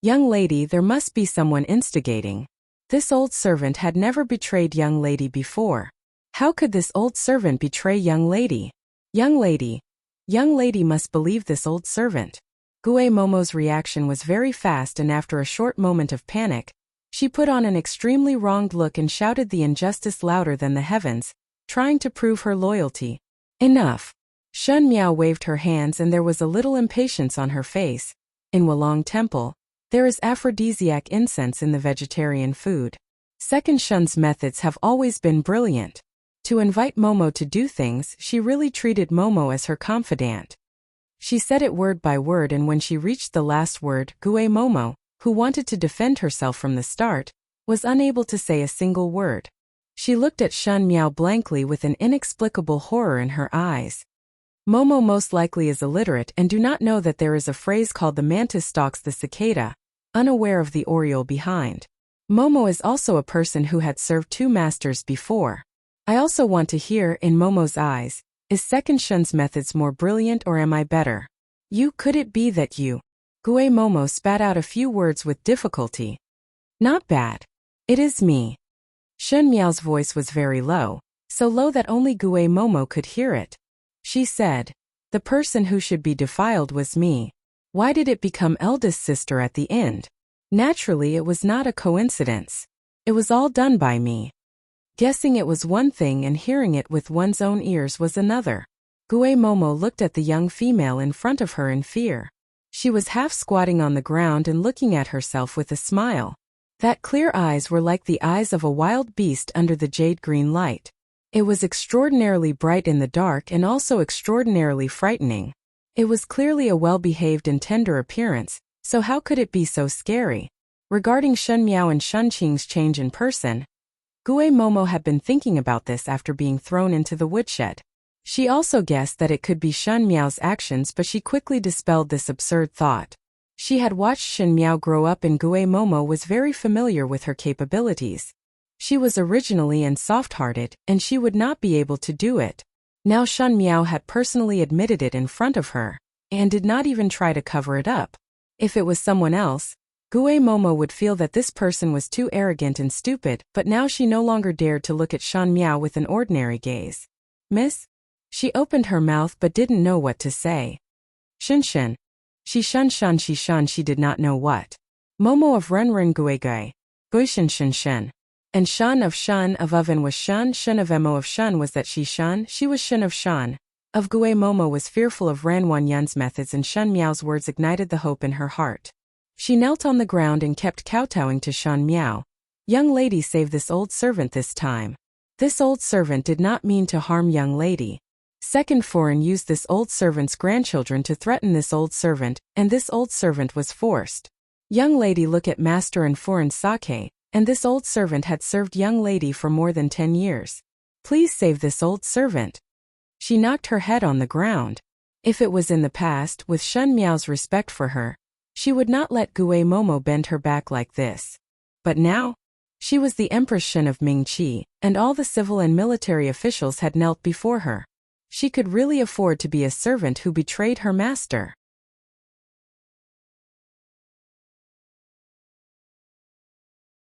Young lady, there must be someone instigating. This old servant had never betrayed young lady before. How could this old servant betray young lady? Young lady must believe this old servant." Gue Momo's reaction was very fast, and after a short moment of panic, she put on an extremely wronged look and shouted the injustice louder than the heavens, trying to prove her loyalty. "Enough." Shen Miao waved her hands and there was a little impatience on her face. In Wulong Temple, there is aphrodisiac incense in the vegetarian food. Second Shen's methods have always been brilliant. To invite Momo to do things, she really treated Momo as her confidant. She said it word by word, and when she reached the last word, Gue Momo, who wanted to defend herself from the start, was unable to say a single word. She looked at Shen Miao blankly with an inexplicable horror in her eyes. Momo most likely is illiterate and do not know that there is a phrase called "the mantis stalks the cicada," unaware of the Oriole behind. Momo is also a person who had served 2 masters before. I also want to hear, in Momo's eyes, is second Shun's methods more brilliant or am I better? Could it be that you? Gue Momo spat out a few words with difficulty. Not bad. It is me. Shun Miao's voice was very low, so low that only Gue Momo could hear it. She said, the person who should be defiled was me. Why did it become eldest sister at the end? Naturally, it was not a coincidence. It was all done by me. Guessing it was one thing and hearing it with one's own ears was another. Gue Momo looked at the young female in front of her in fear. She was half squatting on the ground and looking at herself with a smile. That clear eyes were like the eyes of a wild beast under the jade-green light. It was extraordinarily bright in the dark and also extraordinarily frightening. It was clearly a well-behaved and tender appearance, so how could it be so scary? Regarding Shun Miao and Shun Qing's change in person, Gue Momo had been thinking about this after being thrown into the woodshed. She also guessed that it could be Shun Miao's actions, but she quickly dispelled this absurd thought. She had watched Shun Miao grow up and Gue Momo was very familiar with her capabilities. She was originally and soft-hearted, and she would not be able to do it. Now Shun Miao had personally admitted it in front of her, and did not even try to cover it up. If it was someone else, Gue Momo would feel that this person was too arrogant and stupid, but now she no longer dared to look at Shun Miao with an ordinary gaze. Miss? She opened her mouth but didn't know what to say. Shin. She did not know what. Momo of Ren Gue Gue Shin. And Shun of Oven was Shun of Mo of Shun was that she was Shun of Shun. Of Gue Momo was fearful of Ran Yun's methods and Shun Miao's words ignited the hope in her heart. She knelt on the ground and kept kowtowing to Shun Miao. Young lady, save this old servant this time. This old servant did not mean to harm young lady. Second foreign used this old servant's grandchildren to threaten this old servant, and this old servant was forced. Young lady, look at master and foreign sake, and this old servant had served young lady for more than 10 years. Please save this old servant. She knocked her head on the ground. If it was in the past, with Shun Miao's respect for her, she would not let Gue Momo bend her back like this. But now? She was the Empress Shun of Mingqi, and all the civil and military officials had knelt before her. She could really afford to be a servant who betrayed her master.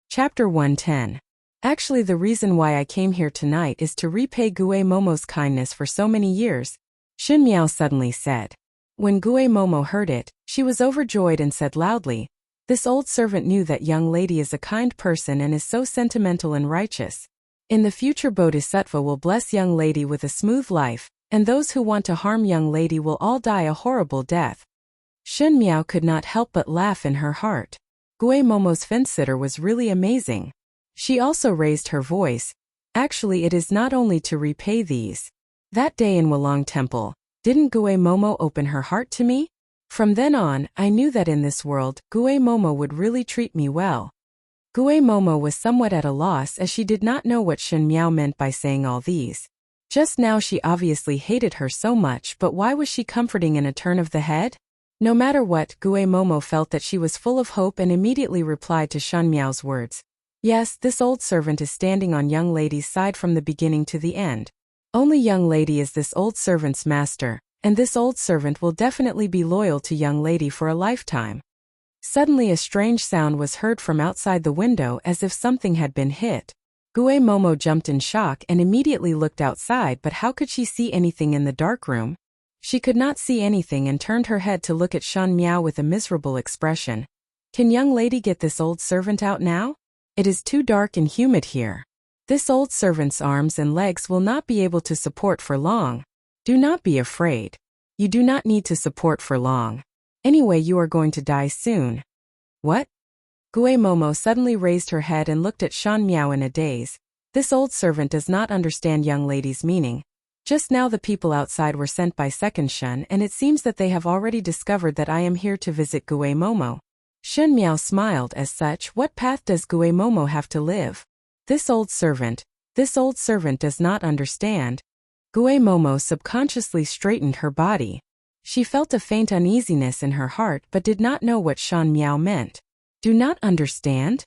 Chapter 110. Actually, the reason why I came here tonight is to repay Gue Momo's kindness for so many years, Shun Miao suddenly said. When Gue Momo heard it, she was overjoyed and said loudly, this old servant knew that young lady is a kind person and is so sentimental and righteous. In the future Bodhisattva will bless young lady with a smooth life, and those who want to harm young lady will all die a horrible death. Shun Miao could not help but laugh in her heart. Gue Momo's fence-sitter was really amazing. She also raised her voice. Actually, it is not only to repay these. That day in Wulong Temple, didn't Gue Momo open her heart to me? From then on, I knew that in this world, Gue Momo would really treat me well. Gue Momo was somewhat at a loss as she did not know what Shun Miao meant by saying all these. Just now she obviously hated her so much, but why was she comforting in a turn of the head? No matter what, Gue Momo felt that she was full of hope and immediately replied to Shun Miao's words. Yes, this old servant is standing on young lady's side from the beginning to the end. Only young lady is this old servant's master, and this old servant will definitely be loyal to young lady for a lifetime. Suddenly a strange sound was heard from outside the window as if something had been hit. Gue Momo jumped in shock and immediately looked outside, but how could she see anything in the dark room? She could not see anything and turned her head to look at Shun Miao with a miserable expression. Can young lady get this old servant out now? It is too dark and humid here. This old servant's arms and legs will not be able to support for long. Do not be afraid. You do not need to support for long. Anyway, you are going to die soon. What? Gue Momo suddenly raised her head and looked at Shun Miao in a daze. This old servant does not understand young lady's meaning. Just now the people outside were sent by Second Shun, and it seems that they have already discovered that I am here to visit Gue Momo. Shun Miao smiled. As such, what path does Gue Momo have to live? This old servant does not understand. Gue Momo subconsciously straightened her body. She felt a faint uneasiness in her heart but did not know what Shun Miao meant. Do not understand?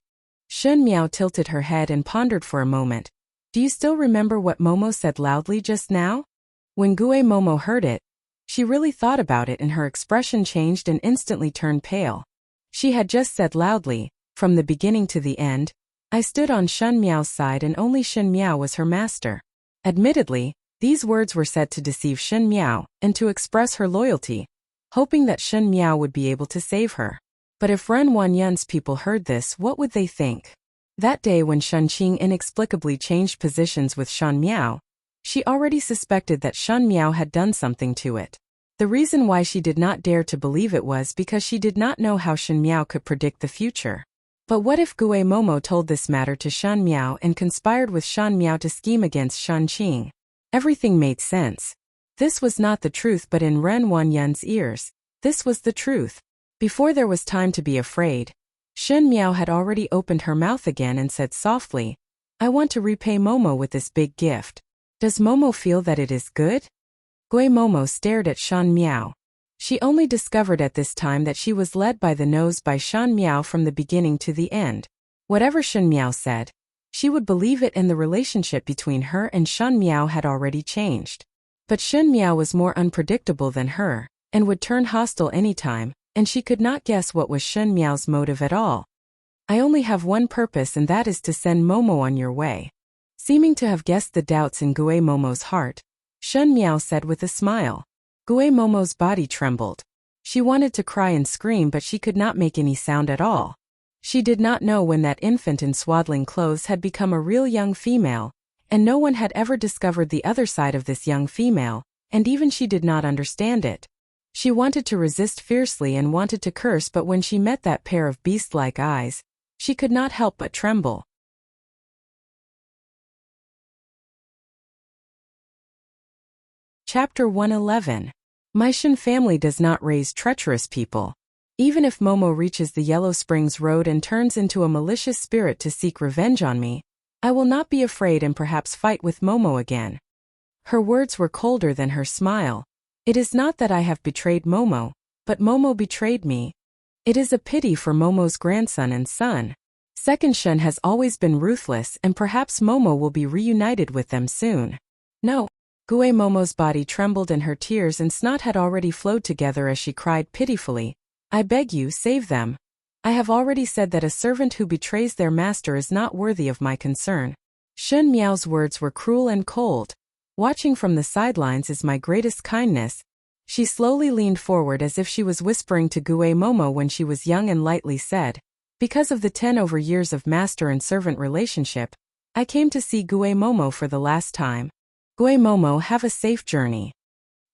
Shun Miao tilted her head and pondered for a moment. Do you still remember what Momo said loudly just now? When Gue Momo heard it, she really thought about it and her expression changed and instantly turned pale. She had just said loudly, from the beginning to the end, I stood on Shun Miao's side and only Shun Miao was her master. Admittedly, these words were said to deceive Shun Miao and to express her loyalty, hoping that Shun Miao would be able to save her. But if Ren Wanyun's people heard this, what would they think? That day when Shun Qing inexplicably changed positions with Shun Miao, she already suspected that Shun Miao had done something to it. The reason why she did not dare to believe it was because she did not know how Shun Miao could predict the future. But what if Gue Momo told this matter to Shun Miao and conspired with Shun Miao to scheme against Shun Qing? Everything made sense. This was not the truth, but in Ren Wanyun's ears, this was the truth. Before there was time to be afraid, Shun Miao had already opened her mouth again and said softly, I want to repay Momo with this big gift. Does Momo feel that it is good? Gue Momo stared at Shun Miao. She only discovered at this time that she was led by the nose by Shun Miao from the beginning to the end. Whatever Shun Miao said, she would believe it, and the relationship between her and Shun Miao had already changed. But Shun Miao was more unpredictable than her, and would turn hostile anytime, and she could not guess what was Shun Miao's motive at all. I only have one purpose, and that is to send Momo on your way. Seeming to have guessed the doubts in Gue Momo's heart, Shun Miao said with a smile. Gue Momo's body trembled. She wanted to cry and scream, but she could not make any sound at all. She did not know when that infant in swaddling clothes had become a real young female, and no one had ever discovered the other side of this young female, and even she did not understand it. She wanted to resist fiercely and wanted to curse, but when she met that pair of beast-like eyes, she could not help but tremble. Chapter 111. My Shun family does not raise treacherous people. Even if Momo reaches the Yellow Springs Road and turns into a malicious spirit to seek revenge on me, I will not be afraid and perhaps fight with Momo again. Her words were colder than her smile. It is not that I have betrayed Momo, but Momo betrayed me. It is a pity for Momo's grandson and son. Second Shun has always been ruthless, and perhaps Momo will be reunited with them soon. No. Gue Momo's body trembled and her tears and snot had already flowed together as she cried pitifully, I beg you, save them. I have already said that a servant who betrays their master is not worthy of my concern. Shun Miao's words were cruel and cold. Watching from the sidelines is my greatest kindness. She slowly leaned forward as if she was whispering to Gue Momo when she was young and lightly said, because of the 10 over years of master and servant relationship, I came to see Gue Momo for the last time. Gue Momo, have a safe journey.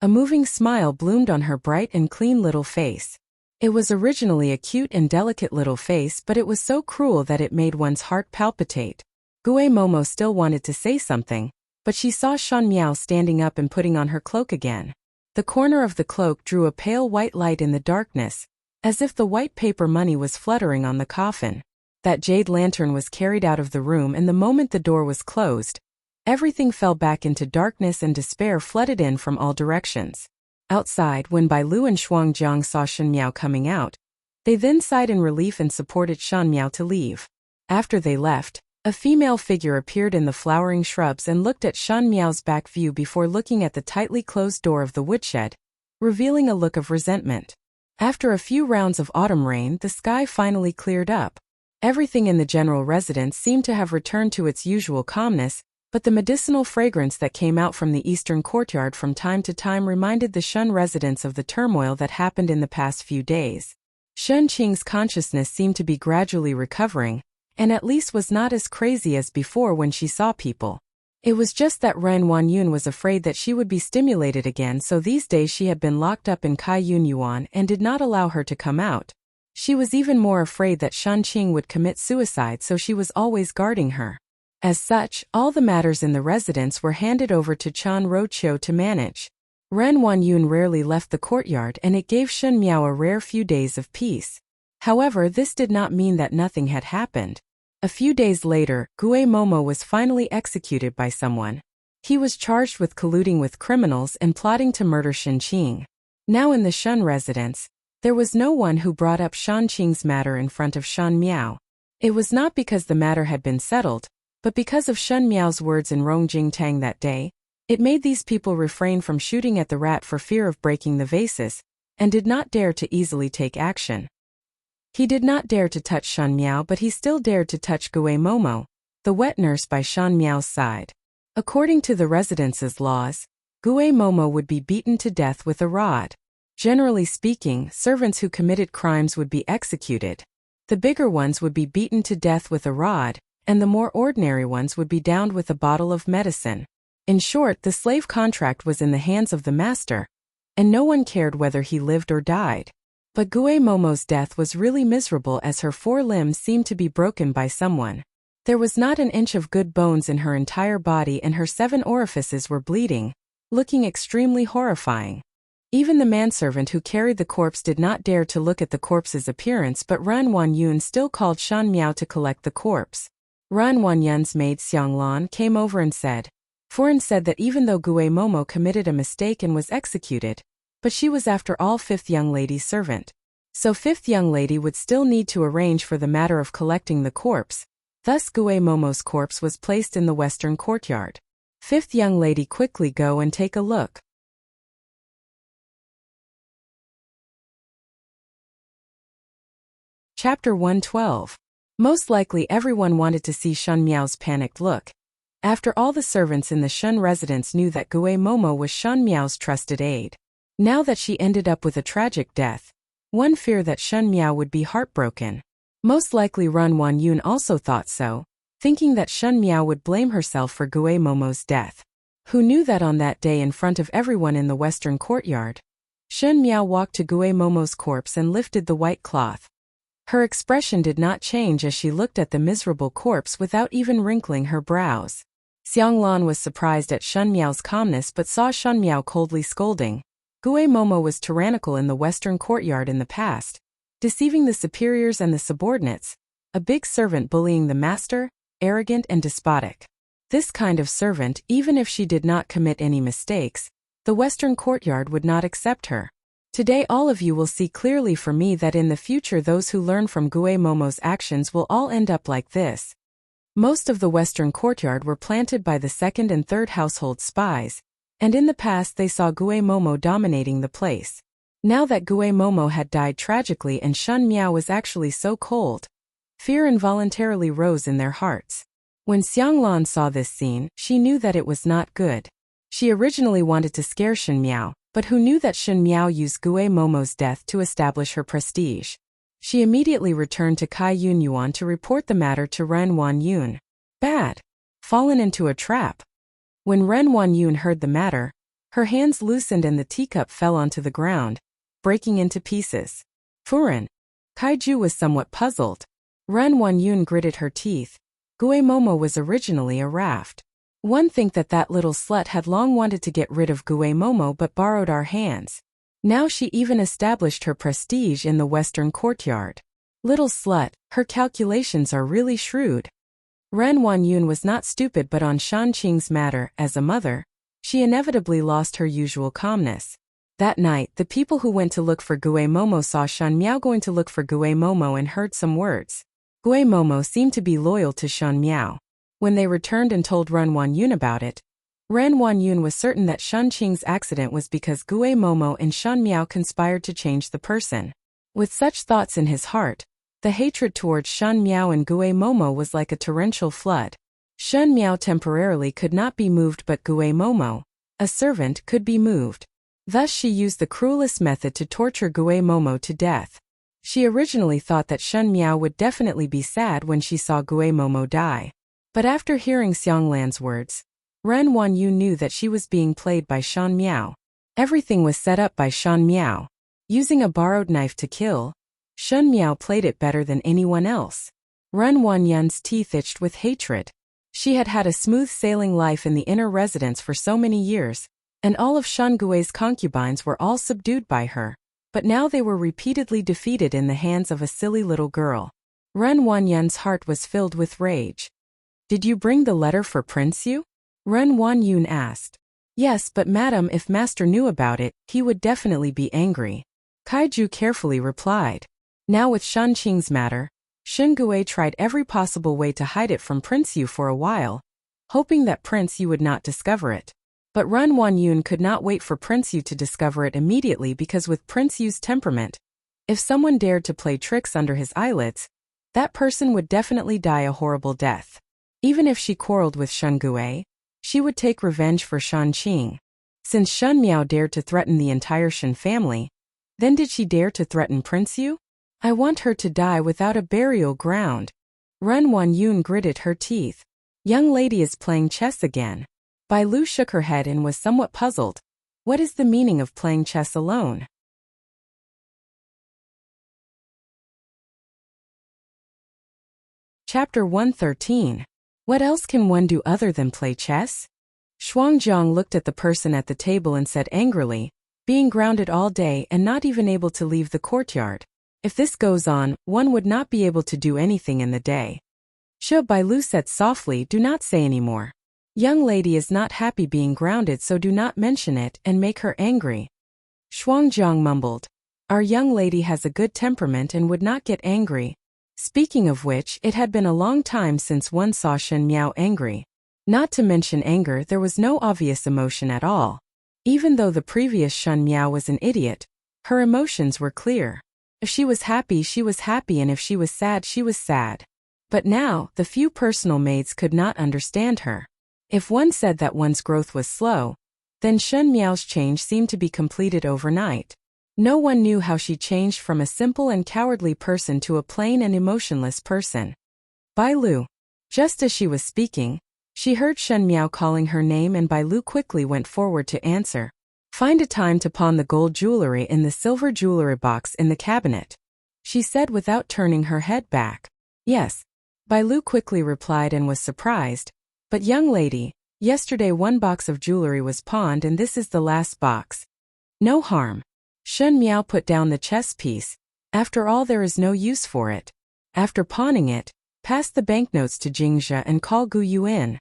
A moving smile bloomed on her bright and clean little face. It was originally a cute and delicate little face, but it was so cruel that it made one's heart palpitate. Gue Momo still wanted to say something, but she saw Shun Miao standing up and putting on her cloak again. The corner of the cloak drew a pale white light in the darkness, as if the white paper money was fluttering on the coffin. That jade lantern was carried out of the room, and the moment the door was closed, everything fell back into darkness and despair flooded in from all directions. Outside, when Bai Lu and Shuangjiang saw Shun Miao coming out, they then sighed in relief and supported Shun Miao to leave. After they left, a female figure appeared in the flowering shrubs and looked at Shun Miao's back view before looking at the tightly closed door of the woodshed, revealing a look of resentment. After a few rounds of autumn rain, the sky finally cleared up. Everything in the general residence seemed to have returned to its usual calmness, but the medicinal fragrance that came out from the eastern courtyard from time to time reminded the Shun residents of the turmoil that happened in the past few days. Shun Qing's consciousness seemed to be gradually recovering, and at least was not as crazy as before when she saw people. It was just that Ren Wanyun was afraid that she would be stimulated again, so these days she had been locked up in Kai Yun Yuan and did not allow her to come out. She was even more afraid that Shun Qing would commit suicide, so she was always guarding her. As such, all the matters in the residence were handed over to Chan Roqiu to manage. Ren Wanyun rarely left the courtyard, and it gave Shun Miao a rare few days of peace. However, this did not mean that nothing had happened. A few days later, Gue Momo was finally executed by someone. He was charged with colluding with criminals and plotting to murder Shun Qing. Now in the Shun residence, There was no one who brought up Shan Qing's matter in front of Shan Miao. It was not because the matter had been settled, but because of Shan Miao's words in Rongjingtang that day. It made these people refrain from shooting at the rat for fear of breaking the vases, and did not dare to easily take action. He did not dare to touch Shan Miao, but he still dared to touch Gui Momo, the wet nurse by Shan Miao's side. According to the residence's laws, Gui Momo would be beaten to death with a rod. Generally speaking, servants who committed crimes would be executed. The bigger ones would be beaten to death with a rod, and the more ordinary ones would be downed with a bottle of medicine. In short, the slave contract was in the hands of the master, and no one cared whether he lived or died. But Gui Momo's death was really miserable as her 4 limbs seemed to be broken by someone. There was not an inch of good bones in her entire body and her 7 orifices were bleeding, looking extremely horrifying. Even the manservant who carried the corpse did not dare to look at the corpse's appearance, but Ran Wanyun still called Shan Miao to collect the corpse. Ran Wanyun's maid Xianglan came over and said, Foreign said that even though Gui Momo committed a mistake and was executed, but she was after all 5th young lady's servant. So 5th young lady would still need to arrange for the matter of collecting the corpse. Thus Gui Momo's corpse was placed in the western courtyard. 5th young lady, quickly go and take a look. Chapter 112. Most likely everyone wanted to see Shan Miao's panicked look. After all, the servants in the Shun residence knew that Gui Momo was Shan Miao's trusted aide. Now that she ended up with a tragic death, one feared that Shan Miao would be heartbroken. Most likely Ran Wanyun also thought so, thinking that Shan Miao would blame herself for Gui Momo's death. Who knew that on that day, in front of everyone in the western courtyard, Shan Miao walked to Gui Momo's corpse and lifted the white cloth. Her expression did not change as she looked at the miserable corpse without even wrinkling her brows. Xianglan was surprised at Shan Miao's calmness but saw Shan Miao coldly scolding. Gui Momo was tyrannical in the western courtyard in the past, deceiving the superiors and the subordinates, a big servant bullying the master, arrogant and despotic. This kind of servant, even if she did not commit any mistakes, the western courtyard would not accept her. Today all of you will see clearly for me that in the future those who learn from Gui Momo's actions will all end up like this. Most of the western courtyard were planted by the 2nd and 3rd household spies, and in the past they saw Gui Momo dominating the place. Now that Gui Momo had died tragically and Shan Miao was actually so cold, fear involuntarily rose in their hearts. When Xianglan saw this scene, she knew that it was not good. She originally wanted to scare Shan Miao, but who knew that Shan Miao used Gui Momo's death to establish her prestige? She immediately returned to Kai Yunyuan to report the matter to Ren Wanyun. Bad. Fallen into a trap. When Ren Wanyun heard the matter, her hands loosened and the teacup fell onto the ground, breaking into pieces. Furin. Kaiju was somewhat puzzled. Ren Wanyun gritted her teeth. Gui Momo was originally a raft. One think that little slut had long wanted to get rid of Gui Momo but borrowed our hands. Now she even established her prestige in the western courtyard. Little slut, her calculations are really shrewd. Ren Wanyun was not stupid, but on Shan Qing's matter, as a mother, she inevitably lost her usual calmness. That night, the people who went to look for Gui Momo saw Shan Miao going to look for Gui Momo and heard some words. Gui Momo seemed to be loyal to Shan Miao. When they returned and told Ren Wanyun about it, Ren Wanyun was certain that Shan Qing's accident was because Gui Momo and Shan Miao conspired to change the person. With such thoughts in his heart, the hatred towards Shan Miao and Gui Momo was like a torrential flood. Shan Miao temporarily could not be moved, but Gui Momo, a servant, could be moved. Thus she used the cruelest method to torture Gui Momo to death. She originally thought that Shan Miao would definitely be sad when she saw Gui Momo die. But after hearing Xianglan's words, Ren Wanyun knew that she was being played by Shan Miao. Everything was set up by Shan Miao. Using a borrowed knife to kill, Shan Miao played it better than anyone else. Ren Wanyun's teeth itched with hatred. She had had a smooth sailing life in the inner residence for so many years, and all of Shan Gui's concubines were all subdued by her. But now they were repeatedly defeated in the hands of a silly little girl. Ren Wanyun's heart was filled with rage. Did you bring the letter for Prince Yu? Ren Wanyun asked. Yes, but madam, if master knew about it, he would definitely be angry. Kaiju carefully replied. Now with Shanqing's matter, Shen Gui tried every possible way to hide it from Prince Yu for a while, hoping that Prince Yu would not discover it. But Ren Wanyun could not wait for Prince Yu to discover it immediately because with Prince Yu's temperament, if someone dared to play tricks under his eyelids, that person would definitely die a horrible death. Even if she quarreled with Shen Gui, she would take revenge for Shanqing. Since Shen Miao dared to threaten the entire Shen family, then did she dare to threaten Prince Yu? I want her to die without a burial ground. Ren Wanyun gritted her teeth. Young lady is playing chess again. Bai Lu shook her head and was somewhat puzzled. What is the meaning of playing chess alone? Chapter 113. What else can one do other than play chess? Shuangjiang looked at the person at the table and said angrily, being grounded all day and not even able to leave the courtyard. If this goes on, one would not be able to do anything in the day. Bai Lu said softly, do not say any more. Young lady is not happy being grounded, so do not mention it and make her angry. Shuangjiang mumbled. Our young lady has a good temperament and would not get angry. Speaking of which, it had been a long time since one saw Shen Miao angry. Not to mention anger, there was no obvious emotion at all. Even though the previous Shen Miao was an idiot, her emotions were clear. If she was happy, and if she was sad, she was sad. But now, the few personal maids could not understand her. If one said that one's growth was slow, then Shen Miao's change seemed to be completed overnight. No one knew how she changed from a simple and cowardly person to a plain and emotionless person. Bai Lu. Just as she was speaking, she heard Shen Miao calling her name and Bai Lu quickly went forward to answer. Find a time to pawn the gold jewelry in the silver jewelry box in the cabinet, she said without turning her head back. Yes. Bai Lu quickly replied and was surprised. But young lady, yesterday one box of jewelry was pawned and this is the last box. No harm. Shen Miao put down the chess piece. After all, there is no use for it. After pawning it, pass the banknotes to Jingzhe and call Gu Yu in.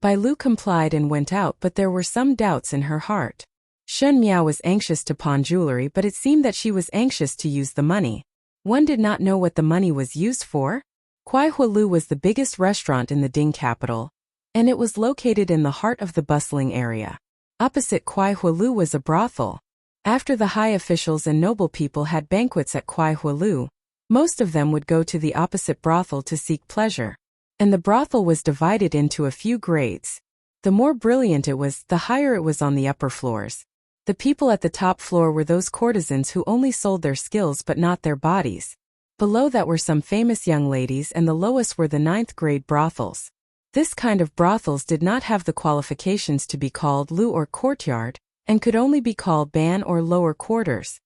Bai Lu complied and went out, but there were some doubts in her heart. Shen Miao was anxious to pawn jewelry, but it seemed that she was anxious to use the money. One did not know what the money was used for. Kuai Hualu was the biggest restaurant in the Ding capital, and it was located in the heart of the bustling area. Opposite Kuai Hualu was a brothel. After the high officials and noble people had banquets at Kuai Hualu, most of them would go to the opposite brothel to seek pleasure. And the brothel was divided into a few grades. The more brilliant it was, the higher it was on the upper floors. The people at the top floor were those courtesans who only sold their skills but not their bodies. Below that were some famous young ladies, and the lowest were the 9th grade brothels. This kind of brothels did not have the qualifications to be called lu or courtyard, and could only be called ban or lower quarters.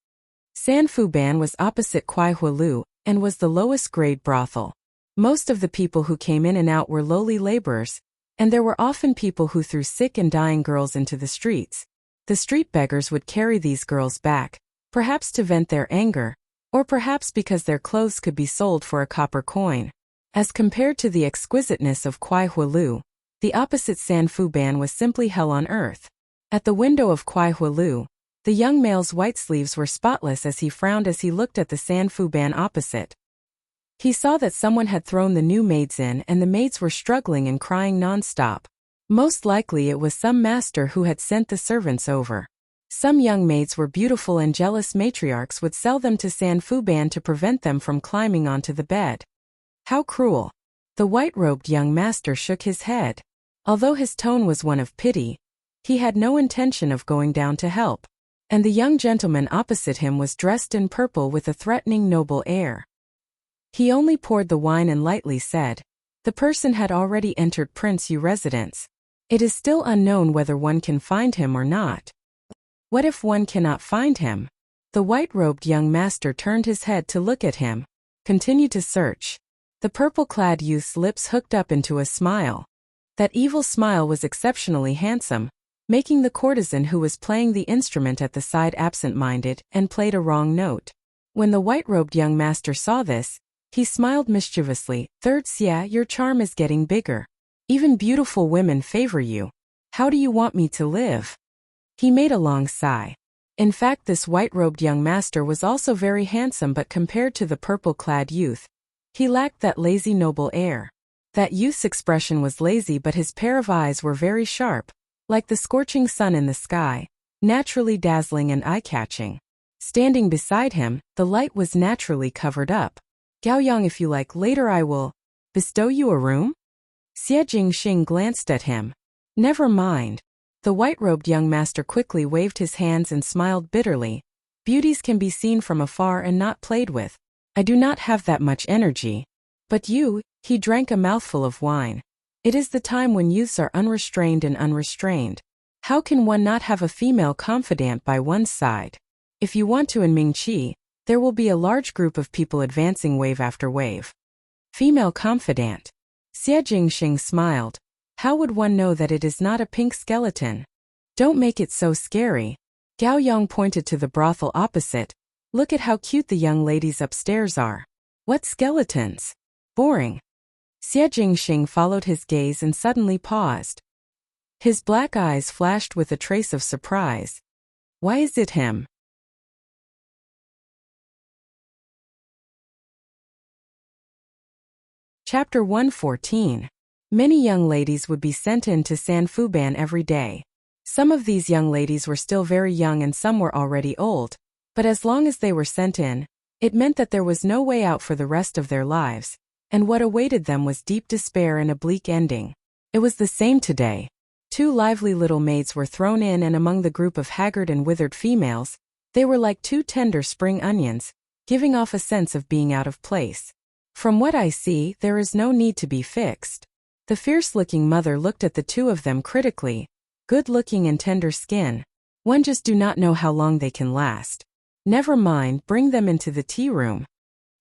Sanfu Ban was opposite Kuai Hualu, and was the lowest grade brothel. Most of the people who came in and out were lowly laborers, and there were often people who threw sick and dying girls into the streets. The street beggars would carry these girls back, perhaps to vent their anger, or perhaps because their clothes could be sold for a copper coin. As compared to the exquisiteness of Kuai Hualu, the opposite Sanfu Ban was simply hell on earth. At the window of Kuai Hualu, the young male's white sleeves were spotless as he frowned as he looked at the Sanfu Ban opposite. He saw that someone had thrown the new maids in, and the maids were struggling and crying non-stop. Most likely it was some master who had sent the servants over. Some young maids were beautiful, and jealous matriarchs would sell them to Sanfu Ban to prevent them from climbing onto the bed. How cruel! The white-robed young master shook his head. Although his tone was one of pity, he had no intention of going down to help. And the young gentleman opposite him was dressed in purple with a threatening noble air. He only poured the wine and lightly said, "The person had already entered Prince Yu residence. It is still unknown whether one can find him or not." "What if one cannot find him?" The white-robed young master turned his head to look at him. "Continue to search." The purple-clad youth's lips hooked up into a smile. That evil smile was exceptionally handsome, making the courtesan who was playing the instrument at the side absent-minded and played a wrong note. When the white-robed young master saw this, he smiled mischievously. "Third Xia, your charm is getting bigger. Even beautiful women favor you. How do you want me to live?" He made a long sigh. In fact, this white-robed young master was also very handsome, but compared to the purple-clad youth, he lacked that lazy noble air. That youth's expression was lazy, but his pair of eyes were very sharp, like the scorching sun in the sky, naturally dazzling and eye-catching. Standing beside him, the light was naturally covered up. "Gaoyang, if you like, later I will bestow you a room?" Xie Jingxing glanced at him. "Never mind." The white-robed young master quickly waved his hands and smiled bitterly. "Beauties can be seen from afar and not played with. I do not have that much energy. But you," he drank a mouthful of wine. "It is the time when youths are unrestrained and unrestrained. How can one not have a female confidant by one's side? If you want to in Mingqi, there will be a large group of people advancing wave after wave." Female confidant. Xie Jingxing smiled. "How would one know that it is not a pink skeleton?" "Don't make it so scary." Gao Yang pointed to the brothel opposite. "Look at how cute the young ladies upstairs are." "What skeletons? Boring." Xie Jingxing followed his gaze and suddenly paused. His black eyes flashed with a trace of surprise. "Why is it him?" Chapter 114. Many young ladies would be sent in to Sanfuban every day. Some of these young ladies were still very young and some were already old, but as long as they were sent in, it meant that there was no way out for the rest of their lives, and what awaited them was deep despair and a bleak ending. It was the same today. 2 lively little maids were thrown in, and among the group of haggard and withered females, they were like 2 tender spring onions, giving off a sense of being out of place. "From what I see, there is no need to be fixed." The fierce-looking mother looked at the 2 of them critically. "Good-looking and tender skin. One just do not know how long they can last. Never mind, bring them into the tea room."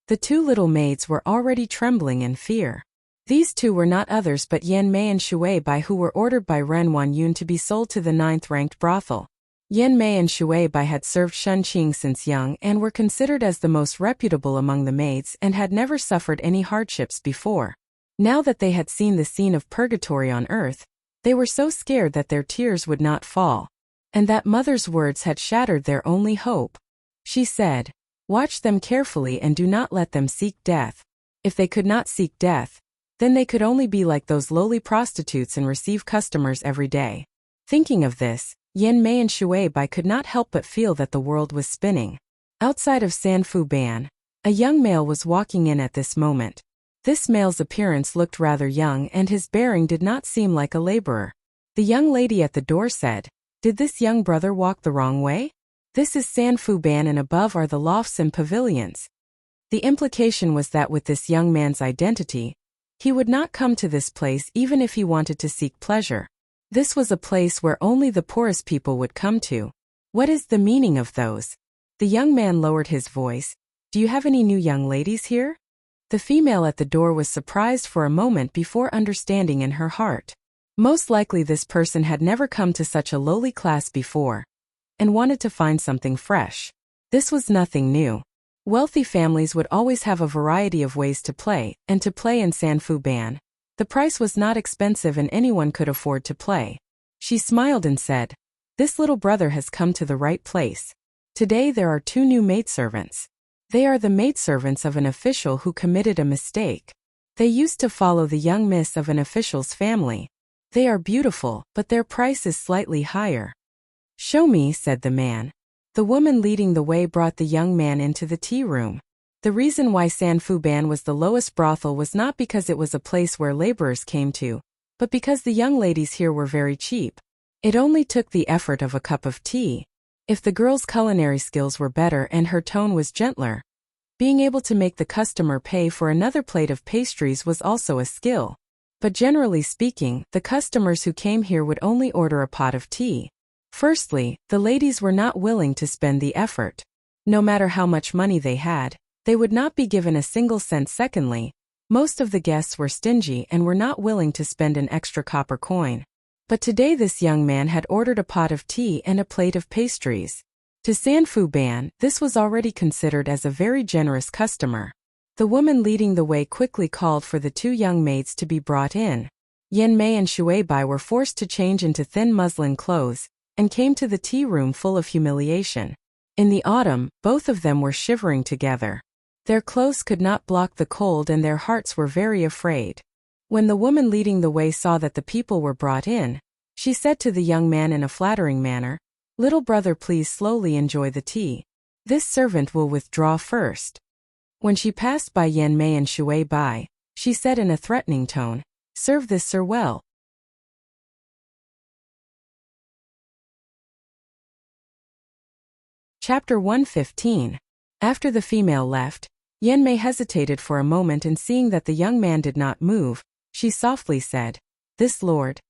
The 2 little maids were already trembling in fear. These 2 were not others but Yan Mei and Shui Bai, who were ordered by Ren Wanyun to be sold to the 9th-ranked brothel. Yan Mei and Shui Bai had served Shen Qing since young and were considered as the most reputable among the maids and had never suffered any hardships before. Now that they had seen the scene of purgatory on earth, they were so scared that their tears would not fall. And that mother's words had shattered their only hope. She said, "Watch them carefully and do not let them seek death. If they could not seek death, then they could only be like those lowly prostitutes and receive customers every day." Thinking of this, Yan Mei and Shui Bai could not help but feel that the world was spinning. Outside of Sanfuban, a young male was walking in at this moment. This male's appearance looked rather young and his bearing did not seem like a laborer. The young lady at the door said, "Did this young brother walk the wrong way? This is Sanfuban and above are the lofts and pavilions." The implication was that with this young man's identity, he would not come to this place even if he wanted to seek pleasure. This was a place where only the poorest people would come to. "What is the meaning of those?" The young man lowered his voice. "Do you have any new young ladies here?" The female at the door was surprised for a moment before understanding in her heart. Most likely this person had never come to such a lowly class before, and wanted to find something fresh. This was nothing new. Wealthy families would always have a variety of ways to play, and to play in Sanfuban, the price was not expensive and anyone could afford to play. She smiled and said, "This little brother has come to the right place. Today there are 2 new maidservants. They are the maidservants of an official who committed a mistake. They used to follow the young miss of an official's family. They are beautiful, but their price is slightly higher." "Show me," said the man. The woman leading the way brought the young man into the tea room. The reason why Sanfuban was the lowest brothel was not because it was a place where laborers came to, but because the young ladies here were very cheap. It only took the effort of a cup of tea. If the girl's culinary skills were better and her tone was gentler, being able to make the customer pay for another plate of pastries was also a skill. But generally speaking, the customers who came here would only order a pot of tea. Firstly, the ladies were not willing to spend the effort. No matter how much money they had, they would not be given a single cent. Secondly, most of the guests were stingy and were not willing to spend an extra copper coin. But today this young man had ordered a pot of tea and a plate of pastries. To Sanfuban, this was already considered as a very generous customer. The woman leading the way quickly called for the 2 young maids to be brought in. Yan Mei and Shui Bai were forced to change into thin muslin clothes, and came to the tea room full of humiliation. In the autumn, both of them were shivering together. Their clothes could not block the cold and their hearts were very afraid. When the woman leading the way saw that the people were brought in, she said to the young man in a flattering manner, "Little brother, please slowly enjoy the tea. This servant will withdraw first." When she passed by Yan Mei and Shui Bai, she said in a threatening tone, "Serve this sir well." Chapter 115. After the female left, Yan Mei hesitated for a moment, and seeing that the young man did not move, she softly said, "This lord."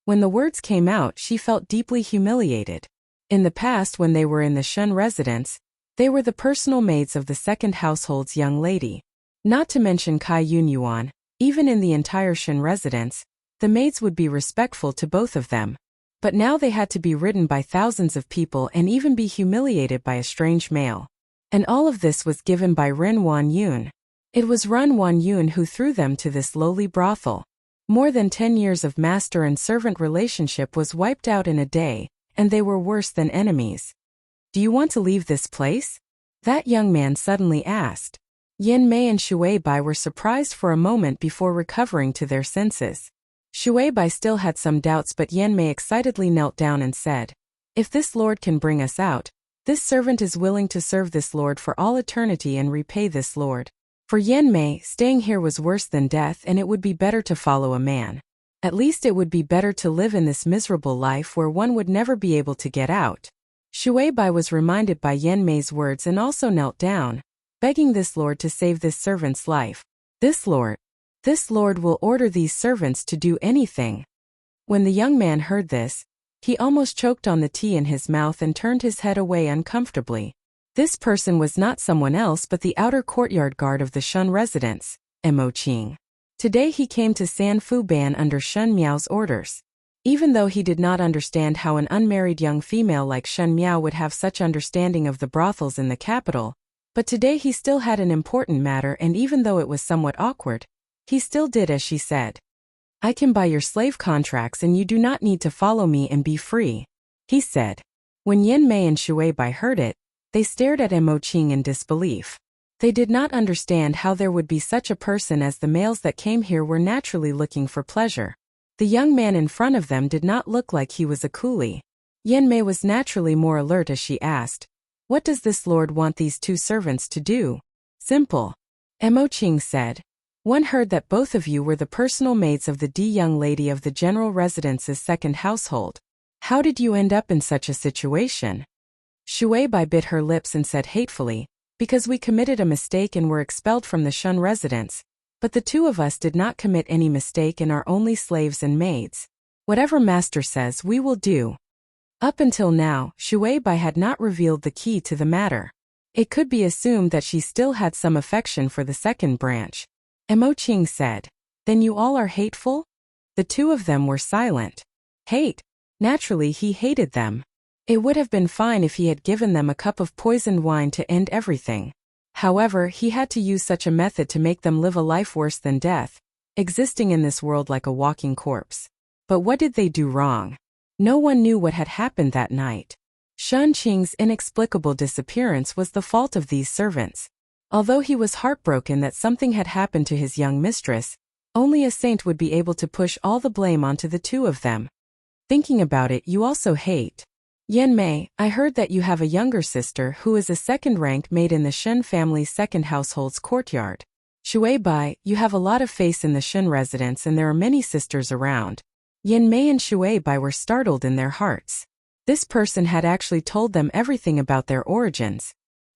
When the words came out, she felt deeply humiliated. In the past, when they were in the Shun residence, they were the personal maids of the second household's young lady. Not to mention Kai Yun Yuan, even in the entire Shun residence, the maids would be respectful to both of them. But now they had to be ridden by thousands of people and even be humiliated by a strange male. And all of this was given by Ren Wan Yun. It was Ren Wan Yun who threw them to this lowly brothel. More than 10 years of master and servant relationship was wiped out in a day, and they were worse than enemies. "Do you want to leave this place?" that young man suddenly asked. Yan Mei and Shui Bai were surprised for a moment before recovering to their senses. Shui Bai still had some doubts, but Yan Mei excitedly knelt down and said, "If this lord can bring us out, this servant is willing to serve this lord for all eternity and repay this lord." For Yan Mei, staying here was worse than death, and it would be better to follow a man. At least it would be better to live in this miserable life where one would never be able to get out. Shui Bai was reminded by Yan Mei's words and also knelt down, begging this lord to save this servant's life. This lord will order these servants to do anything." When the young man heard this, he almost choked on the tea in his mouth and turned his head away uncomfortably. This person was not someone else but the outer courtyard guard of the Shun residence, Mo Qing. Today he came to San Fu Ban under Shun Miao's orders. Even though he did not understand how an unmarried young female like Shun Miao would have such understanding of the brothels in the capital, but today he still had an important matter, and even though it was somewhat awkward, he still did as she said. "I can buy your slave contracts and you do not need to follow me and be free," he said. When Yan Mei and Shui Bai heard it, they stared at Mo Qing in disbelief. They did not understand how there would be such a person, as the males that came here were naturally looking for pleasure. The young man in front of them did not look like he was a coolie. Yan Mei was naturally more alert as she asked, "What does this lord want these two servants to do?" "Simple," Mo Qing said. "One heard that both of you were the personal maids of the young lady of the general residence's second household. How did you end up in such a situation?" Shui Bai bit her lips and said hatefully, "Because we committed a mistake and were expelled from the Shun residence. But the two of us did not commit any mistake and are only slaves and maids. Whatever master says we will do." Up until now, Shui Bai had not revealed the key to the matter. It could be assumed that she still had some affection for the second branch. Mo Qing said, "Then you all are hateful?" The two of them were silent. Hate? Naturally he hated them. It would have been fine if he had given them a cup of poisoned wine to end everything. However, he had to use such a method to make them live a life worse than death, existing in this world like a walking corpse. But what did they do wrong? No one knew what had happened that night. Shun Qing's inexplicable disappearance was the fault of these servants. Although he was heartbroken that something had happened to his young mistress, only a saint would be able to push all the blame onto the two of them. Thinking about it, you also hate. Yan Mei, I heard that you have a younger sister who is a second-rank maid in the Shun family's second household's courtyard. Shui Bai, you have a lot of face in the Shun residence and there are many sisters around. Yan Mei and Shui Bai were startled in their hearts. This person had actually told them everything about their origins.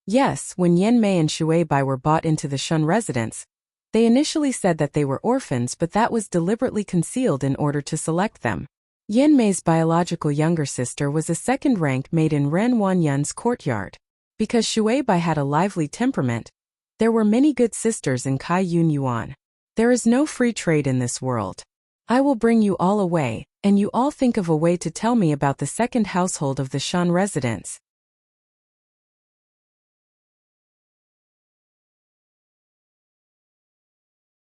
Yes, when Yan Mei and Shui Bai were bought into the Shun residence, they initially said that they were orphans, but that was deliberately concealed in order to select them. Yan Mei's biological younger sister was a second-rank maid in Ren Wan Yun's courtyard. Because Shui Bai had a lively temperament, there were many good sisters in Kai Yun Yuan. There is no free trade in this world. I will bring you all away, and you all think of a way to tell me about the second household of the Shun residence.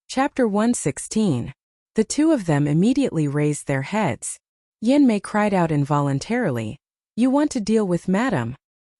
Chapter 116. The two of them immediately raised their heads. Yan Mei cried out involuntarily, You want to deal with Madam?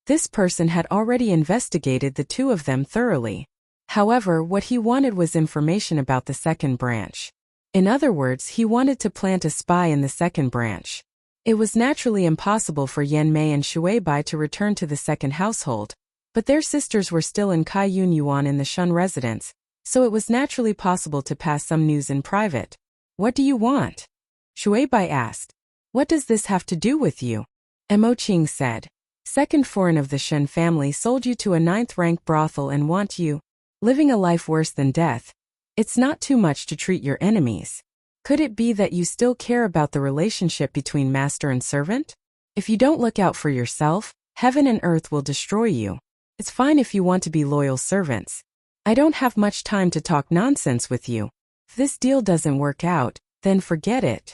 This person had already investigated the two of them thoroughly. However, what he wanted was information about the second branch. In other words, he wanted to plant a spy in the second branch. It was naturally impossible for Yan Mei and Shui Bai to return to the second household, but their sisters were still in Kai Yun Yuan in the Shun residence, so it was naturally possible to pass some news in private. What do you want? Shui Bai asked. What does this have to do with you? Mo Qing said. Second foreign of the Shun family sold you to a 9th-rank brothel and want you, living a life worse than death. It's not too much to treat your enemies. Could it be that you still care about the relationship between master and servant? If you don't look out for yourself, heaven and earth will destroy you. It's fine if you want to be loyal servants. I don't have much time to talk nonsense with you. If this deal doesn't work out, then forget it.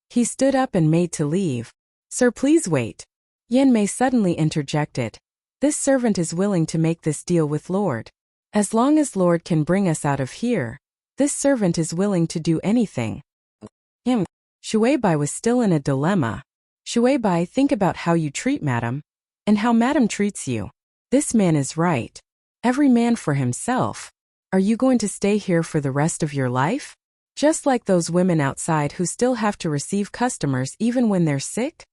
He stood up and made to leave. Sir, please wait. Yan Mei suddenly interjected. This servant is willing to make this deal with Lord. As long as Lord can bring us out of here, this servant is willing to do anything. Shui Bai was still in a dilemma. Shui Bai, think about how you treat Madam, and how Madam treats you. This man is right. Every man for himself. Are you going to stay here for the rest of your life? Just like those women outside who still have to receive customers even when they're sick?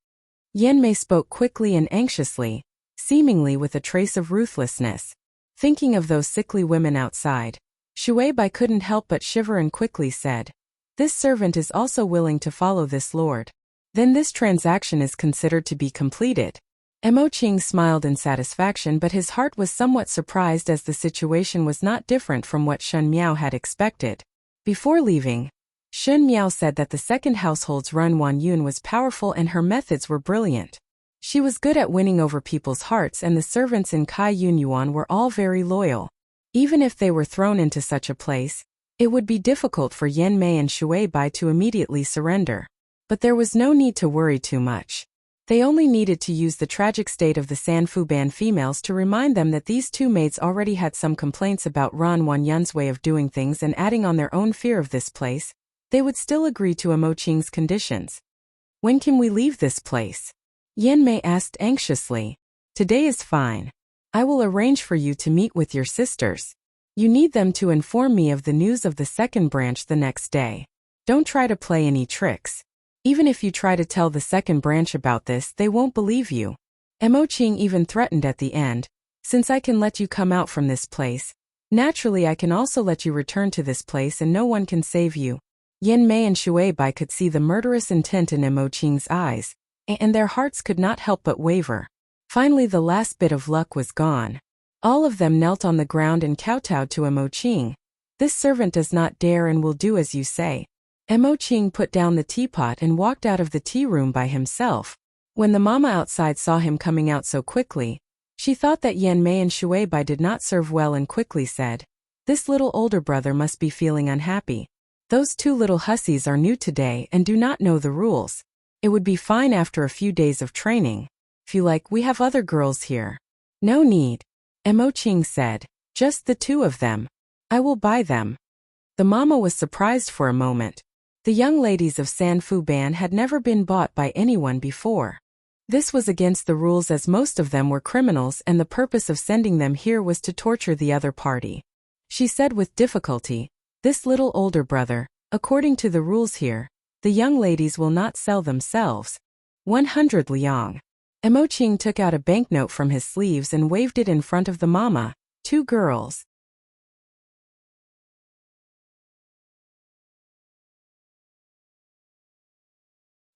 Yan Mei spoke quickly and anxiously, seemingly with a trace of ruthlessness. Thinking of those sickly women outside, Shui Bai couldn't help but shiver and quickly said, this servant is also willing to follow this lord. Then this transaction is considered to be completed. Mo Qing smiled in satisfaction, but his heart was somewhat surprised as the situation was not different from what Shun Miao had expected. Before leaving, Shun Miao said that the second household's Run Wan Yun was powerful and her methods were brilliant. She was good at winning over people's hearts, and the servants in Kai Yun Yuan were all very loyal. Even if they were thrown into such a place, it would be difficult for Yan Mei and Shui Bai to immediately surrender. But there was no need to worry too much. They only needed to use the tragic state of the Sanfu Ban females to remind them that these two maids already had some complaints about Ran Wan Yun's way of doing things, and adding on their own fear of this place, they would still agree to Mo Qing's conditions. When can we leave this place? Yan Mei asked anxiously. Today is fine. I will arrange for you to meet with your sisters. You need them to inform me of the news of the second branch the next day. Don't try to play any tricks. Even if you try to tell the second branch about this, they won't believe you. Mo Qing even threatened at the end, since I can let you come out from this place, naturally I can also let you return to this place and no one can save you. Yan Mei and Shui Bai could see the murderous intent in Mo Qing's eyes, and their hearts could not help but waver. Finally, the last bit of luck was gone. All of them knelt on the ground and kowtowed to Mo Qing. This servant does not dare and will do as you say. Mo Qing put down the teapot and walked out of the tea room by himself. When the mama outside saw him coming out so quickly, she thought that Yan Mei and Shui Bai did not serve well and quickly said, this little older brother must be feeling unhappy. Those two little hussies are new today and do not know the rules. It would be fine after a few days of training. If you like, we have other girls here. No need. Mo Qing said, just the two of them. I will buy them. The mama was surprised for a moment. The young ladies of Sanfu Ban had never been bought by anyone before. This was against the rules, as most of them were criminals, and the purpose of sending them here was to torture the other party. She said with difficulty, this little older brother, according to the rules here, the young ladies will not sell themselves. 100 liang. Mo Qing took out a banknote from his sleeves and waved it in front of the mama. Two girls.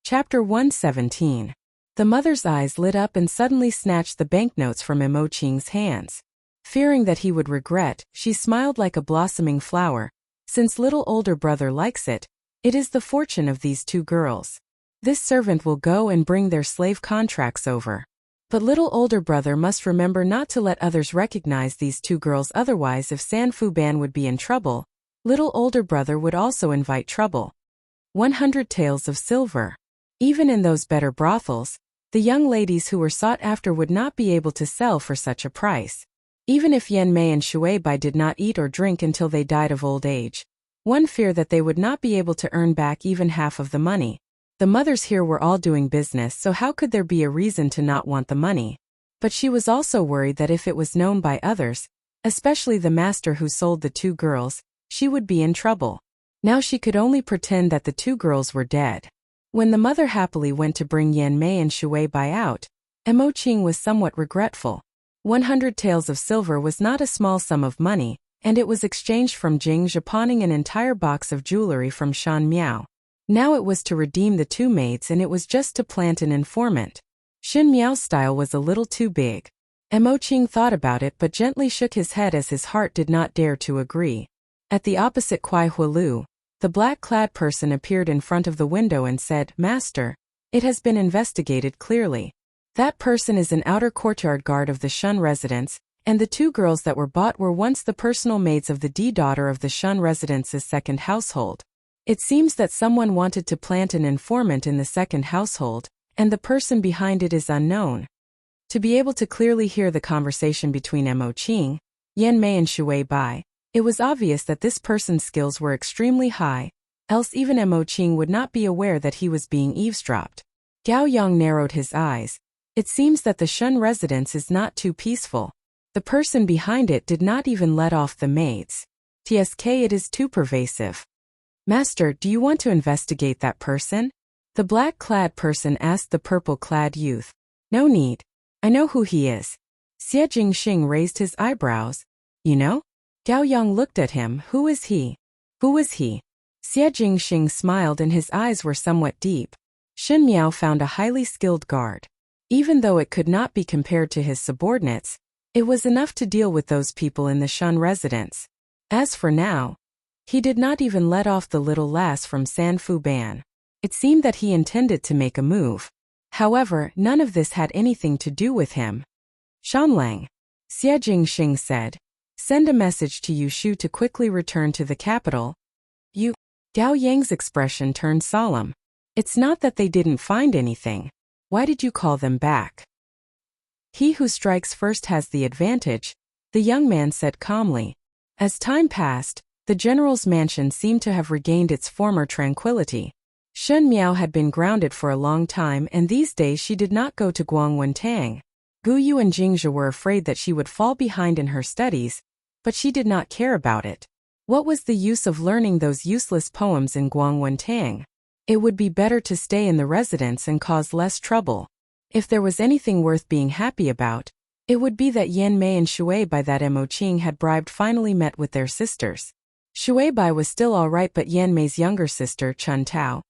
Chapter 117. The mother's eyes lit up and suddenly snatched the banknotes from Mo Qing's hands. Fearing that he would regret, she smiled like a blossoming flower. Since little older brother likes it, it is the fortune of these two girls. This servant will go and bring their slave contracts over. But little older brother must remember not to let others recognize these two girls, otherwise if Sanfu Ban would be in trouble, little older brother would also invite trouble. 100 taels of silver. Even in those better brothels, the young ladies who were sought after would not be able to sell for such a price. Even if Yan Mei and Shui Bai did not eat or drink until they died of old age, one feared that they would not be able to earn back even half of the money. The mothers here were all doing business, so how could there be a reason to not want the money? But she was also worried that if it was known by others, especially the master who sold the two girls, she would be in trouble. Now she could only pretend that the two girls were dead. When the mother happily went to bring Yan Mei and Shui Bai out, Mo Qing was somewhat regretful. 100 taels of silver was not a small sum of money, and it was exchanged from Jing Zhe pawning an entire box of jewelry from Shan Miao. Now it was to redeem the two maids, and it was just to plant an informant. Shan Miao's style was a little too big. Mo Qing thought about it but gently shook his head as his heart did not dare to agree. At the opposite Kuai Hualu, the black-clad person appeared in front of the window and said, "Master, it has been investigated clearly. That person is an outer courtyard guard of the Shun residence, and the two girls that were bought were once the personal maids of the daughter of the Shun residence's second household. It seems that someone wanted to plant an informant in the second household, and the person behind it is unknown." To be able to clearly hear the conversation between Mo Qing, Yan Mei and Shui Bai, it was obvious that this person's skills were extremely high, else even Mo Qing would not be aware that he was being eavesdropped. Gao Yang narrowed his eyes. It seems that the Shun residence is not too peaceful. The person behind it did not even let off the maids. TSK, it is too pervasive. "Master, do you want to investigate that person?" The black-clad person asked the purple-clad youth. "No need. I know who he is." Xie Jingxing raised his eyebrows. "You know?" Gao Yang looked at him. "Who is he?" "Who was he?" Xie Jingxing smiled and his eyes were somewhat deep. Shen Miao found a highly skilled guard. Even though it could not be compared to his subordinates, it was enough to deal with those people in the Shun residence. As for now, he did not even let off the little lass from Sanfu Ban. It seemed that he intended to make a move. However, none of this had anything to do with him. "Shanlang," Xie Jingxing said, "send a message to Yu Shu to quickly return to the capital." "You?" Gao Yang's expression turned solemn. "It's not that they didn't find anything. Why did you call them back?" "He who strikes first has the advantage," the young man said calmly. As time passed, the general's mansion seemed to have regained its former tranquility. Shen Miao had been grounded for a long time, and these days she did not go to Guangwentang. Gu Yu and Jing Zhe were afraid that she would fall behind in her studies, but she did not care about it. What was the use of learning those useless poems in Guangwentang? It would be better to stay in the residence and cause less trouble. If there was anything worth being happy about, it would be that Yan Mei and Shui Bai that Mo Qing had bribed finally met with their sisters. Shui Bai was still alright, but Yan Mei's younger sister, Chun Tao,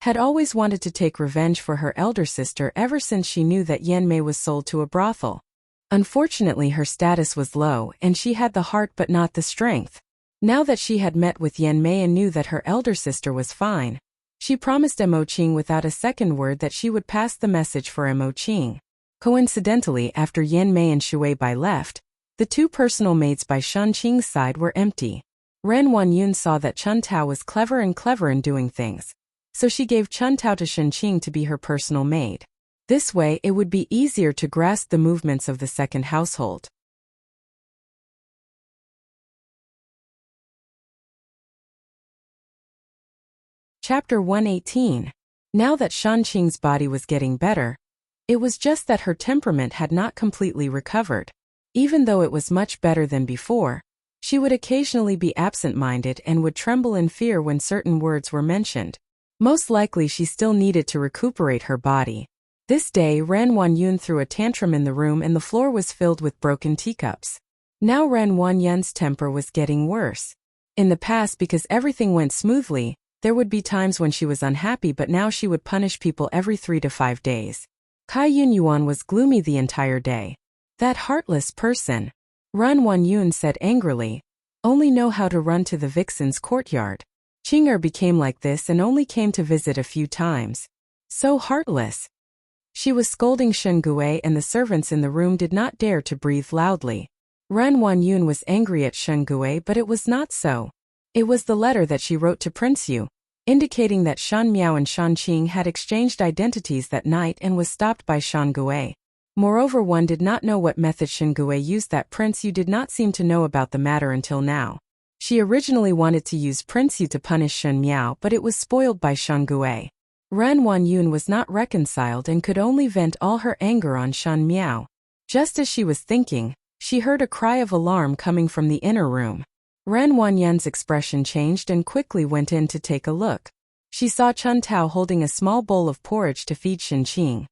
had always wanted to take revenge for her elder sister ever since she knew that Yan Mei was sold to a brothel. Unfortunately, her status was low and she had the heart but not the strength. Now that she had met with Yan Mei and knew that her elder sister was fine, she promised Mo Qing without a second word that she would pass the message for Mo Qing. Coincidentally, after Yan Mei and Shui Bai left, the two personal maids by Shan Qing's side were empty. Ren Wanyun saw that Chun Tao was clever in doing things, so she gave Chun Tao to Shen Qing to be her personal maid. This way it would be easier to grasp the movements of the second household. Chapter 118. Now that Shan Qing's body was getting better, it was just that her temperament had not completely recovered. Even though it was much better than before, she would occasionally be absent-minded and would tremble in fear when certain words were mentioned. Most likely she still needed to recuperate her body. This day Ren Wanyun threw a tantrum in the room and the floor was filled with broken teacups. Now Ren Wanyun's temper was getting worse. In the past, because everything went smoothly, there would be times when she was unhappy, but now she would punish people every 3 to 5 days. Kai Yunyuan was gloomy the entire day. "That heartless person," Ren Wanyun said angrily, "only know how to run to the vixen's courtyard. Qing'er became like this and only came to visit a few times. So heartless." She was scolding Shen Gui and the servants in the room did not dare to breathe loudly. Ren Wanyun was angry at Shen Gui, but it was not so. It was the letter that she wrote to Prince Yu, indicating that Shan Miao and Shan Qing had exchanged identities that night and was stopped by Shen Gui. Moreover, one did not know what method Shen Gui used that Prince Yu did not seem to know about the matter until now. She originally wanted to use Prince Yu to punish Shen Miao, but it was spoiled by Shen Gui. Ren Wanyun was not reconciled and could only vent all her anger on Shan Miao. Just as she was thinking, she heard a cry of alarm coming from the inner room. Ren Wanyun's expression changed and quickly went in to take a look. She saw Chun Tao holding a small bowl of porridge to feed Shan Qing.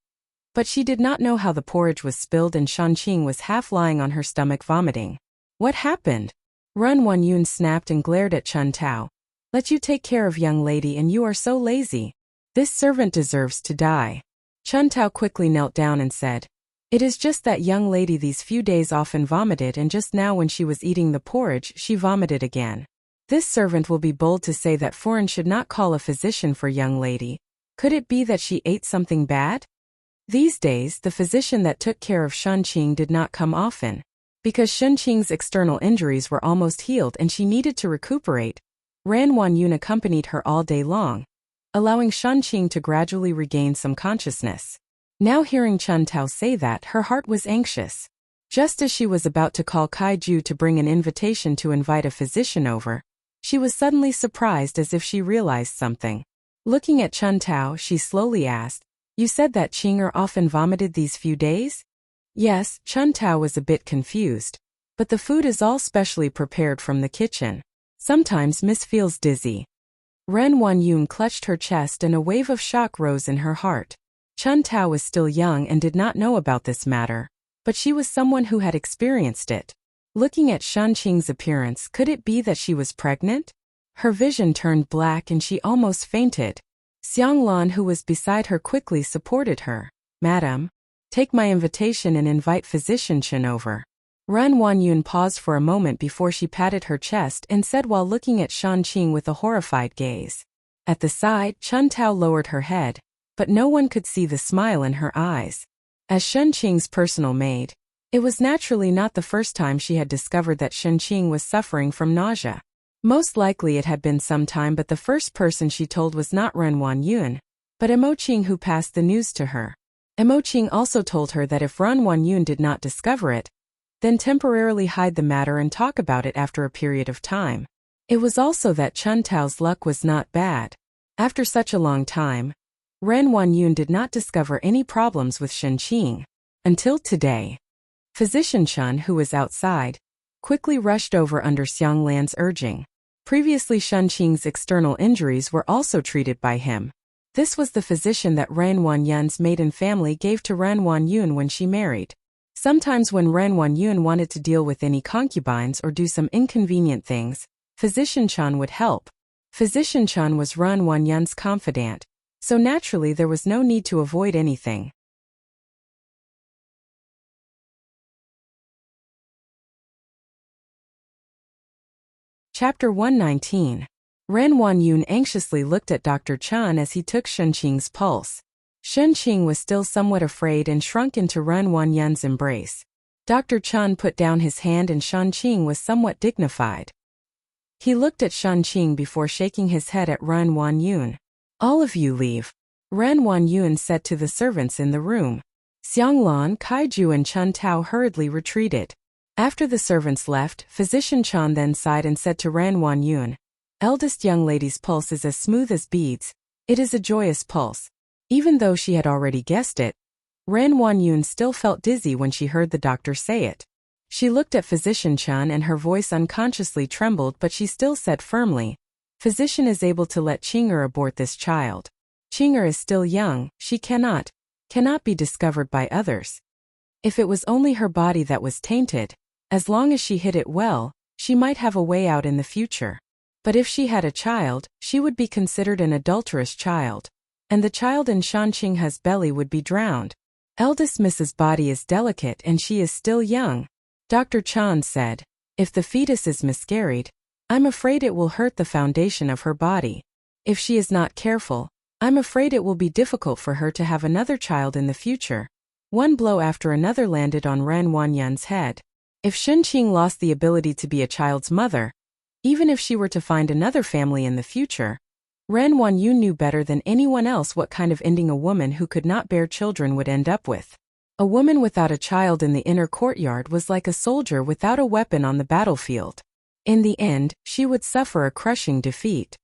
But she did not know how the porridge was spilled and Shan Qing was half lying on her stomach vomiting. What happened? Ren Wanyun snapped and glared at Chun Tao. Let you take care of young lady and you are so lazy. This servant deserves to die. Chun Tao quickly knelt down and said, It is just that young lady these few days often vomited and just now when she was eating the porridge she vomited again. This servant will be bold to say that foreign should not call a physician for young lady. Could it be that she ate something bad? These days the physician that took care of Shan Qing did not come often. Because Shan Qing's external injuries were almost healed and she needed to recuperate, Ren Wanyun accompanied her all day long, allowing Shan Qing to gradually regain some consciousness. Now hearing Chun Tao say that, her heart was anxious. Just as she was about to call Kai Ju to bring an invitation to invite a physician over, she was suddenly surprised as if she realized something. Looking at Chun Tao, she slowly asked, You said that Qing'er often vomited these few days? Yes, Chun Tao was a bit confused. But the food is all specially prepared from the kitchen. Sometimes Miss feels dizzy. Ren Wanyun clutched her chest and a wave of shock rose in her heart. Chun Tao was still young and did not know about this matter, but she was someone who had experienced it. Looking at Shan Qing's appearance, could it be that she was pregnant? Her vision turned black and she almost fainted. Xiang Lan, who was beside her, quickly supported her. Madam, take my invitation and invite physician Chen over. Ren Wanyun paused for a moment before she patted her chest and said while looking at Shan Qing with a horrified gaze. At the side, Chun Tao lowered her head, but no one could see the smile in her eyes. As Shan Qing's personal maid, it was naturally not the first time she had discovered that Shan Qing was suffering from nausea. Most likely it had been some time, but the first person she told was not Ren Wanyun, but Emo Qing, who passed the news to her. Emo Qing also told her that if Ren Wanyun did not discover it, then temporarily hide the matter and talk about it after a period of time. It was also that Chun Tao's luck was not bad. After such a long time, Ren Wanyun did not discover any problems with Shan Qing. Until today. Physician Chen, who was outside, quickly rushed over under Xiang Lan's urging. Previously Shan Qing's external injuries were also treated by him. This was the physician that Ren Wanyun's maiden family gave to Ren Wanyun when she married. Sometimes when Ren Wanyun wanted to deal with any concubines or do some inconvenient things, Physician Chen would help. Physician Chen was Ren Wanyun's confidant, so naturally there was no need to avoid anything. Chapter 119. Ren Wanyun anxiously looked at Dr. Chen as he took Shan Qing's pulse. Shan Qing was still somewhat afraid and shrunk into Ren Wanyun's embrace. Dr. Chen put down his hand and Shan Qing was somewhat dignified. He looked at Shan Qing before shaking his head at Ren Wanyun. All of you leave. Ren Wanyun said to the servants in the room. Xiang Lan, Kaiju and Chun Tao hurriedly retreated. After the servants left, Physician Chen then sighed and said to Ren Wanyun, Eldest young lady's pulse is as smooth as beads. It is a joyous pulse. Even though she had already guessed it, Ren Wanyun still felt dizzy when she heard the doctor say it. She looked at Physician Chen and her voice unconsciously trembled, but she still said firmly, Physician is able to let Qing'er abort this child. Qing'er is still young, she cannot be discovered by others. If it was only her body that was tainted, as long as she hid it well, she might have a way out in the future. But if she had a child, she would be considered an adulterous child. And the child in Shan Qing's belly would be drowned. Eldest Mrs. body is delicate and she is still young. Dr. Chan said, if the fetus is miscarried, I'm afraid it will hurt the foundation of her body. If she is not careful, I'm afraid it will be difficult for her to have another child in the future. One blow after another landed on Ren Wanyun's head. If Shan Qing lost the ability to be a child's mother, even if she were to find another family in the future, Ren Wanyun knew better than anyone else what kind of ending a woman who could not bear children would end up with. A woman without a child in the inner courtyard was like a soldier without a weapon on the battlefield. In the end, she would suffer a crushing defeat.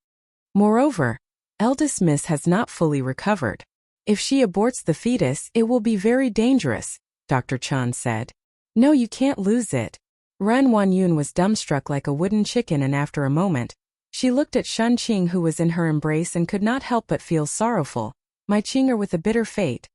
Moreover, Eldest Miss has not fully recovered. If she aborts the fetus, it will be very dangerous, Dr. Chan said. No, you can't lose it. Ren Wanyun was dumbstruck like a wooden chicken, and after a moment, she looked at Shen Qing, who was in her embrace, and could not help but feel sorrowful. My Qing'er with a bitter fate.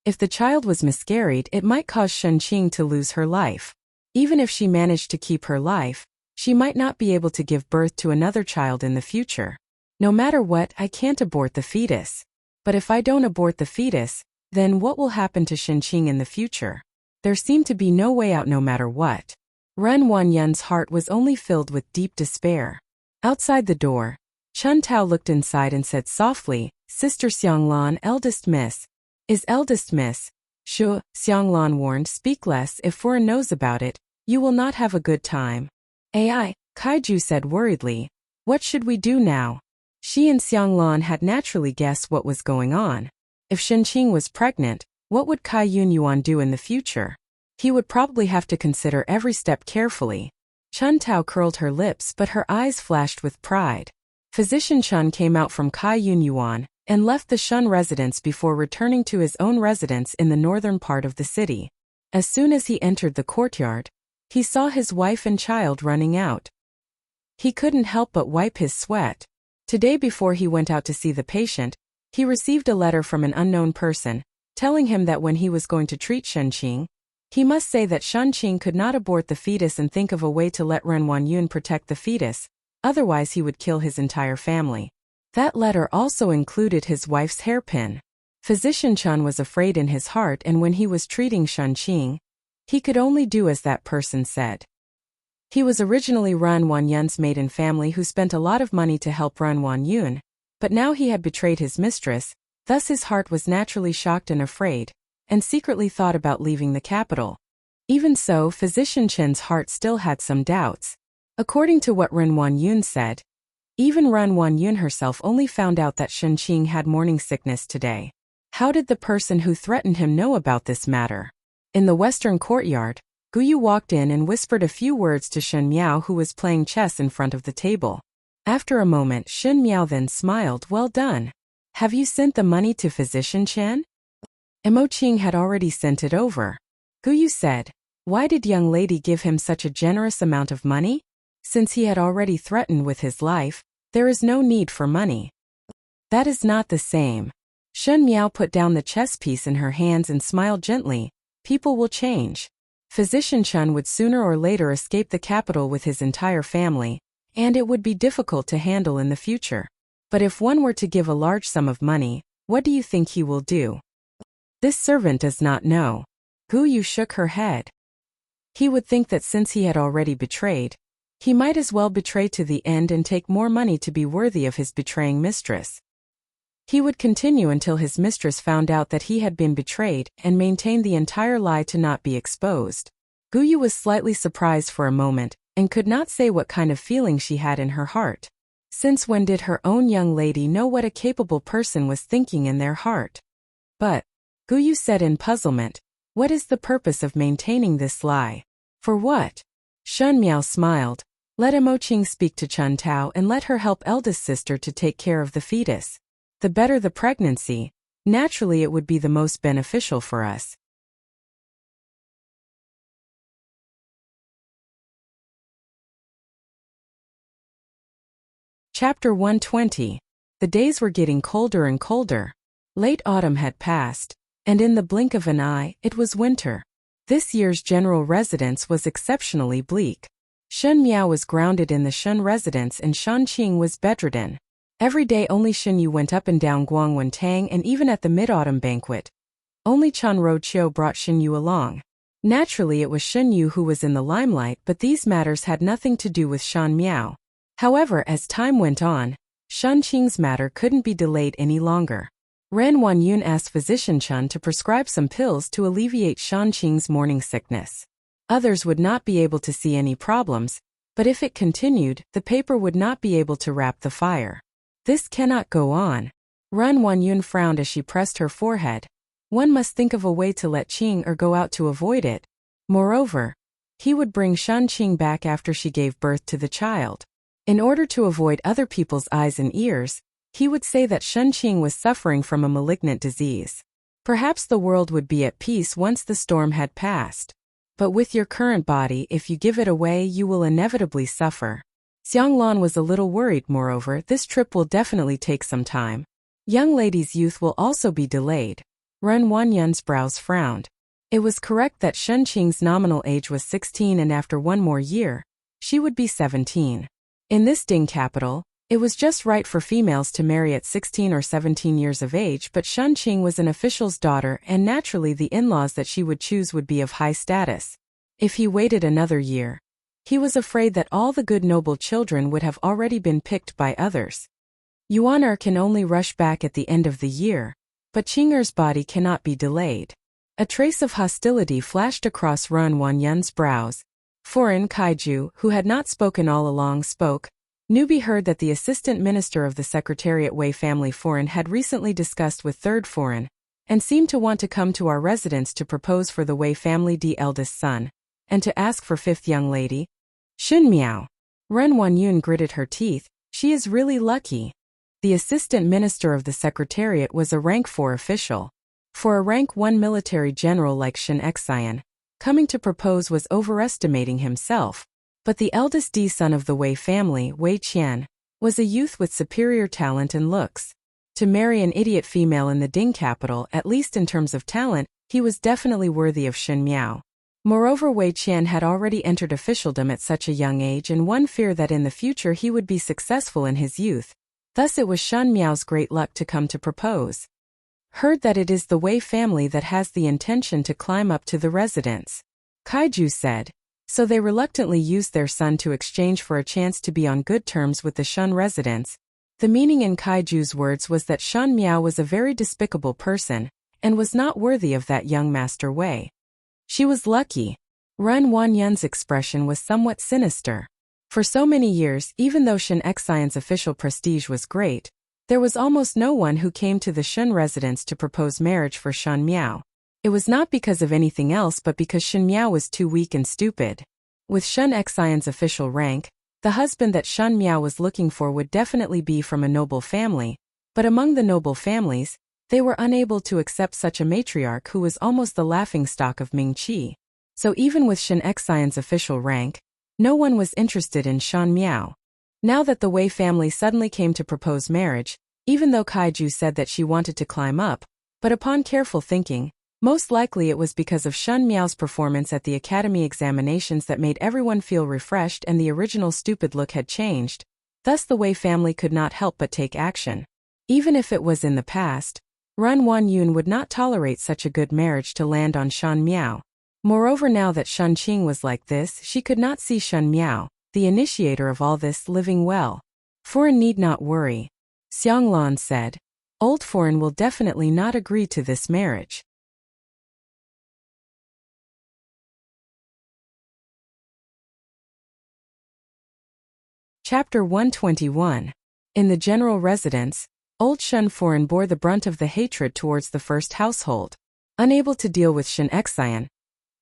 If the child was miscarried, it might cause Shen Qing to lose her life. Even if she managed to keep her life, she might not be able to give birth to another child in the future. No matter what, I can't abort the fetus. But if I don't abort the fetus, then what will happen to Shen Qing in the future? There seemed to be no way out no matter what. Ren Wanyun's heart was only filled with deep despair. Outside the door, Chun Tao looked inside and said softly, Sister Xianglan, Eldest Miss. Is Eldest Miss? Shu, Xianglan warned, speak less. If foreign knows about it, you will not have a good time. AI, Kaiju said worriedly. What should we do now? She and Xianglan had naturally guessed what was going on. If Shen Qing was pregnant, what would Kai Yunyuan do in the future? He would probably have to consider every step carefully. Chun Tao curled her lips, but her eyes flashed with pride. Physician Chun came out from Kai Yunyuan and left the Shun residence before returning to his own residence in the northern part of the city. As soon as he entered the courtyard, he saw his wife and child running out. He couldn't help but wipe his sweat. Today, before he went out to see the patient, he received a letter from an unknown person, telling him that when he was going to treat Shen Qing, he must say that Shen Qing could not abort the fetus and think of a way to let Ren Wanyun protect the fetus, otherwise he would kill his entire family. That letter also included his wife's hairpin. Physician Chun was afraid in his heart, and when he was treating Shen Qing, he could only do as that person said. He was originally Ren Wanyun's maiden family who spent a lot of money to help Ren Wanyun, but now he had betrayed his mistress, thus his heart was naturally shocked and afraid, and secretly thought about leaving the capital. Even so, Physician Chen's heart still had some doubts. According to what Ren Wanyun said, even Ren Wanyun herself only found out that Shen Qing had morning sickness today. How did the person who threatened him know about this matter? In the western courtyard, Guyu walked in and whispered a few words to Shen Miao, who was playing chess in front of the table. After a moment, Shen Miao then smiled, well done. Have you sent the money to Physician Chen? Mo Qing had already sent it over. Guyu said, why did young lady give him such a generous amount of money? Since he had already threatened with his life, there is no need for money. That is not the same. Shen Miao put down the chess piece in her hands and smiled gently. People will change. Physician Chen would sooner or later escape the capital with his entire family, and it would be difficult to handle in the future. But if one were to give a large sum of money, what do you think he will do? This servant does not know. Guyu shook her head. He would think that since he had already betrayed, he might as well betray to the end and take more money to be worthy of his betraying mistress. He would continue until his mistress found out that he had been betrayed and maintain the entire lie to not be exposed. Guyu was slightly surprised for a moment and could not say what kind of feeling she had in her heart. Since when did her own young lady know what a capable person was thinking in their heart? But, Guyu said in puzzlement, what is the purpose of maintaining this lie? For what? Shen Miao smiled. Let Mo Qing speak to Chun Tao and let her help eldest sister to take care of the fetus. The better the pregnancy, naturally it would be the most beneficial for us. Chapter 120. The days were getting colder and colder. Late autumn had passed, and in the blink of an eye, it was winter. This year's general residence was exceptionally bleak. Shen Miao was grounded in the Shun residence and Shan Qing was bedridden. Every day only Shen Yu went up and down Guangwen Tang, and even at the mid-autumn banquet, only Chan Ro Chiu brought Shen Yu along. Naturally it was Shen Yu who was in the limelight, but these matters had nothing to do with Shan Miao. However, as time went on, Shan Qing's matter couldn't be delayed any longer. Ren Wanyun asked Physician Chun to prescribe some pills to alleviate Shan Qing's morning sickness. Others would not be able to see any problems, but if it continued, the paper would not be able to wrap the fire. This cannot go on. Ren Wanyun frowned as she pressed her forehead. One must think of a way to let Qing or go out to avoid it. Moreover, he would bring Shan Qing back after she gave birth to the child. In order to avoid other people's eyes and ears, He would say that Shunqing was suffering from a malignant disease. Perhaps the world would be at peace once the storm had passed. But with your current body, if you give it away, you will inevitably suffer. Xianglan was a little worried. Moreover, this trip will definitely take some time. Young lady's youth will also be delayed. Ren Wanyun's brows frowned. It was correct that Shunqing's nominal age was 16, and after one more year, she would be 17. In this Ding capital, it was just right for females to marry at 16 or 17 years of age, but Shunqing was an official's daughter, and naturally the in-laws that she would choose would be of high status. If he waited another year, he was afraid that all the good noble children would have already been picked by others. Yuan can only rush back at the end of the year, but Qing'er's body cannot be delayed. A trace of hostility flashed across Ren Wanyun's brows. Foreign Kaiju, who had not spoken all along, spoke. Newbie heard that the assistant minister of the Secretariat Wei family Foreign had recently discussed with Third Foreign, and seemed to want to come to our residence to propose for the Wei family D eldest son, and to ask for fifth young lady. Shun Miao. Ren Wanyun gritted her teeth. She is really lucky. The assistant minister of the Secretariat was a rank 4 official. For a rank 1 military general like Shen Xian, coming to propose was overestimating himself. But the eldest D son of the Wei family, Wei Qian, was a youth with superior talent and looks. To marry an idiot female in the Ding capital, at least in terms of talent, he was definitely worthy of Shen Miao. Moreover, Wei Qian had already entered officialdom at such a young age, and one feared that in the future he would be successful in his youth. Thus it was Shen Miao's great luck to come to propose. Heard that it is the Wei family that has the intention to climb up to the residence. Kaiju said. So they reluctantly used their son to exchange for a chance to be on good terms with the Shun residents. The meaning in Kaiju's words was that Shen Miao was a very despicable person, and was not worthy of that young Master Wei. She was lucky. Ren Wanyun's expression was somewhat sinister. For so many years, even though Shen Xian's official prestige was great, there was almost no one who came to the Shun residence to propose marriage for Shen Miao. It was not because of anything else but because Shen Miao was too weak and stupid. With Shen Xian's official rank, the husband that Shen Miao was looking for would definitely be from a noble family, but among the noble families, they were unable to accept such a matriarch who was almost the laughingstock of Mingqi. So even with Shen Xian's official rank, no one was interested in Shen Miao. Now that the Wei family suddenly came to propose marriage, even though Kaiju said that she wanted to climb up, but upon careful thinking, most likely it was because of Shen Miao's performance at the academy examinations that made everyone feel refreshed, and the original stupid look had changed. Thus the Wei family could not help but take action. Even if it was in the past, Ren Wanyun would not tolerate such a good marriage to land on Shen Miao. Moreover, now that Shunqing was like this, she could not see Shen Miao, the initiator of all this, living well. Foreign need not worry. Xianglan said. Old Foreign will definitely not agree to this marriage. Chapter 121. In the general residence, Old Shen Foreign bore the brunt of the hatred towards the first household. Unable to deal with Shen Xian,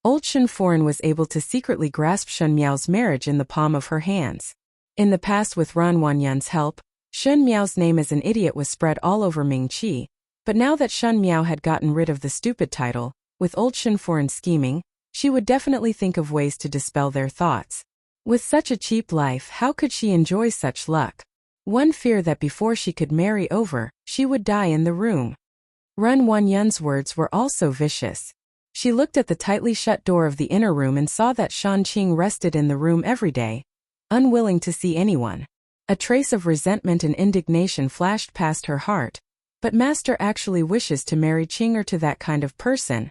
Old Shen Foreign was able to secretly grasp Shen Miao's marriage in the palm of her hands. In the past, with Ren Wanyun's help, Shen Miao's name as an idiot was spread all over Mingqi, but now that Shen Miao had gotten rid of the stupid title, with Old Shen Foreign scheming, she would definitely think of ways to dispel their thoughts. With such a cheap life, how could she enjoy such luck? One fear that before she could marry over, she would die in the room. Ren Wanyun's words were also vicious. She looked at the tightly shut door of the inner room and saw that Shunqing rested in the room every day, unwilling to see anyone. A trace of resentment and indignation flashed past her heart. But Master actually wishes to marry Qing'er to that kind of person.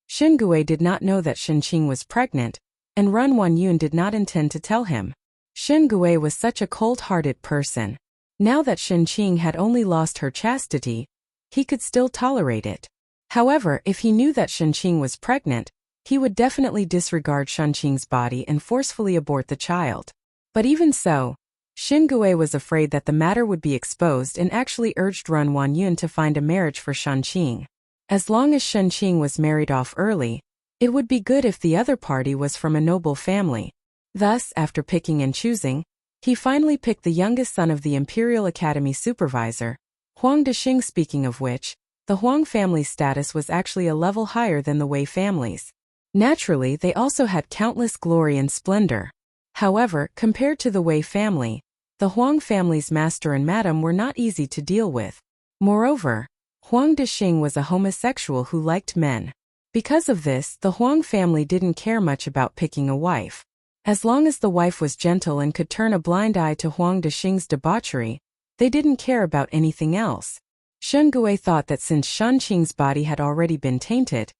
Xingui did not know that Shunqing was pregnant, and Ren Wanyun did not intend to tell him. Xingui was such a cold-hearted person. Now that Shunqing had only lost her chastity, he could still tolerate it. However, if he knew that Shunqing was pregnant, he would definitely disregard Shunqing's body and forcefully abort the child. But even so, Xingui was afraid that the matter would be exposed and actually urged Ren Wanyun to find a marriage for Shunqing. As long as Shunqing was married off early, it would be good if the other party was from a noble family. Thus, after picking and choosing, he finally picked the youngest son of the Imperial Academy supervisor, Huang Dexing. Speaking of which, the Huang family's status was actually a level higher than the Wei family's. Naturally, they also had countless glory and splendor. However, compared to the Wei family, the Huang family's master and madam were not easy to deal with. Moreover, Huang Dexing was a homosexual who liked men. Because of this, the Huang family didn't care much about picking a wife. As long as the wife was gentle and could turn a blind eye to Huang Dexing's debauchery, they didn't care about anything else. Shen Gui thought that since Shan Qing's body had already been tainted,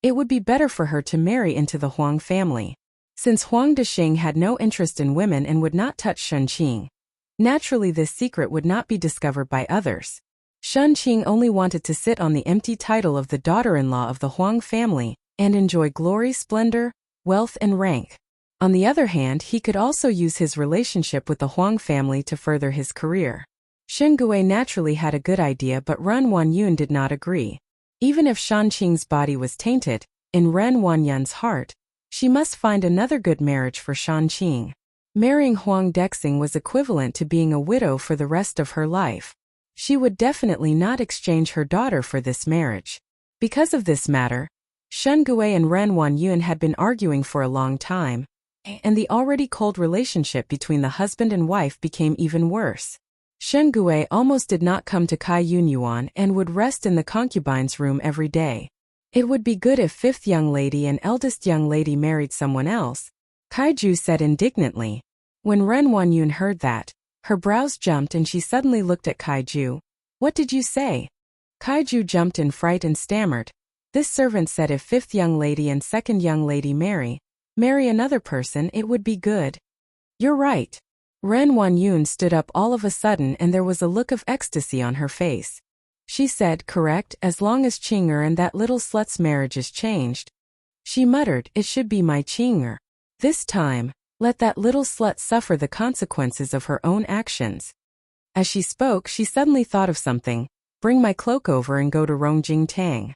it would be better for her to marry into the Huang family. Since Huang Dexing had no interest in women and would not touch Shan Qing, naturally this secret would not be discovered by others. Shan Qing only wanted to sit on the empty title of the daughter-in-law of the Huang family and enjoy glory, splendor, wealth and rank. On the other hand, he could also use his relationship with the Huang family to further his career. Shen Gui naturally had a good idea, but Ren Wanyun did not agree. Even if Shan Qing's body was tainted, in Ren Wanyun's heart, she must find another good marriage for Shan Qing. Marrying Huang Dexing was equivalent to being a widow for the rest of her life. She would definitely not exchange her daughter for this marriage. Because of this matter, Shen Gui and Ren Wanyun had been arguing for a long time, and the already cold relationship between the husband and wife became even worse. Shen Gui almost did not come to Kai Yunyuan and would rest in the concubine's room every day. It would be good if fifth young lady and eldest young lady married someone else, Kaiju said indignantly. When Ren Wanyun heard that, her brows jumped and she suddenly looked at Kaiju. What did you say? Kaiju jumped in fright and stammered. This servant said if fifth young lady and second young lady marry another person, it would be good. You're right. Ren Wanyun stood up all of a sudden and there was a look of ecstasy on her face. She said, correct, as long as Qing'er and that little slut's marriage is changed. She muttered, it should be my Qing'er. This time, let that little slut suffer the consequences of her own actions. As she spoke, she suddenly thought of something. Bring my cloak over and go to Rongjingtang.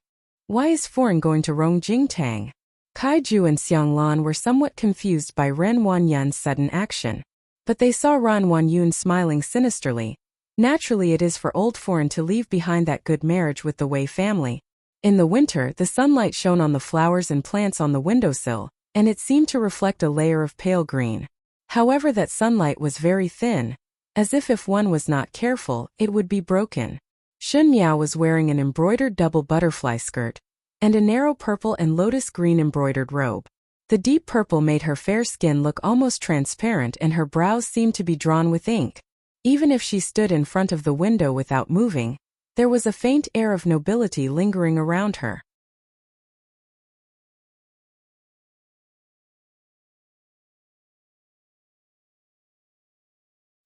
Why is foreign going to Rongjingtang? Kaiju and Xianglan were somewhat confused by Ren Wanyun's sudden action. But they saw Ren Wanyun smiling sinisterly. Naturally it is for old foreign to leave behind that good marriage with the Wei family. In the winter, the sunlight shone on the flowers and plants on the windowsill, and it seemed to reflect a layer of pale green. However, that sunlight was very thin, as if one was not careful, it would be broken. Shun Miao was wearing an embroidered double butterfly skirt, and a narrow purple and lotus green embroidered robe. The deep purple made her fair skin look almost transparent and her brows seemed to be drawn with ink. Even if she stood in front of the window without moving, there was a faint air of nobility lingering around her.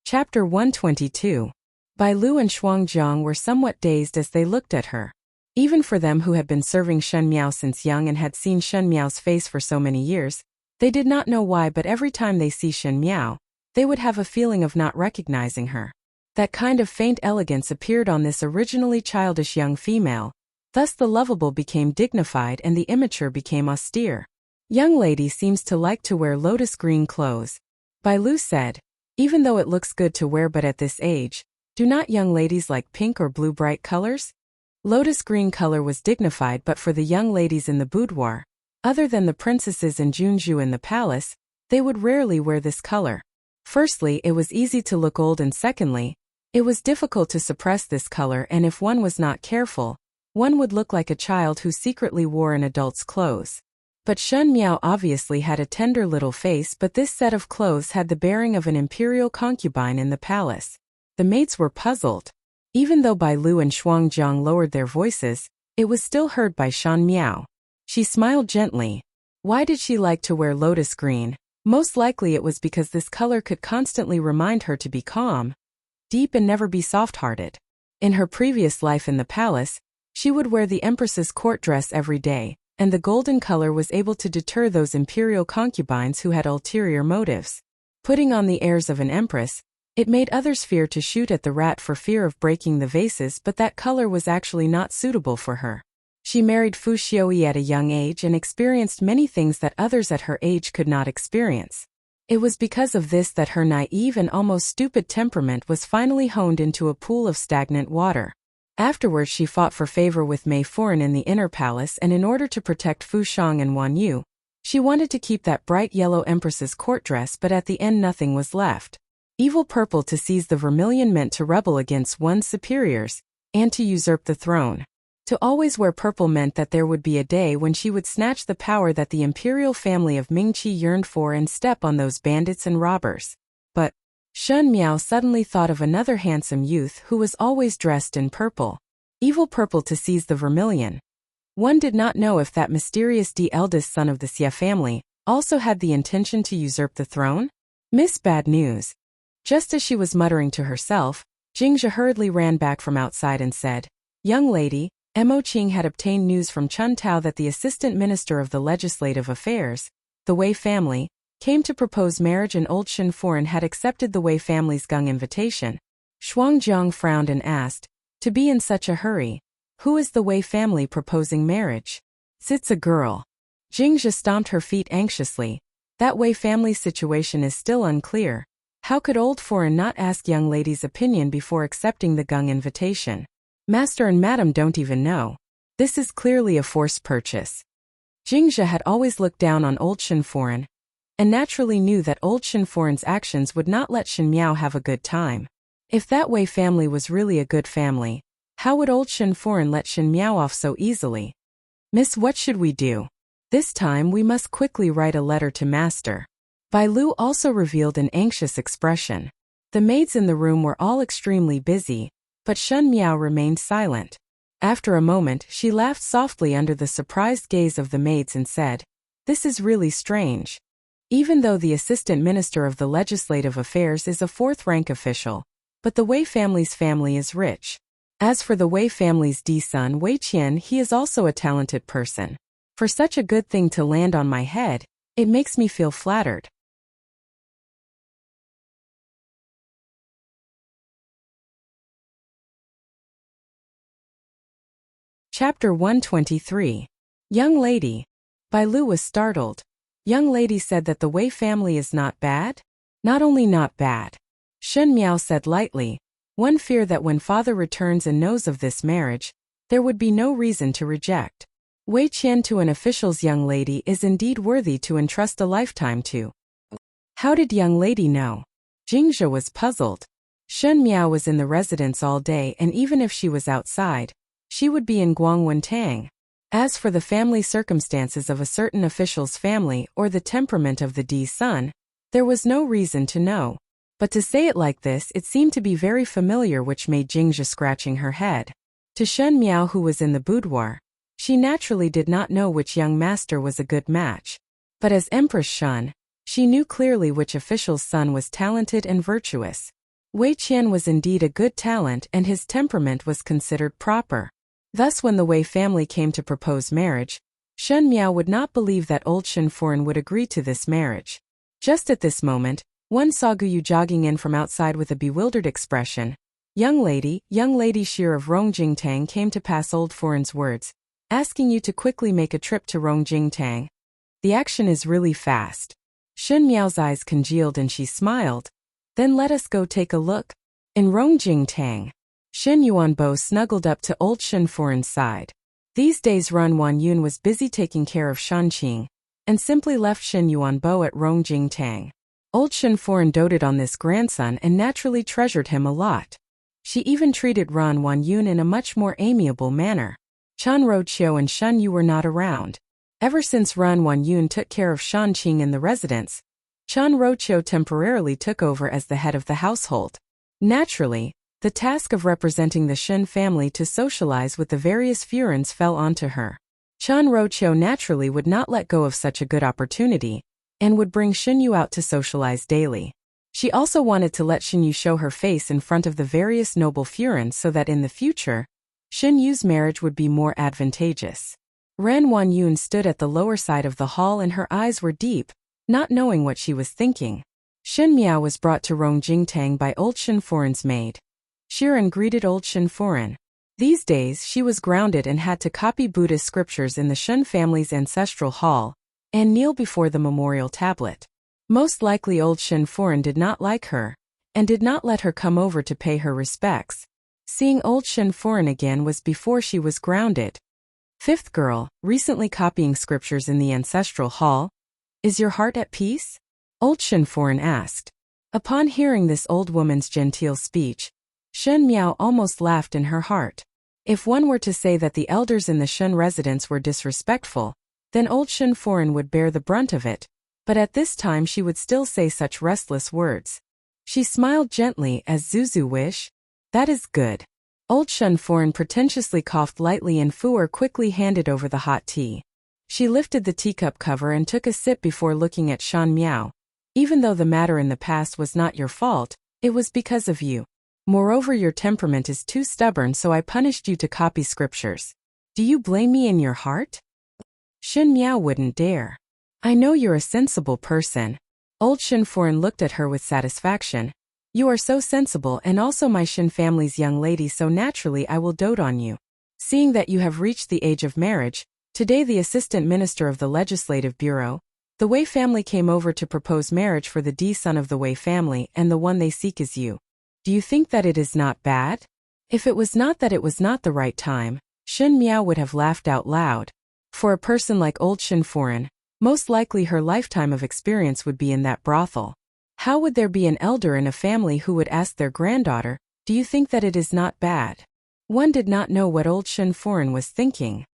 Chapter 122. Bai Lu and Shuangjiang were somewhat dazed as they looked at her. Even for them who had been serving Shen Miao since young and had seen Shen Miao's face for so many years, they did not know why, but every time they see Shen Miao, they would have a feeling of not recognizing her. That kind of faint elegance appeared on this originally childish young female. Thus the lovable became dignified and the immature became austere. Young lady seems to like to wear lotus green clothes. Bai Lu said, even though it looks good to wear, but at this age, do not young ladies like pink or blue bright colors? Lotus green color was dignified, but for the young ladies in the boudoir, other than the princesses and Junju in the palace, they would rarely wear this color. Firstly, it was easy to look old, and secondly, it was difficult to suppress this color, and if one was not careful, one would look like a child who secretly wore an adult's clothes. But Shen Miao obviously had a tender little face, but this set of clothes had the bearing of an imperial concubine in the palace. The maids were puzzled. Even though Bai Lu and Shuangjiang lowered their voices, it was still heard by Shen Miao. She smiled gently. Why did she like to wear lotus green? Most likely it was because this color could constantly remind her to be calm, deep, and never be soft-hearted. In her previous life in the palace, she would wear the Empress's court dress every day, and the golden color was able to deter those imperial concubines who had ulterior motives. Putting on the airs of an empress, it made others fear to shoot at the rat for fear of breaking the vases, but that color was actually not suitable for her. She married Fu Xiaoyi at a young age and experienced many things that others at her age could not experience. It was because of this that her naive and almost stupid temperament was finally honed into a pool of stagnant water. Afterwards she fought for favor with Mei Foran in the inner palace, and in order to protect Fu Shang and Wan Yu, she wanted to keep that bright yellow Empress's court dress, but at the end nothing was left. Evil Purple to seize the vermilion meant to rebel against one's superiors, and to usurp the throne. To always wear purple meant that there would be a day when she would snatch the power that the imperial family of Mingqi yearned for and step on those bandits and robbers. But Shen Miao suddenly thought of another handsome youth who was always dressed in purple. Evil Purple to seize the vermilion. One did not know if that mysterious eldest son of the Xie family also had the intention to usurp the throne? Miss Bad News. Just as she was muttering to herself, Jingzhe hurriedly ran back from outside and said, "Young lady, Mo Qing had obtained news from Chun Tao that the Assistant Minister of the Legislative Affairs, the Wei family, came to propose marriage, and old Shen Foran had accepted the Wei family's Gung invitation." Shuangjiang frowned and asked, "To be in such a hurry, who is the Wei family proposing marriage?" "It's a girl." Jingzhe stomped her feet anxiously. "That Wei family situation is still unclear. How could old Foran not ask young lady's opinion before accepting the Gung invitation? Master and Madam don't even know. This is clearly a forced purchase." Jingzhe had always looked down on old Shen Foran, and naturally knew that old Shen Foran's actions would not let Shen Miao have a good time. If that Wei family was really a good family, how would old Shen Foran let Shen Miao off so easily? "Miss, what should we do? This time we must quickly write a letter to Master." Bai Lu also revealed an anxious expression. The maids in the room were all extremely busy, but Shen Miao remained silent. After a moment, she laughed softly under the surprised gaze of the maids and said, "This is really strange. Even though the Assistant Minister of the Legislative Affairs is a fourth-rank official, but the Wei family's family is rich. As for the Wei family's son Wei Qian, he is also a talented person. For such a good thing to land on my head, it makes me feel flattered." Chapter 123. Young Lady. Bai Lu was startled. Young Lady said that the Wei family is not bad? Not only not bad. Shen Miao said lightly, "One fear that when father returns and knows of this marriage, there would be no reason to reject. Wei Qian to an official's young lady is indeed worthy to entrust a lifetime to." How did young lady know? Jingzhe was puzzled. Shen Miao was in the residence all day, and even if she was outside, she would be in Guangwentang. As for the family circumstances of a certain official's family or the temperament of the son, there was no reason to know. But to say it like this, it seemed to be very familiar, which made Jingzhe scratching her head. To Shen Miao, who was in the boudoir, she naturally did not know which young master was a good match. But as Empress Shen, she knew clearly which official's son was talented and virtuous. Wei Qian was indeed a good talent, and his temperament was considered proper. Thus when the Wei family came to propose marriage, Shen Miao would not believe that old Shen Foran would agree to this marriage. Just at this moment, one saw Guyu jogging in from outside with a bewildered expression. Young lady, Shir of Rongjingtang came to pass old Foran's words, asking you to quickly make a trip to Rongjingtang. The action is really fast." Shen Miao's eyes congealed and she smiled. "Then let us go take a look." In Rongjingtang, Shen Yuanbo snuggled up to old Shen Foran's side. These days Ran Wanyun was busy taking care of Shanqing, and simply left Shen Yuanbo at Rongjingtang. Old Shen Foran doted on this grandson and naturally treasured him a lot. She even treated Ran Wanyun in a much more amiable manner. Chan Roqiu and Shen Yu were not around. Ever since Ran Wanyun took care of Shanqing in the residence, Chan Roqiu temporarily took over as the head of the household. Naturally, the task of representing the Shen family to socialize with the various Furans fell onto her. Chan Roqiu naturally would not let go of such a good opportunity, and would bring Shen Yu out to socialize daily. She also wanted to let Shen Yu show her face in front of the various noble Furans so that in the future, Shen Yu's marriage would be more advantageous. Ran Wanyun stood at the lower side of the hall and her eyes were deep, not knowing what she was thinking. Shen Miao was brought to Rongjingtang by old Shen Foran's maid. Shiren greeted old Shen Foran. These days she was grounded and had to copy Buddhist scriptures in the Shen family's ancestral hall, and kneel before the memorial tablet. Most likely old Shen Foran did not like her, and did not let her come over to pay her respects. Seeing old Shen Foreign again was before she was grounded. Fifth girl, recently copying scriptures in the ancestral hall. Is your heart at peace? Old Shen Foreign asked. Upon hearing this old woman's genteel speech, Shen Miao almost laughed in her heart. If one were to say that the elders in the Shen residence were disrespectful, then old Shen Foreign would bear the brunt of it, but at this time she would still say such restless words. She smiled gently as Zuzu wish. That is good. Old Shen Foreign pretentiously coughed lightly and Fuer quickly handed over the hot tea. She lifted the teacup cover and took a sip before looking at Shan Miao. Even though the matter in the past was not your fault, it was because of you. Moreover, your temperament is too stubborn, so I punished you to copy scriptures. Do you blame me in your heart? Shen Miao wouldn't dare. I know you're a sensible person. Old Shen Foreign looked at her with satisfaction. You are so sensible and also my Shen family's young lady, so naturally I will dote on you. Seeing that you have reached the age of marriage, today the assistant minister of the legislative bureau, the Wei family came over to propose marriage for the D son of the Wei family, and the one they seek is you. Do you think that it is not bad? If it was not that it was not the right time, Shen Miao would have laughed out loud. For a person like old Shen Foreign, most likely her lifetime of experience would be in that brothel. How would there be an elder in a family who would ask their granddaughter, do you think that it is not bad? One did not know what old Shen Foreign was thinking.